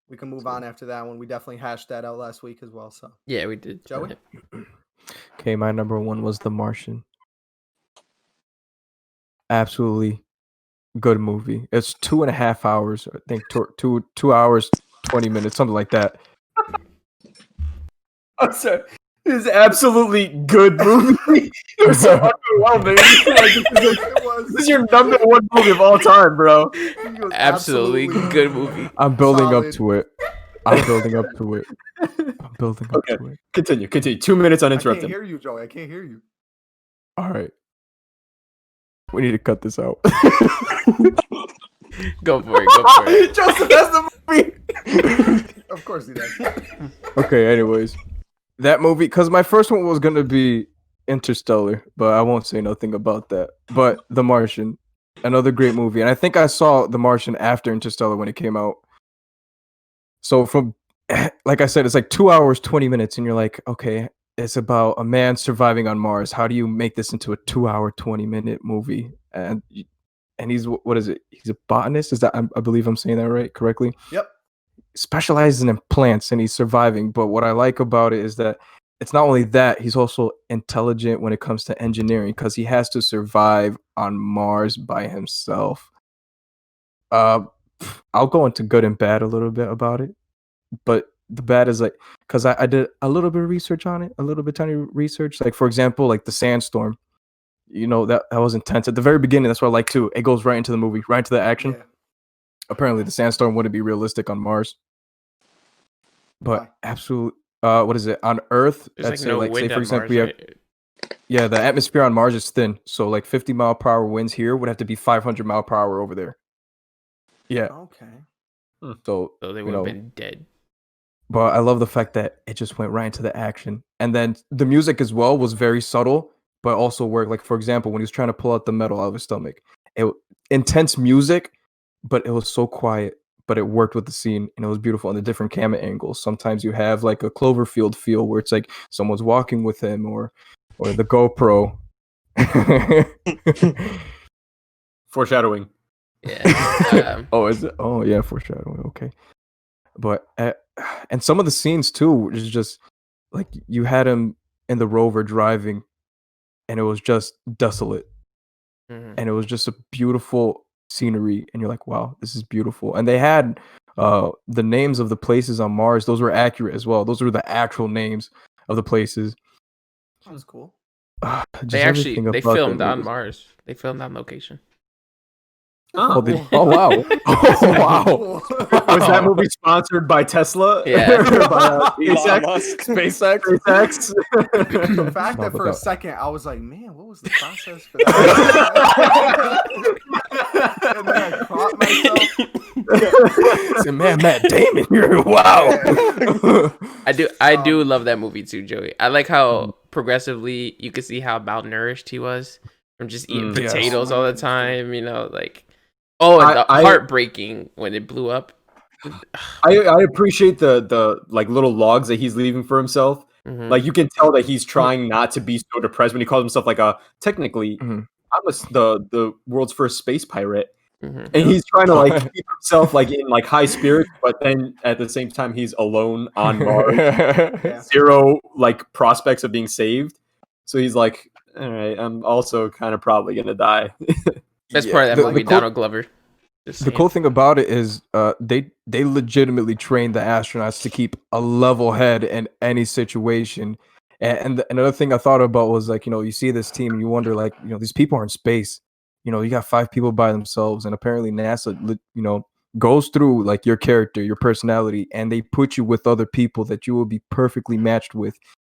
Speaker 1: we can move on after that one. We definitely hashed that out last week as well. So
Speaker 3: yeah, we did.
Speaker 1: Joey?
Speaker 5: Okay, my number one was The Martian. Absolutely good movie. It's 2.5 hours. I think 2 hours, 20 minutes, something like that.
Speaker 4: I'm sorry. It's absolutely good movie. It was so underwhelming. This is your number one movie of all time, bro.
Speaker 1: It was
Speaker 3: Absolutely good movie.
Speaker 5: I'm building up
Speaker 1: Solid.
Speaker 5: to it. I'm building up to it. I'm building up
Speaker 4: Okay.
Speaker 5: to it.
Speaker 4: Continue. 2 minutes
Speaker 1: I can't
Speaker 4: uninterrupted.
Speaker 1: hear you, Joey. I can't hear you.
Speaker 5: All right. We need to cut this out.
Speaker 3: Go for it.
Speaker 4: Joseph, that's the movie.
Speaker 1: Of course he does.
Speaker 5: Okay, anyways. That movie, because my first one was going to be Interstellar, but I won't say nothing about that. But The Martian, another great movie. And I think I saw The Martian after Interstellar when it came out. So from, like I said, it's like 2 hours, 20 minutes. And you're like, okay, it's about a man surviving on Mars. How do you make this into a 2 hour, 20-minute movie? And he's, what is it? He's a botanist. Is that, I believe I'm saying that right, correctly?
Speaker 1: Yep.
Speaker 5: Specializes in plants and he's surviving. But what I like about it is that it's not only that, he's also intelligent when it comes to engineering because he has to survive on Mars by himself. I'll go into good and bad a little bit about it, but the bad is like because I did a little bit of research on it, a little bit tiny research. Like for example, like the sandstorm, that was intense at the very beginning. That's what I like too. It goes right into the movie, right into the action.
Speaker 1: Yeah.
Speaker 5: Apparently, the sandstorm wouldn't be realistic on Mars, but
Speaker 1: Why?
Speaker 5: absolutely. What is it on Earth?
Speaker 3: There's
Speaker 5: Let's
Speaker 3: like no
Speaker 5: say,
Speaker 3: wind
Speaker 5: for
Speaker 3: on
Speaker 5: example,
Speaker 3: Mars,
Speaker 5: we have
Speaker 3: right?
Speaker 5: the atmosphere on Mars is thin, so like 50-mile-per-hour winds here would have to be 500-mile-per-hour over there. Yeah,
Speaker 1: Okay.
Speaker 5: so
Speaker 3: So they
Speaker 5: you
Speaker 3: would have
Speaker 5: know,
Speaker 3: been dead.
Speaker 5: but I love the fact that it just went right into the action, and then the music as well was very subtle, but also worked. Like for example, when he was trying to pull out the metal out of his stomach, intense music, but it was so quiet. But it worked with the scene and it was beautiful and the different camera angles. Sometimes you have like a Cloverfield feel where it's like someone's walking with him or the GoPro.
Speaker 4: Foreshadowing.
Speaker 3: Yeah.
Speaker 5: Oh, is it? Oh, yeah, foreshadowing. Okay. But and some of the scenes too is just like you had him in the Rover driving and it was just desolate
Speaker 3: Mhm.
Speaker 5: and it was just a beautiful scenery and you're like, wow, this is beautiful. And they had the names of the places on Mars, those were accurate as well. Those were the actual names of the places.
Speaker 1: That was cool.
Speaker 5: Just
Speaker 3: They actually
Speaker 5: everything
Speaker 3: they
Speaker 5: about that
Speaker 3: filmed
Speaker 5: movie
Speaker 3: on
Speaker 5: was-
Speaker 3: Mars. They filmed on location.
Speaker 5: Oh, oh wow. Oh wow.
Speaker 4: Was that movie sponsored by Tesla?
Speaker 3: Yeah.
Speaker 4: Or by,
Speaker 2: Elon
Speaker 4: SpaceX?
Speaker 2: Musk.
Speaker 4: SpaceX?
Speaker 1: The fact
Speaker 5: No,
Speaker 1: that
Speaker 5: but
Speaker 1: for
Speaker 5: that-
Speaker 1: a second I was like, man, what was the process for that? And then I caught myself.
Speaker 5: So, man, Matt Damon, you're wow.
Speaker 3: I do love that movie too, Joey. I like how progressively you could see how malnourished he was from just eating
Speaker 4: Yes.
Speaker 3: potatoes all the time. Like and
Speaker 4: I-
Speaker 3: heartbreaking when it blew up.
Speaker 4: I appreciate the like little logs that he's leaving for himself.
Speaker 3: Mhm.
Speaker 4: Like you can tell that he's trying not to be so depressed when he calls himself like technically
Speaker 5: Mhm.
Speaker 4: the world's first space pirate.
Speaker 3: Mhm.
Speaker 4: And he's trying to like keep himself like in like high spirits, but then at the same time he's alone on Mars.
Speaker 1: Yeah.
Speaker 4: Zero like prospects of being saved. So he's like, all right, I'm also kind of probably gonna die.
Speaker 3: Best
Speaker 5: Yeah,
Speaker 3: part of that
Speaker 5: the-
Speaker 3: movie,
Speaker 5: the cool-
Speaker 3: Donald Glover. Just
Speaker 5: The
Speaker 3: saying.
Speaker 5: cool thing about it is they legitimately train the astronauts to keep a level head in any situation. And another thing I thought about was like, you see this team and you wonder like, these people are in space. You got 5 people by themselves and apparently NASA, goes through like your character, your personality, and they put you with other people that you will be perfectly matched with.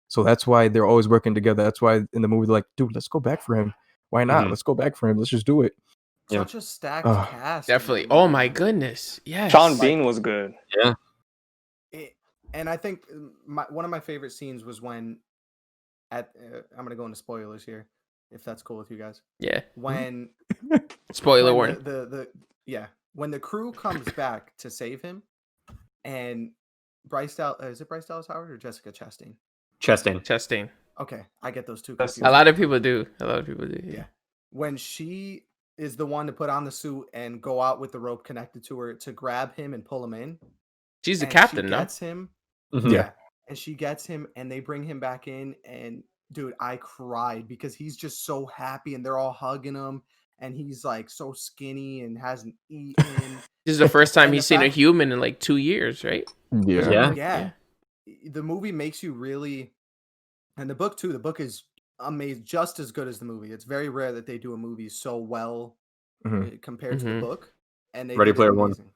Speaker 5: So that's why they're always working together. That's why in the movie they're like, dude, let's go back for him. Why not?
Speaker 4: Mhm.
Speaker 5: Let's go back for him. Let's just do it.
Speaker 4: Yeah.
Speaker 1: Such a stacked
Speaker 5: Ugh.
Speaker 1: cast. in
Speaker 3: Definitely.
Speaker 1: that
Speaker 3: Oh
Speaker 1: movie.
Speaker 3: my goodness. Yes.
Speaker 2: Sean Bean was good.
Speaker 1: And I think one of my favorite scenes was when I'm gonna go into spoilers here, if that's cool with you guys.
Speaker 3: Yeah.
Speaker 1: When
Speaker 3: Spoiler
Speaker 1: when
Speaker 3: warning.
Speaker 1: when the crew comes back to save him, and is it Bryce Dallas Howard or Jessica Chastain?
Speaker 4: Chastain.
Speaker 3: Chastain.
Speaker 1: Okay, I get those two
Speaker 2: That's-
Speaker 1: confused.
Speaker 3: A lot of people do.
Speaker 1: Yeah. When she is the one to put on the suit and go out with the rope connected to her to grab him and pull him in.
Speaker 3: She's the
Speaker 1: and
Speaker 3: captain,
Speaker 1: she
Speaker 3: no?
Speaker 1: gets him.
Speaker 4: Mhm.
Speaker 1: Yeah. And she gets him and they bring him back in. And dude, I cried because he's just so happy and they're all hugging him. And he's like so skinny and hasn't eaten.
Speaker 3: This is the first time
Speaker 1: And
Speaker 3: he's
Speaker 1: the
Speaker 3: seen a
Speaker 1: fact-
Speaker 3: human in like 2 years, right?
Speaker 5: Yeah.
Speaker 4: Yeah.
Speaker 1: Yeah. The movie makes you really And the book too. The book is amazing, just as good as the movie. It's very rare that they do a movie so well compared to the book, and they
Speaker 4: Ready
Speaker 1: did
Speaker 4: Player
Speaker 1: it
Speaker 4: One.
Speaker 1: amazing.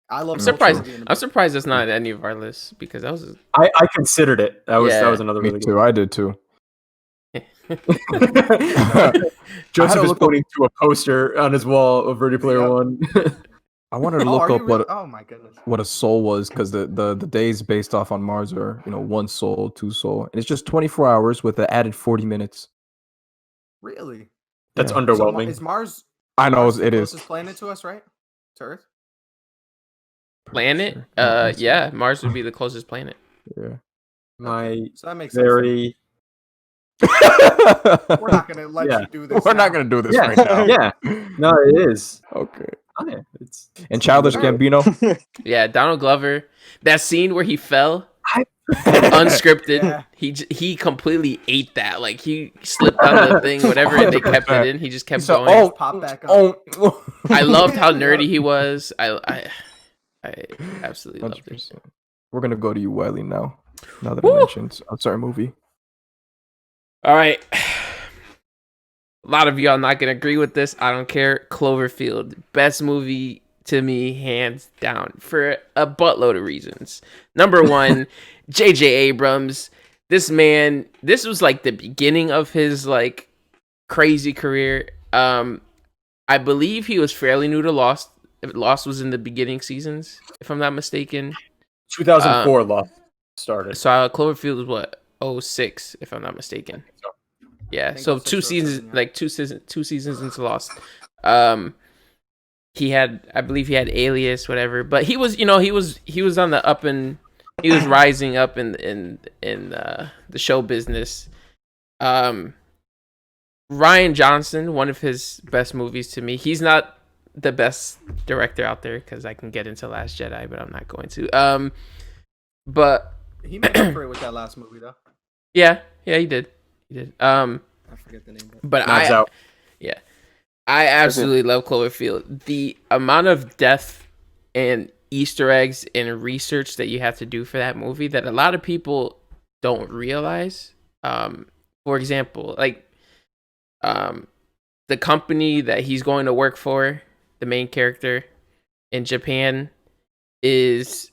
Speaker 1: I love
Speaker 3: I'm
Speaker 1: the
Speaker 3: surprised.
Speaker 1: movie and the
Speaker 3: I'm
Speaker 1: book.
Speaker 3: surprised that's not any of our lists because that was.
Speaker 4: I considered it. That was
Speaker 3: Yeah.
Speaker 4: another
Speaker 5: Me
Speaker 4: really
Speaker 5: too.
Speaker 4: good.
Speaker 5: I did too.
Speaker 4: Joseph is
Speaker 5: look up-
Speaker 4: pointing to a poster on his wall of Ready Player
Speaker 1: Yep.
Speaker 4: One.
Speaker 5: I wanted to
Speaker 1: Oh,
Speaker 5: look
Speaker 1: are you
Speaker 5: up
Speaker 1: really? Oh my goodness.
Speaker 5: what a soul was because the days based off on Mars are 1 soul, 2 soul, and it's just 24 hours with the added 40 minutes.
Speaker 1: Really?
Speaker 4: That's
Speaker 5: Yeah.
Speaker 1: So
Speaker 4: underwhelming.
Speaker 1: is Mars?
Speaker 5: I know
Speaker 1: Mars the
Speaker 5: it is.
Speaker 1: closest planet to us, right? To Earth.
Speaker 3: Planet?
Speaker 5: Sure. No, let's see.
Speaker 3: Yeah, Mars would be the closest planet.
Speaker 5: Yeah.
Speaker 4: My
Speaker 1: So that makes sense.
Speaker 4: very
Speaker 1: We're not gonna let
Speaker 4: Yeah.
Speaker 1: you do this.
Speaker 5: We're not
Speaker 1: now.
Speaker 5: gonna do this
Speaker 4: Yeah.
Speaker 5: right now.
Speaker 4: yeah. No, it is.
Speaker 5: Okay.
Speaker 4: Oh, yeah, it's
Speaker 5: And Childish
Speaker 1: Alright.
Speaker 5: Gambino.
Speaker 3: Yeah, Donald Glover. That scene where he fell,
Speaker 5: Unscripted.
Speaker 3: unscripted.
Speaker 1: Yeah.
Speaker 3: He completely ate that. Like he slipped on the thing, whatever, and they kept it in. He just kept
Speaker 5: So,
Speaker 3: going.
Speaker 1: Pop back up.
Speaker 5: Oh.
Speaker 3: I loved how nerdy he was. I absolutely loved it.
Speaker 5: 100%. We're gonna go to you, Wiley, now. Now that
Speaker 3: Woo!
Speaker 5: I mentioned a certain movie.
Speaker 3: All right. A lot of y'all not gonna agree with this. I don't care. Cloverfield, best movie to me, hands down, for a buttload of reasons. Number one, J.J. Abrams. This man, this was like the beginning of his like crazy career. I believe he was fairly new to Lost. Lost was in the beginning seasons, if I'm not mistaken.
Speaker 4: 2004 Lost started.
Speaker 3: So Cloverfield was what 06, if I'm not mistaken. Yeah,
Speaker 1: think
Speaker 3: so
Speaker 1: that's
Speaker 3: two
Speaker 1: like
Speaker 3: seasons,
Speaker 1: 07, yeah.
Speaker 3: like two seasons into Lost. He had, I believe, he had Alias, whatever. But he was, he was on the up and he was rising up in the show business. Ryan Johnson, one of his best movies to me. He's not the best director out there because I can get into Last Jedi, but I'm not going to. But
Speaker 1: He made up for it with that last movie, though.
Speaker 3: yeah, he did.
Speaker 1: I forget the name.
Speaker 3: But
Speaker 4: Knives Out.
Speaker 3: Yeah, I absolutely love Cloverfield. The amount of depth and Easter eggs and research that you have to do for that movie that a lot of people don't realize. For example, like the company that he's going to work for, the main character in Japan, is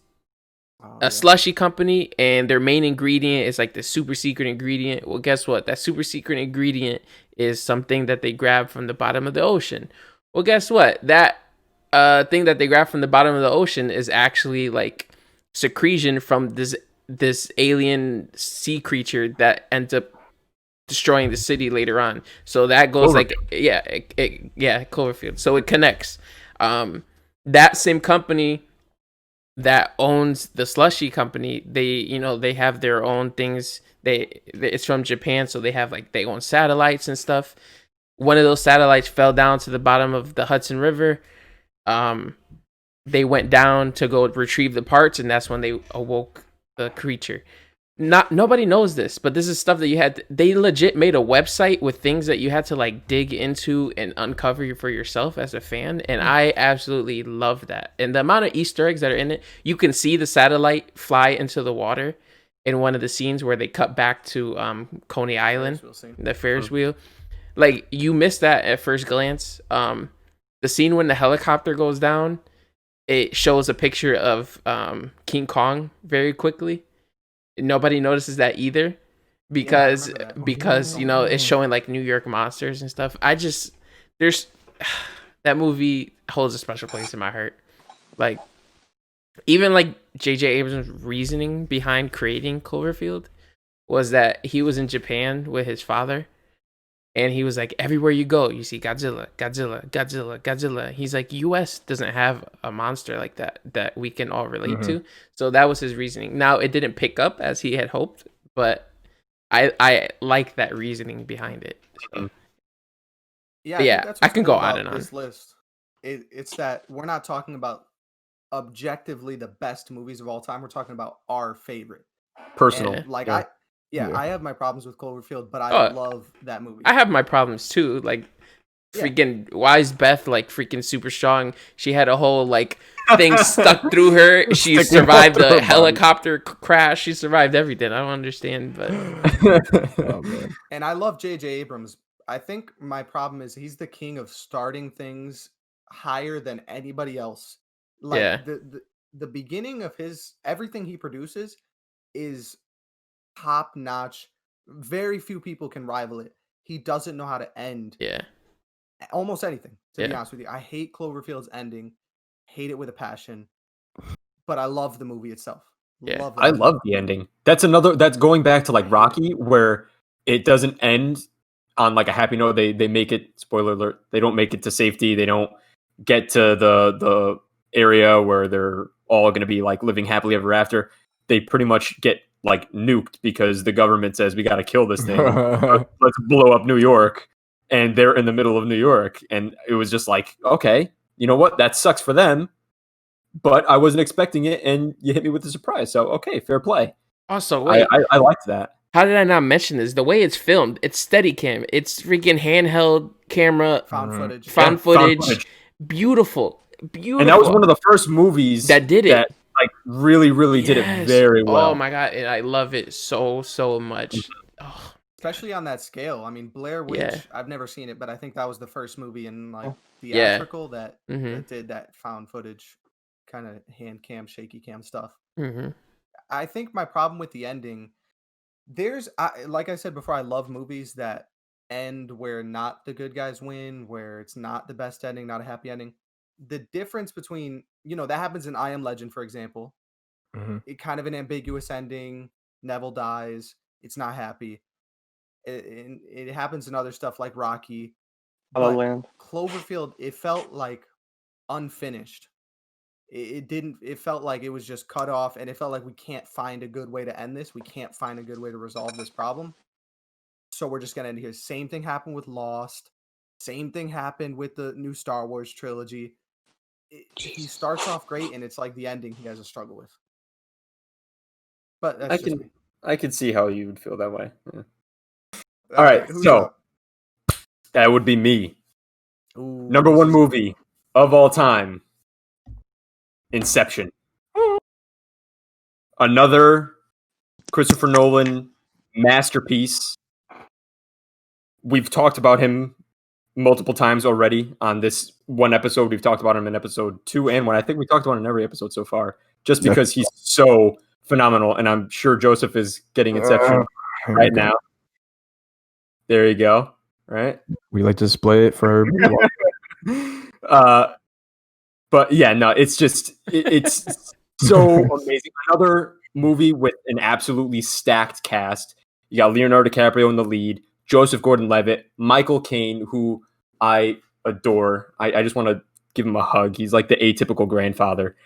Speaker 3: a slushy company, and their main ingredient is like the super secret ingredient. Well, guess what? That super secret ingredient is something that they grab from the bottom of the ocean. Well, guess what? That thing that they grab from the bottom of the ocean is actually like secretion from this alien sea creature that ends up destroying the city later on. So that goes like Cloverfield. So it connects. That same company that owns the slushy company, they have their own things. It's from Japan, so they have like they own satellites and stuff. One of those satellites fell down to the bottom of the Hudson River. They went down to go retrieve the parts, and that's when they awoke the creature. Nobody knows this, but this is stuff that they legit made a website with things that you had to like dig into and uncover for yourself as a fan, and I absolutely love that. And the amount of Easter eggs that are in it, you can see the satellite fly into the water in one of the scenes where they cut back to Coney Island, the Ferris wheel. Like you miss that at first glance. The scene when the helicopter goes down, it shows a picture of King Kong very quickly. Nobody notices that either because it's showing like New York monsters and stuff. That movie holds a special place in my heart. Like even like J.J. Abrams' reasoning behind creating Cloverfield was that he was in Japan with his father, and he was like, everywhere you go, you see Godzilla, Godzilla, Godzilla, Godzilla. He's like, U.S. doesn't have a monster like that we can all relate to. So that was his reasoning. Now, it didn't pick up as he had hoped, but I like that reasoning behind it. So.
Speaker 1: Yeah,
Speaker 3: I can go on and on.
Speaker 1: This list, it's that we're not talking about objectively the best movies of all time. We're talking about our favorite.
Speaker 4: Personal.
Speaker 1: And, like
Speaker 5: Yeah.
Speaker 1: I have my problems with Cloverfield, but I love that movie.
Speaker 3: I have my problems too. Like freaking Wise Beth, like freaking super strong. She had a whole like thing stuck through her. She
Speaker 5: Sticking
Speaker 3: survived
Speaker 5: up through her
Speaker 3: the
Speaker 5: body.
Speaker 3: helicopter crash. She survived everything. I don't understand, but
Speaker 5: Oh man.
Speaker 1: And I love J.J. Abrams. I think my problem is he's the king of starting things higher than anybody else. Like
Speaker 3: yeah,
Speaker 1: the beginning of his everything he produces is top notch. Very few people can rival it. He doesn't know how to end
Speaker 3: yeah,
Speaker 1: almost anything, to be
Speaker 3: yeah.
Speaker 1: honest with you. I hate Cloverfield's ending. Hate it with a passion. But I love the movie itself.
Speaker 3: Yeah.
Speaker 1: Love the
Speaker 4: I
Speaker 1: movie.
Speaker 4: love the ending. That's going back to like Rocky, where it doesn't end on like a happy note. They make it, spoiler alert, they don't make it to safety. They don't get to the area where they're all gonna be like living happily ever after. They pretty much get like nuked because the government says we gotta kill this thing. Let's blow up New York. And they're in the middle of New York. And it was just like, okay, you know what? That sucks for them. But I wasn't expecting it, and you hit me with a surprise. So okay, fair play.
Speaker 3: Also, wait,
Speaker 4: I liked that.
Speaker 3: how did I not mention this? The way it's filmed, it's Steadicam. It's freaking handheld camera,
Speaker 1: Found
Speaker 5: Mhm.
Speaker 1: footage.
Speaker 3: found
Speaker 4: Yeah,
Speaker 3: footage. Beautiful, beautiful.
Speaker 4: And that was one of the first movies
Speaker 3: that did it.
Speaker 4: that like really did it
Speaker 3: Yes.
Speaker 4: very well.
Speaker 3: Oh my god, and I love it so much. Oh,
Speaker 1: Especially on that scale. I mean, Blair Witch,
Speaker 3: Yeah.
Speaker 1: I've never seen it, but I think that was the first movie in like
Speaker 3: Yeah.
Speaker 1: theatrical that
Speaker 3: mhm,
Speaker 1: did that found footage kind of hand cam, shaky cam stuff.
Speaker 3: mhm.
Speaker 1: I think my problem with the ending, like I said before, I love movies that end where not the good guys win, where it's not the best ending, not a happy ending. The difference between, that happens in I Am Legend, for example.
Speaker 5: Mhm.
Speaker 1: It kind of an ambiguous ending. Neville dies. It's not happy. It happens in other stuff like Rocky.
Speaker 2: La La
Speaker 1: But
Speaker 2: Land.
Speaker 1: Cloverfield, it felt like unfinished. It didn't. It felt like it was just cut off, and it felt like we can't find a good way to end this. We can't find a good way to resolve this problem. So we're just gonna end here. Same thing happened with Lost. Same thing happened with the new Star Wars trilogy. He starts off great, and it's like the ending he has a struggle with. But that's just me.
Speaker 4: I can see how you would feel that way. Yeah.
Speaker 1: All
Speaker 4: right,
Speaker 1: who's
Speaker 4: so
Speaker 1: up?
Speaker 4: that would be me.
Speaker 1: Ooh,
Speaker 4: Number
Speaker 1: this
Speaker 4: one
Speaker 1: is-
Speaker 4: movie of all time, Inception. Another Christopher Nolan masterpiece. We've talked about him multiple times already on this one episode. We've talked about him in episode 2 and 1. I think we talked about him in every episode so far, just because he's so phenomenal. And I'm sure Joseph is getting Inception right now. There you go. Right.
Speaker 5: We like to display it for everybody.
Speaker 4: But yeah, no, it's just it's so amazing. Another movie with an absolutely stacked cast. You got Leonardo DiCaprio in the lead, Joseph Gordon-Levitt, Michael Caine, who I adore. I just want to give him a hug. He's like the atypical grandfather.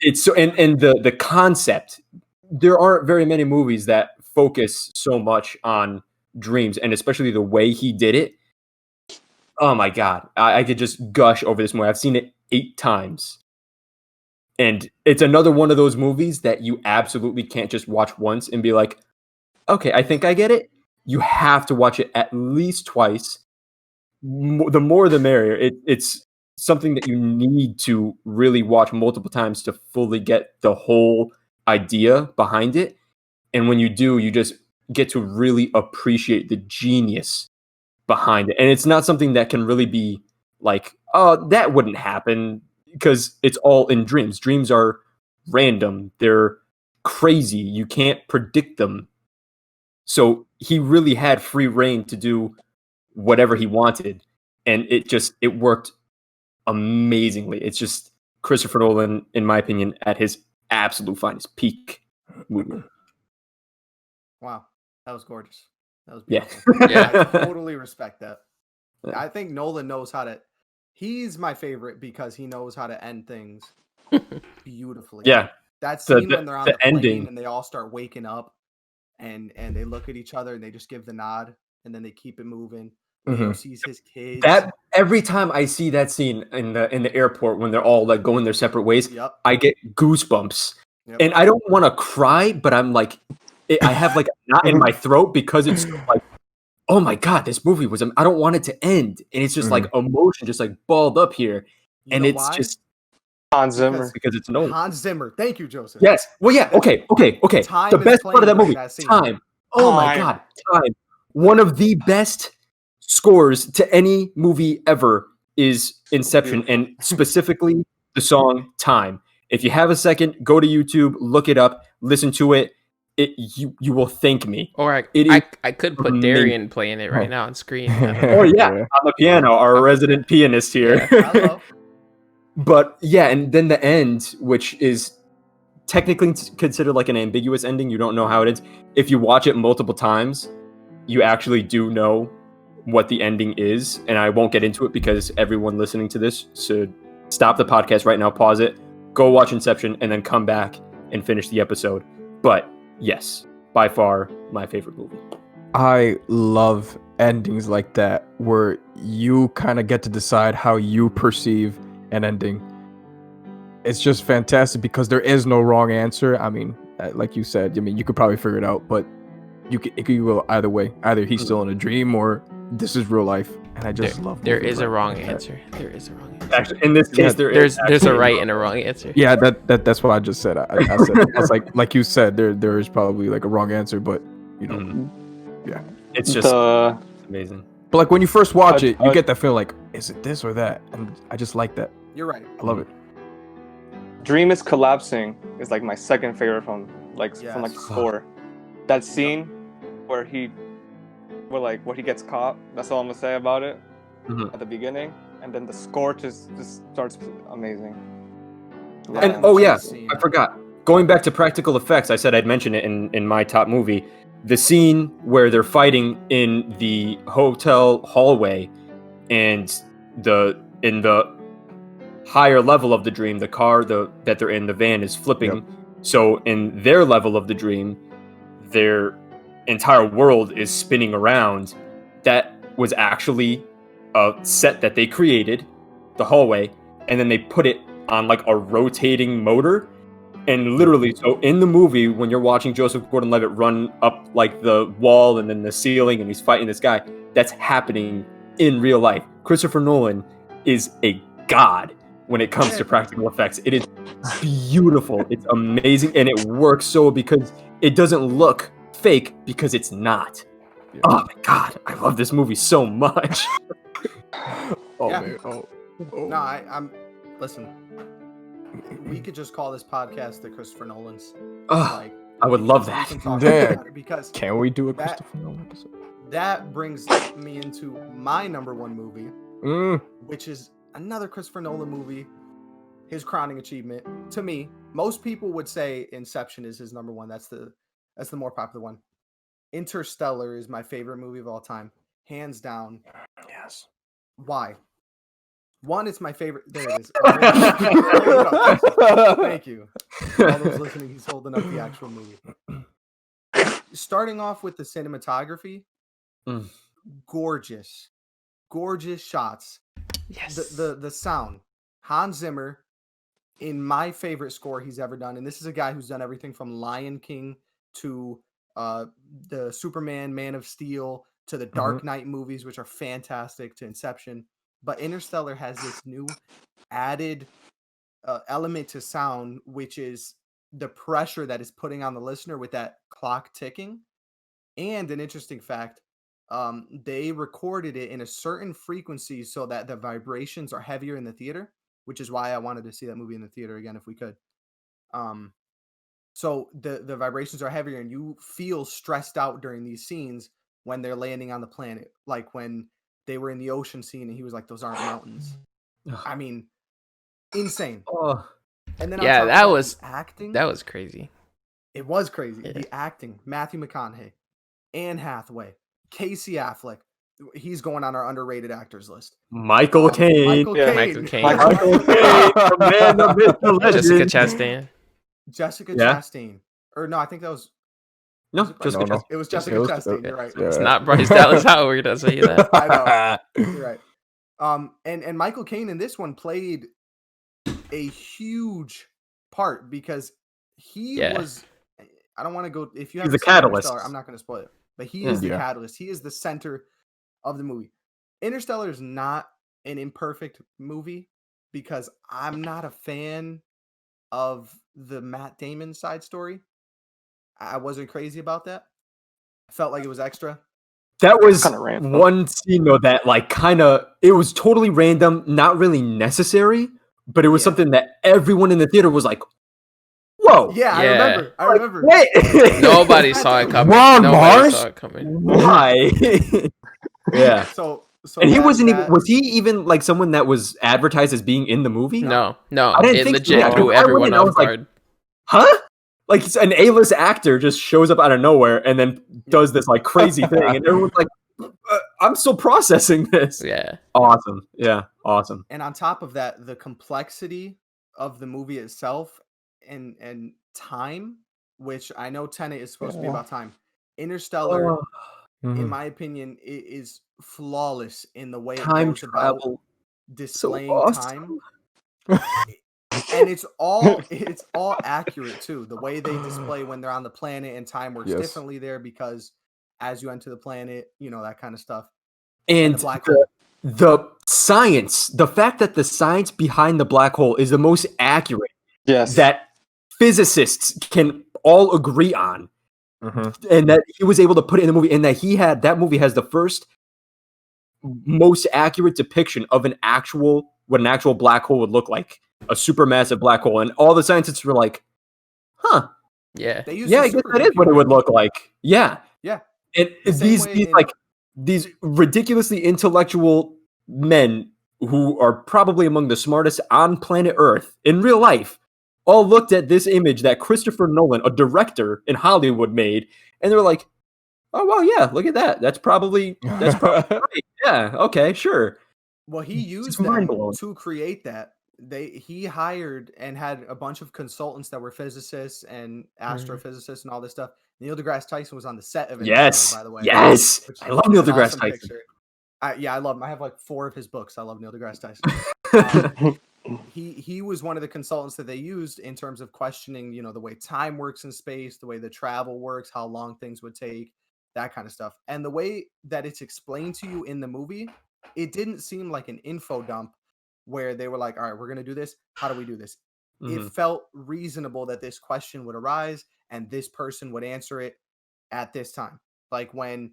Speaker 4: It's so and the concept. There aren't very many movies that focus so much on dreams, and especially the way he did it. Oh my god, I could just gush over this movie. I've seen it 8 times. And it's another one of those movies that you absolutely can't just watch once and be like, okay, I think I get it. You have to watch it at least twice. The more the merrier. It's something that you need to really watch multiple times to fully get the whole idea behind it. And when you do, you just get to really appreciate the genius behind it. And it's not something that can really be like, oh, that wouldn't happen, because it's all in dreams. Dreams are random. They're crazy. You can't predict them. So he really had free reign to do whatever he wanted. And it worked amazingly. It's just Christopher Nolan, in my opinion, at his absolute finest peak movie.
Speaker 1: Wow, that was gorgeous. That was
Speaker 4: Yeah.
Speaker 1: beautiful.
Speaker 3: Yeah.
Speaker 1: I totally respect that. I think Nolan knows how to. He's my favorite because he knows how to end things beautifully.
Speaker 4: Yeah.
Speaker 1: That
Speaker 4: The-
Speaker 1: scene
Speaker 4: the-
Speaker 1: when they're on
Speaker 4: the
Speaker 1: the plane
Speaker 4: ending.
Speaker 1: and they all start waking up, and they look at each other and they just give the nod, and then they keep it moving. Leo sees his kids.
Speaker 4: That every time I see that scene in the airport when they're all like going their separate ways,
Speaker 1: Yep.
Speaker 4: I get goosebumps.
Speaker 1: Yep.
Speaker 4: And I don't want to cry, but I'm like, I have like a knot in my throat because it's like, oh my god, this movie was. I don't want it to end, and it's just like emotion, just like balled up here.
Speaker 1: You
Speaker 4: and
Speaker 1: know
Speaker 4: it's
Speaker 1: why?
Speaker 4: just
Speaker 2: Hans Zimmer.
Speaker 4: because it's Nolan.
Speaker 1: Hans Zimmer. Thank you, Joseph.
Speaker 4: Yes. Well, yeah. Okay.
Speaker 1: Time
Speaker 4: The
Speaker 1: is
Speaker 4: best part of
Speaker 1: playing
Speaker 4: that
Speaker 1: during
Speaker 4: movie,
Speaker 1: that scene.
Speaker 4: time. Oh my
Speaker 2: Time.
Speaker 4: God, time. One of the best scores to any movie ever is Inception,
Speaker 2: Beautiful.
Speaker 4: and specifically the song "Time." If you have a second, go to YouTube, look it up, listen to it. You will thank me.
Speaker 3: Or
Speaker 4: It is
Speaker 3: I could put
Speaker 4: amazing.
Speaker 3: Darian playing it right now on screen. I don't know.
Speaker 4: Oh yeah, on the piano, our resident pianist here.
Speaker 3: Yeah.
Speaker 1: Hello.
Speaker 4: But yeah, and then the end, which is technically considered like an ambiguous ending. You don't know how it is. If you watch it multiple times, you actually do know what the ending is. And I won't get into it because everyone listening to this should stop the podcast right now, pause it, go watch Inception, and then come back and finish the episode. But yes, by far my favorite movie.
Speaker 5: I love endings like that where you kind of get to decide how you perceive an ending. It's just fantastic because there is no wrong answer. I mean, like you said, I mean, you could probably figure it out, but it could go either way. Either he's still in a dream or this is real life. And I just love
Speaker 3: There
Speaker 5: movies
Speaker 3: is a
Speaker 5: like
Speaker 3: wrong
Speaker 5: that.
Speaker 3: answer. There is a wrong answer.
Speaker 4: Actually, in this case,
Speaker 5: Yeah,
Speaker 3: There's a
Speaker 4: actually
Speaker 3: right and a wrong answer.
Speaker 5: Yeah, that's what I just said. I said I was like you said, there is probably like a wrong answer, but you know,
Speaker 4: It's just
Speaker 2: The
Speaker 4: amazing.
Speaker 5: but like when you first watch
Speaker 2: I-
Speaker 5: it, you
Speaker 2: I-
Speaker 5: get that feeling like, is it this or that? And I just like that.
Speaker 1: You're right.
Speaker 5: I love it.
Speaker 2: Dream is collapsing is like my second favorite from like
Speaker 1: Yes.
Speaker 2: the score. That scene where he gets caught. That's all I'm gonna say about it
Speaker 4: Mhm.
Speaker 2: at the beginning, and then the score just starts amazing.
Speaker 1: That
Speaker 4: And oh yeah,
Speaker 1: scene.
Speaker 4: I forgot. Going back to practical effects, I said I'd mention it in my top movie. The scene where they're fighting in the hotel hallway, and in the higher level of the dream, the car that they're in, the van is flipping.
Speaker 5: Yep.
Speaker 4: So in their level of the dream, their entire world is spinning around. That was actually a set that they created, the hallway, and then they put it on like a rotating motor. And literally, so in the movie, when you're watching Joseph Gordon-Levitt run up like the wall and then the ceiling, and he's fighting this guy, that's happening in real life. Christopher Nolan is a god when it comes to practical effects. It is beautiful. It's amazing, and it works so because it doesn't look fake because it's not.
Speaker 5: Yeah.
Speaker 4: Oh my god, I love this movie so much.
Speaker 5: Oh
Speaker 1: Yeah.
Speaker 5: man. Oh.
Speaker 1: No, I'm. Listen, we could just call this podcast the Christopher Nolan's.
Speaker 4: Ugh,
Speaker 1: Like,
Speaker 4: I would love
Speaker 1: we
Speaker 4: that.
Speaker 1: can talk
Speaker 5: Damn.
Speaker 1: about it because
Speaker 5: Can we do a
Speaker 1: That-
Speaker 5: Christopher Nolan episode?
Speaker 1: that brings me into my number one movie, which is another Christopher Nolan movie. His crowning achievement to me. Most people would say Inception is his number one. That's the more popular one. Interstellar is my favorite movie of all time, hands down.
Speaker 5: Yes.
Speaker 1: Why? One, it's my favorite. There it is. Hold it up. Thank you. For all those listening, he's holding up the actual movie. Starting off with the cinematography,
Speaker 4: Mm.
Speaker 1: gorgeous shots.
Speaker 3: Yes.
Speaker 1: The sound. Hans Zimmer, in my favorite score he's ever done, and this is a guy who's done everything from Lion King to the Superman, Man of Steel to the Dark Knight movies, which are fantastic, to Inception. But Interstellar has this new added element to sound, which is the pressure that is putting on the listener with that clock ticking. And an interesting fact, they recorded it in a certain frequency so that the vibrations are heavier in the theater, which is why I wanted to see that movie in the theater again if we could. So the vibrations are heavier and you feel stressed out during these scenes when they're landing on the planet, like when they were in the ocean scene and he was like, "Those aren't mountains." I mean, insane.
Speaker 4: Oh,
Speaker 1: And then on
Speaker 3: Yeah,
Speaker 1: top of
Speaker 3: that
Speaker 1: the
Speaker 3: was-
Speaker 1: acting.
Speaker 3: That was crazy.
Speaker 1: It was crazy.
Speaker 3: Yeah.
Speaker 1: The acting, Matthew McConaughey, Anne Hathaway, Casey Affleck. He's going on our underrated actors list.
Speaker 4: Michael Caine.
Speaker 1: Michael
Speaker 2: Yeah.
Speaker 1: Caine.
Speaker 3: Michael Caine.
Speaker 4: Michael Caine, the man, the myth, the legend.
Speaker 3: Jessica Chastain.
Speaker 1: Jessica
Speaker 4: Yeah.
Speaker 1: Chastain. Or no, I think that was.
Speaker 4: No,
Speaker 1: was it
Speaker 4: just
Speaker 1: Bryce-
Speaker 5: No.
Speaker 1: It was
Speaker 5: Just-
Speaker 1: Jessica
Speaker 5: it was-
Speaker 1: Chastain. You're right.
Speaker 3: It's not Bryce Dallas Howard, I'll tell you that.
Speaker 1: I You're right. And Michael Caine in this one played a huge part because he
Speaker 3: Yeah.
Speaker 1: was. I don't want to go. If you
Speaker 4: He's
Speaker 1: have
Speaker 4: the catalyst.
Speaker 1: I'm not going to spoil it. But he is the
Speaker 5: Yeah.
Speaker 1: catalyst. He is the center of the movie. Interstellar is not an imperfect movie because I'm not a fan of the Matt Damon side story. I wasn't crazy about that. I felt like it was extra.
Speaker 4: That was
Speaker 2: Kinda random.
Speaker 4: one scene though that like it was totally random, not really necessary, but it was
Speaker 1: Yeah.
Speaker 4: something that everyone in the theater was like, "Whoa,
Speaker 1: Yeah, I
Speaker 3: Yeah.
Speaker 1: remember. I remember.
Speaker 4: wait,
Speaker 3: Nobody saw it coming.
Speaker 5: We're on
Speaker 3: Nobody
Speaker 5: Mars?
Speaker 3: saw it coming.
Speaker 4: why?" Yeah,
Speaker 1: So
Speaker 4: and he
Speaker 1: that-
Speaker 4: wasn't even.
Speaker 1: that-
Speaker 4: Was he even like someone that was advertised as being in the movie?
Speaker 3: No,
Speaker 4: I didn't
Speaker 3: it
Speaker 4: think so.
Speaker 3: legit
Speaker 4: Yeah, 'cause
Speaker 3: threw
Speaker 4: I went
Speaker 3: everyone
Speaker 4: in, I
Speaker 3: off
Speaker 4: was like,
Speaker 3: guard.
Speaker 4: huh? Like an A-list actor just shows up out of nowhere and then does this like crazy thing, and everyone's like, "I'm still processing this."
Speaker 3: Yeah.
Speaker 4: Awesome, yeah, awesome.
Speaker 1: and on top of that, the complexity of the movie itself and time, which I know Tenet is supposed to be
Speaker 2: Yeah.
Speaker 1: about time. Interstellar,
Speaker 4: Oh,
Speaker 1: in
Speaker 5: Mhm.
Speaker 1: my opinion, is flawless in the way it
Speaker 4: time
Speaker 1: goes about
Speaker 4: travel, so
Speaker 1: displaying
Speaker 4: awesome.
Speaker 1: time. And it's all accurate too. The way they display when they're on the planet and time works
Speaker 5: Yes.
Speaker 1: differently there because as you enter the planet, that kind of stuff.
Speaker 4: And
Speaker 1: the black hole.
Speaker 4: the science, the fact that the science behind the black hole is the most accurate
Speaker 2: Yes.
Speaker 4: that physicists can all agree on,
Speaker 5: Mhm.
Speaker 4: and that he was able to put it in the movie, and that that movie has the first most accurate depiction of what an actual black hole would look like, a supermassive black hole, and all the scientists were like, "Huh,
Speaker 3: Yeah.
Speaker 1: They use
Speaker 4: yeah,
Speaker 1: a
Speaker 4: I guess that is what it
Speaker 1: supercomputer.
Speaker 4: would look like." Yeah,
Speaker 1: Yeah.
Speaker 4: and
Speaker 1: The same way in-
Speaker 4: these ridiculously intellectual men who are probably among the smartest on planet Earth in real life all looked at this image that Christopher Nolan, a director in Hollywood, made, and they're like, "Oh well, yeah, look at that. That's probably right. Yeah, okay, sure."
Speaker 1: Well, he
Speaker 4: It's
Speaker 1: used
Speaker 4: just
Speaker 1: them
Speaker 4: mind-blowing.
Speaker 1: to create that. He hired and had a bunch of consultants that were physicists and astrophysicists and all this stuff. Neil deGrasse Tyson was on the set of Interstellar,
Speaker 4: Yes,
Speaker 1: by the way.
Speaker 4: yes,
Speaker 1: which
Speaker 4: I love Neil
Speaker 1: is an
Speaker 4: deGrasse
Speaker 1: awesome
Speaker 4: Tyson.
Speaker 1: picture. I love him. I have like 4 of his books. I love Neil deGrasse Tyson. He was one of the consultants that they used in terms of questioning, the way time works in space, the way the travel works, how long things would take, that kind of stuff. And the way that it's explained to you in the movie, it didn't seem like an info dump where they were like, all right, we're going to do this. How do we do this? It
Speaker 4: Mhm.
Speaker 1: felt reasonable that this question would arise and this person would answer it at this time. Like when,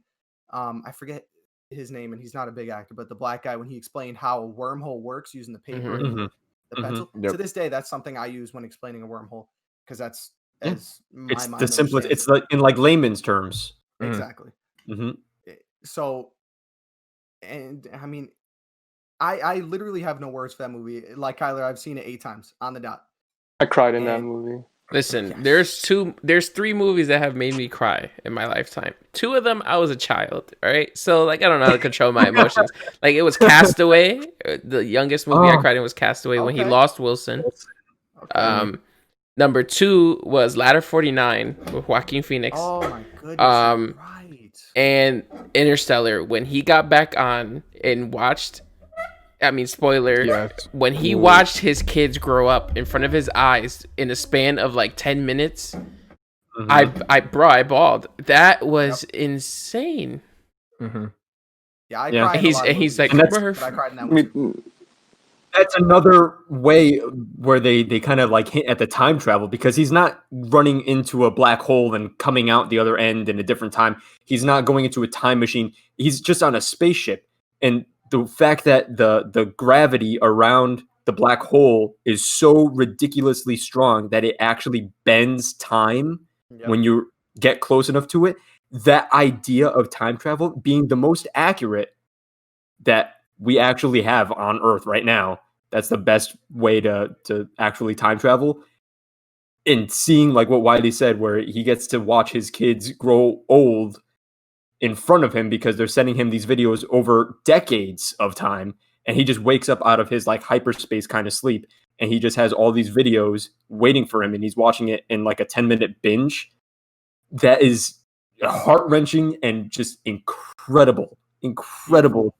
Speaker 1: I forget his name and he's not a big actor, but the black guy, when he explained how a wormhole works using the paper and
Speaker 4: Mhm.
Speaker 1: the
Speaker 4: Mhm.
Speaker 1: pencil.
Speaker 5: Yep.
Speaker 1: To this day, that's something I use when explaining a wormhole because that's
Speaker 4: Yeah.
Speaker 1: as my
Speaker 4: It's
Speaker 1: mind
Speaker 4: the simplest.
Speaker 1: understands
Speaker 4: It's
Speaker 1: it.
Speaker 4: like in like layman's terms.
Speaker 5: Mhm.
Speaker 1: Exactly.
Speaker 4: Mhm.
Speaker 1: So, and I mean, I literally have no words for that movie. Like Kyler, I've seen it 8 times on the dot.
Speaker 2: I cried in that
Speaker 1: And-
Speaker 2: movie.
Speaker 3: Listen,
Speaker 1: Yes.
Speaker 3: there's 3 movies that have made me cry in my lifetime. 2 of them I was a child, all right? So like I don't know how to control my emotions. Like it was Castaway. The youngest movie I
Speaker 4: Oh.
Speaker 3: cried in was Castaway when he
Speaker 1: Okay.
Speaker 3: lost Wilson.
Speaker 1: Okay.
Speaker 3: Number 2 was Ladder 49 with Joaquin Phoenix.
Speaker 1: Oh my goodness.
Speaker 3: Um,
Speaker 1: You're right.
Speaker 3: And Interstellar when he got back on and watched, spoiler,
Speaker 5: Yes.
Speaker 3: when he
Speaker 5: Ooh.
Speaker 3: watched his kids grow up in front of his eyes in a span of like 10 minutes,
Speaker 4: Mhm.
Speaker 3: I bawled. That was insane.
Speaker 5: Mhm.
Speaker 1: Yeah, I
Speaker 4: Yeah.
Speaker 1: cried. in a
Speaker 3: He's
Speaker 1: lot of
Speaker 3: he's
Speaker 1: movies,
Speaker 3: like,
Speaker 4: And that's-
Speaker 1: but I cried in that one too.
Speaker 2: Me-
Speaker 4: That's another way where they kind of like hint at the time travel, because he's not running into a black hole and coming out the other end in a different time. He's not going into a time machine. He's just on a spaceship. And the fact that the gravity around the black hole is so ridiculously strong that it actually bends time
Speaker 1: Yep.
Speaker 4: when you get close enough to it, that idea of time travel being the most accurate that we actually have on Earth right now. That's the best way to actually time travel. And seeing like what Wiley said, where he gets to watch his kids grow old in front of him because they're sending him these videos over decades of time, and he just wakes up out of his like hyperspace kind of sleep, and he just has all these videos waiting for him, and he's watching it in like a 10-minute binge. That is heart-wrenching and just incredible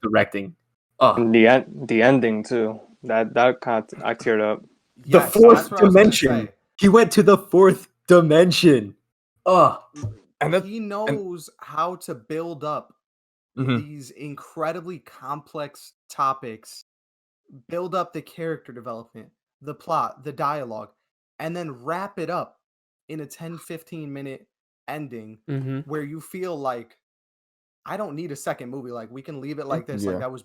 Speaker 4: directing.
Speaker 2: and the ending too. That kind of I teared up.
Speaker 4: The
Speaker 1: Yes,
Speaker 4: fourth
Speaker 1: that's what I was gonna
Speaker 4: dimension.
Speaker 1: say.
Speaker 4: He went to the 4th dimension.
Speaker 5: And that,
Speaker 1: He knows how to build up
Speaker 5: Mhm.
Speaker 1: these incredibly complex topics build up the character development, the plot, the dialogue, and then wrap it up in a 10-15 minute ending
Speaker 3: Mm-hmm.
Speaker 1: where you feel like I don't need a second movie. Like we can leave it like this. Like
Speaker 5: Yeah.
Speaker 1: that was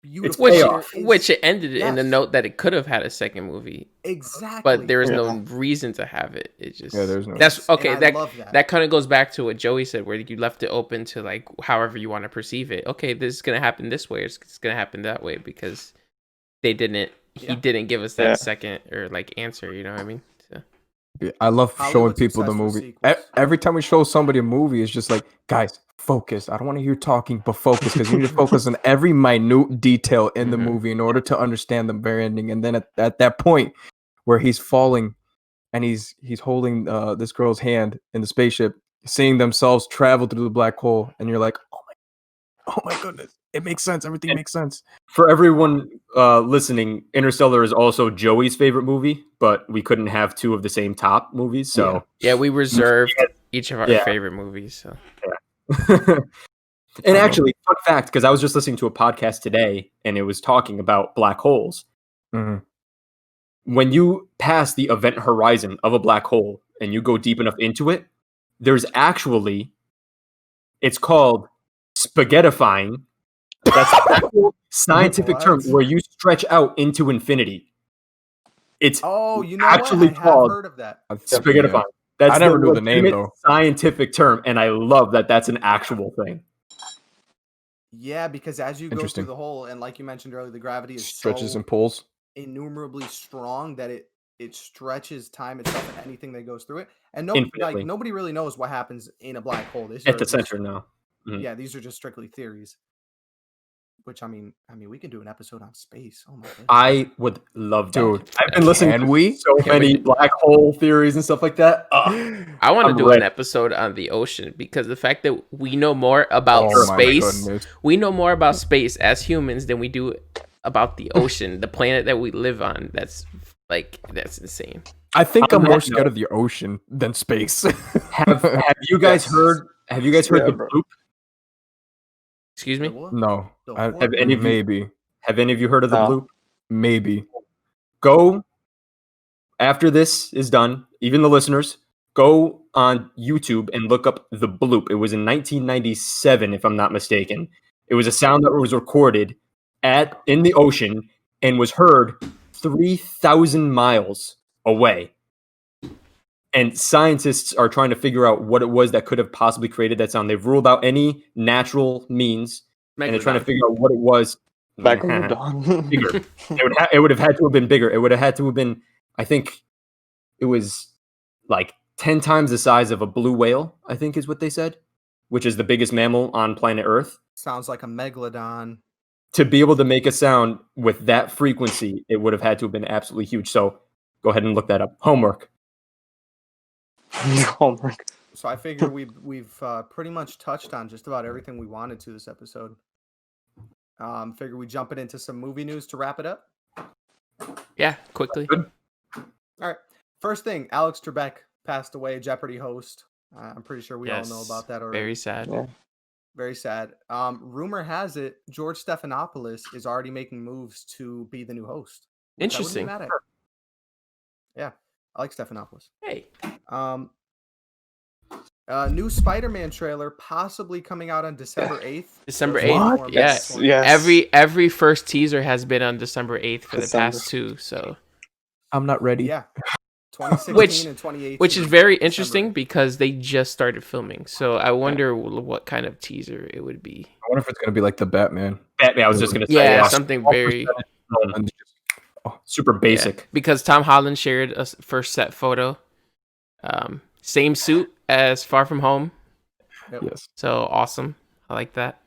Speaker 1: beautiful.
Speaker 3: Which
Speaker 1: There
Speaker 3: which
Speaker 1: is-
Speaker 3: it ended in a
Speaker 1: yes.
Speaker 3: note that it could have had a second movie,
Speaker 1: exactly.
Speaker 3: but there was
Speaker 2: Yeah.
Speaker 3: no reason to have it. It just
Speaker 5: there's no
Speaker 3: that's
Speaker 1: Yes, and
Speaker 3: okay.
Speaker 1: I
Speaker 3: That
Speaker 1: love that.
Speaker 3: that kind of goes back to what Joey said, where you left it open to like however you want to perceive it. Okay, this is gonna happen this way. It's gonna happen that way because they didn't. He
Speaker 1: Yeah.
Speaker 3: didn't give us that
Speaker 2: Yeah.
Speaker 3: second or like answer. You know what I mean? So.
Speaker 5: Yeah, I love showing
Speaker 1: Hollywood's
Speaker 5: people the
Speaker 1: obsessed with
Speaker 5: movie.
Speaker 1: sequels.
Speaker 5: Every time we show somebody a movie, it's just like, guys, focus. I don't want to hear talking, but focus because you need to focus on every minute detail in the
Speaker 3: Mhm.
Speaker 5: movie in order to understand the very ending. And then at that point where he's falling and he's holding this girl's hand in the spaceship, seeing themselves travel through the black hole, and you're like, oh my goodness, it makes sense. Everything makes sense.
Speaker 4: For everyone listening, Interstellar is also Joey's favorite movie, but we couldn't have two of the same top movies, so
Speaker 3: Yeah, we reserved each of our
Speaker 4: Yeah.
Speaker 3: favorite movies. So
Speaker 4: And actually, fun fact, because I was just listening to a podcast today and it was talking about black holes.
Speaker 5: Mhm.
Speaker 4: When you pass the event horizon of a black hole and you go deep enough into it, there's actually, it's called spaghettifying. That's the actual scientific term
Speaker 1: What?
Speaker 4: where you stretch out into infinity. It's
Speaker 1: Oh, you know
Speaker 4: actually
Speaker 1: what? I have
Speaker 4: called
Speaker 1: heard of that.
Speaker 4: spaghettifying.
Speaker 5: Yeah.
Speaker 4: That's
Speaker 5: I never knew the name,
Speaker 4: legitimate
Speaker 5: though.
Speaker 4: scientific term, and I love that that's an actual thing.
Speaker 1: Yeah, because as you go through
Speaker 5: Interesting.
Speaker 1: the hole, and like you mentioned earlier, the gravity is
Speaker 5: Stretches
Speaker 1: so
Speaker 5: and pulls.
Speaker 1: innumerably strong that it stretches time itself and anything that goes through it. And
Speaker 4: Infinitely.
Speaker 1: nobody really knows what happens in a black hole. These
Speaker 4: At
Speaker 1: are
Speaker 4: the
Speaker 1: just-
Speaker 4: center now. Mhm.
Speaker 1: Yeah, these are just strictly theories. Which I mean, we can do an episode on space. Oh my goodness.
Speaker 4: I would love that.
Speaker 5: Dude,
Speaker 4: I've been listening
Speaker 5: can
Speaker 4: to
Speaker 5: we?
Speaker 4: so
Speaker 3: Can we
Speaker 4: many
Speaker 3: do-
Speaker 4: black hole theories and stuff like that.
Speaker 3: I want to
Speaker 4: I'm
Speaker 3: do
Speaker 4: ready.
Speaker 3: an episode on the ocean because the fact that we know more about
Speaker 5: Oh my
Speaker 3: space,
Speaker 5: goodness.
Speaker 3: we know more about space as humans than we do about the ocean, the planet that we live on. That's insane.
Speaker 5: I think
Speaker 4: On
Speaker 5: I'm
Speaker 4: that
Speaker 5: more scared
Speaker 4: note-
Speaker 5: of the ocean than space.
Speaker 4: Have you guys
Speaker 2: Yes.
Speaker 4: heard? Have you guys heard
Speaker 2: Yeah,
Speaker 4: the
Speaker 2: bro.
Speaker 4: bloop?
Speaker 3: Excuse
Speaker 1: The
Speaker 3: me?
Speaker 1: what?
Speaker 5: No.
Speaker 1: The
Speaker 5: I-
Speaker 1: what?
Speaker 4: Have any of you-
Speaker 5: maybe.
Speaker 4: Have any of you heard of the
Speaker 2: No.
Speaker 4: bloop?
Speaker 5: Maybe.
Speaker 4: Go after this is done. Even the listeners, go on YouTube and look up the bloop. It was in 1997, if I'm not mistaken. It was a sound that was recorded in the ocean and was heard 3,000 miles away. And scientists are trying to figure out what it was that could have possibly created that sound. They've ruled out any natural means, and they're trying to figure out what it was.
Speaker 2: Back on the dawn.
Speaker 4: Bigger. It would have had to have been bigger. It would have had to have been, I think it was like 10 times the size of a blue whale, I think is what they said, which is the biggest mammal on planet Earth.
Speaker 1: Sounds like a megalodon.
Speaker 4: To be able to make a sound with that frequency, it would have had to have been absolutely huge. So go ahead and look that up. Homework.
Speaker 2: Homework.
Speaker 1: So I figure we've pretty much touched on just about everything we wanted to this episode. Figure we jump it into some movie news to wrap it up.
Speaker 3: Yeah, quickly.
Speaker 4: Good.
Speaker 1: All right. First thing, Alex Trebek passed away, Jeopardy host. I'm pretty sure we all know about that already.
Speaker 3: Very sad.
Speaker 2: Yeah.
Speaker 1: Very sad. Rumor has it George Stephanopoulos is already making moves to be the new host. which I wouldn't be
Speaker 3: Interesting.
Speaker 1: mad at. Yeah, I like Stephanopoulos.
Speaker 3: Hey.
Speaker 1: New Spider-Man trailer possibly coming out on December 8th.
Speaker 3: December
Speaker 1: There's
Speaker 3: 8th.
Speaker 1: more
Speaker 3: Yeah.
Speaker 1: about it.
Speaker 2: Yes.
Speaker 3: Every first teaser has been on December 8th for the
Speaker 2: December.
Speaker 3: past two, so
Speaker 5: I'm not ready.
Speaker 1: Yeah. 2016
Speaker 3: Which-
Speaker 1: and 2018.
Speaker 3: which is very
Speaker 1: December.
Speaker 3: interesting because they just started filming. So I wonder what kind of teaser it would be.
Speaker 5: I wonder if it's gonna be like the Batman.
Speaker 4: Batman, I was just going to say.
Speaker 3: Yeah,
Speaker 4: yeah.
Speaker 3: something
Speaker 4: Small
Speaker 3: very
Speaker 4: percentage,
Speaker 5: And
Speaker 4: super basic.
Speaker 3: yeah, because Tom Holland shared a first set photo. Same suit as Far From Home.
Speaker 5: yes.
Speaker 3: So awesome. I like that.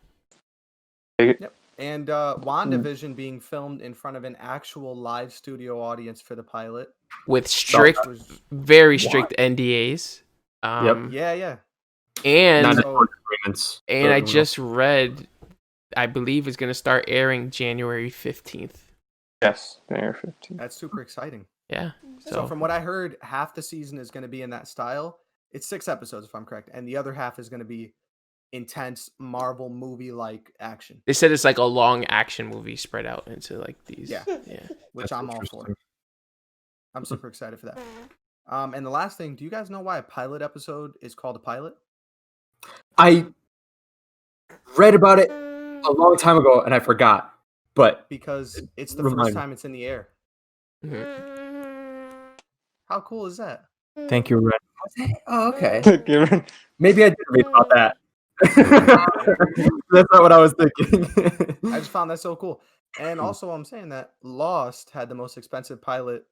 Speaker 1: And WandaVision being filmed in front of an actual live studio audience for the pilot.
Speaker 3: With strict,
Speaker 1: which was-
Speaker 3: very strict NDAs.
Speaker 1: yeah.
Speaker 3: And
Speaker 4: Not
Speaker 1: So-
Speaker 4: agreements.
Speaker 3: and I just read, I believe it's going to start airing January 15th.
Speaker 2: Yes. January 15th.
Speaker 1: That's super exciting.
Speaker 3: Yeah.
Speaker 1: So
Speaker 3: So
Speaker 1: from what I heard, half the season is going to be in that style. It's 6 episodes, if I'm correct, and the other half is going to be intense Marvel movie like action.
Speaker 3: They said it's like a long action movie spread out into like these.
Speaker 1: Yeah.
Speaker 3: Yeah.
Speaker 1: Which
Speaker 4: That's
Speaker 1: I'm all for.
Speaker 4: interesting.
Speaker 1: I'm super excited for that. And the last thing, do you guys know why a pilot episode is called a pilot?
Speaker 4: I read about it a long time ago and I forgot. But
Speaker 1: Because it's the
Speaker 4: Remind
Speaker 1: first
Speaker 4: me.
Speaker 1: time it's in the air.
Speaker 3: Mhm.
Speaker 1: How cool is that?
Speaker 5: Thank you, Ren.
Speaker 4: oh, okay.
Speaker 2: Cameron.
Speaker 4: Maybe I did read about that. That's not what I was thinking.
Speaker 1: I just found that so cool. And also, I'm saying that Lost had the most expensive pilot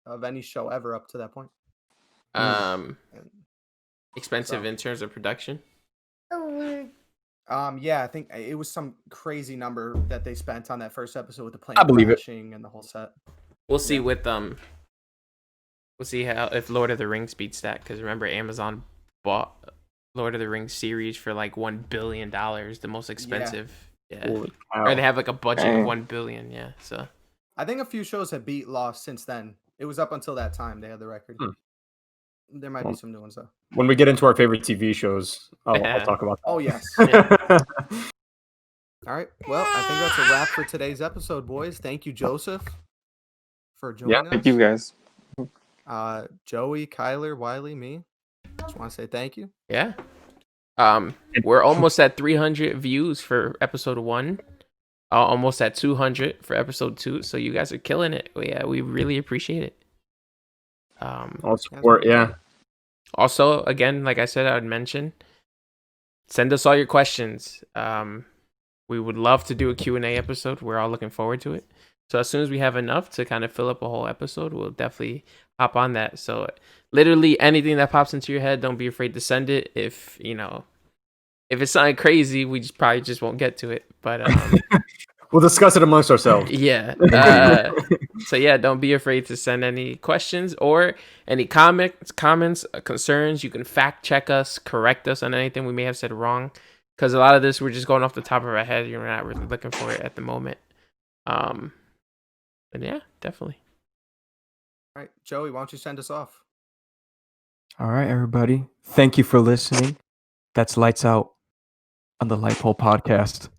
Speaker 1: of any show ever up to that point. And,
Speaker 3: Expensive
Speaker 1: So-
Speaker 3: in terms of production.
Speaker 1: yeah, I think it was some crazy number that they spent on that first episode with the plane
Speaker 4: I believe it.
Speaker 1: crashing and the whole set.
Speaker 3: We'll see
Speaker 1: Yeah.
Speaker 3: with we'll see how if Lord of the Rings beats that, because remember Amazon bought Lord of the Rings series for like $1 billion, the most expensive. Yeah.
Speaker 4: Holy
Speaker 3: Or
Speaker 4: cow.
Speaker 3: they have like a budget of
Speaker 2: Dang.
Speaker 3: 1 billion. Yeah. So
Speaker 1: I think a few shows have beat Lost since then. It was up until that time they had the record. There might be
Speaker 4: Well,
Speaker 1: some new ones though.
Speaker 4: When we get into our favorite TV shows, I'll
Speaker 3: Yeah.
Speaker 4: talk about
Speaker 1: Oh yes.
Speaker 4: that.
Speaker 1: All right. Well, I think that's a wrap for today's episode, boys. Thank you, Joseph, for joining
Speaker 2: Thank
Speaker 1: us.
Speaker 2: you guys.
Speaker 1: Joey, Kyler, Wiley, me. Just want to say thank you.
Speaker 3: yeah. We're almost at 300 views for episode 1. Almost at 200 for episode 2. So you guys are killing it. Yeah, we really appreciate it.
Speaker 4: All support, yeah.
Speaker 3: Also, again, like I said, I would mention, send us all your questions. We would love to do a Q&A episode. We're all looking forward to it. So as soon as we have enough to kind of fill up a whole episode, we'll definitely hop on that. So literally anything that pops into your head, don't be afraid to send it. If it's something crazy, we probably just won't get to it. But
Speaker 4: We'll discuss it amongst ourselves.
Speaker 3: yeah. So yeah, don't be afraid to send any questions or any comments, concerns. You can fact check us, correct us on anything we may have said wrong. Because a lot of this, we're just going off the top of our head. You're not really looking for it at the moment. But yeah, definitely.
Speaker 1: All right, Joey, why don't you send us off?
Speaker 5: All right, everybody. Thank you for listening. That's Lights Out on the Light Pole Podcast.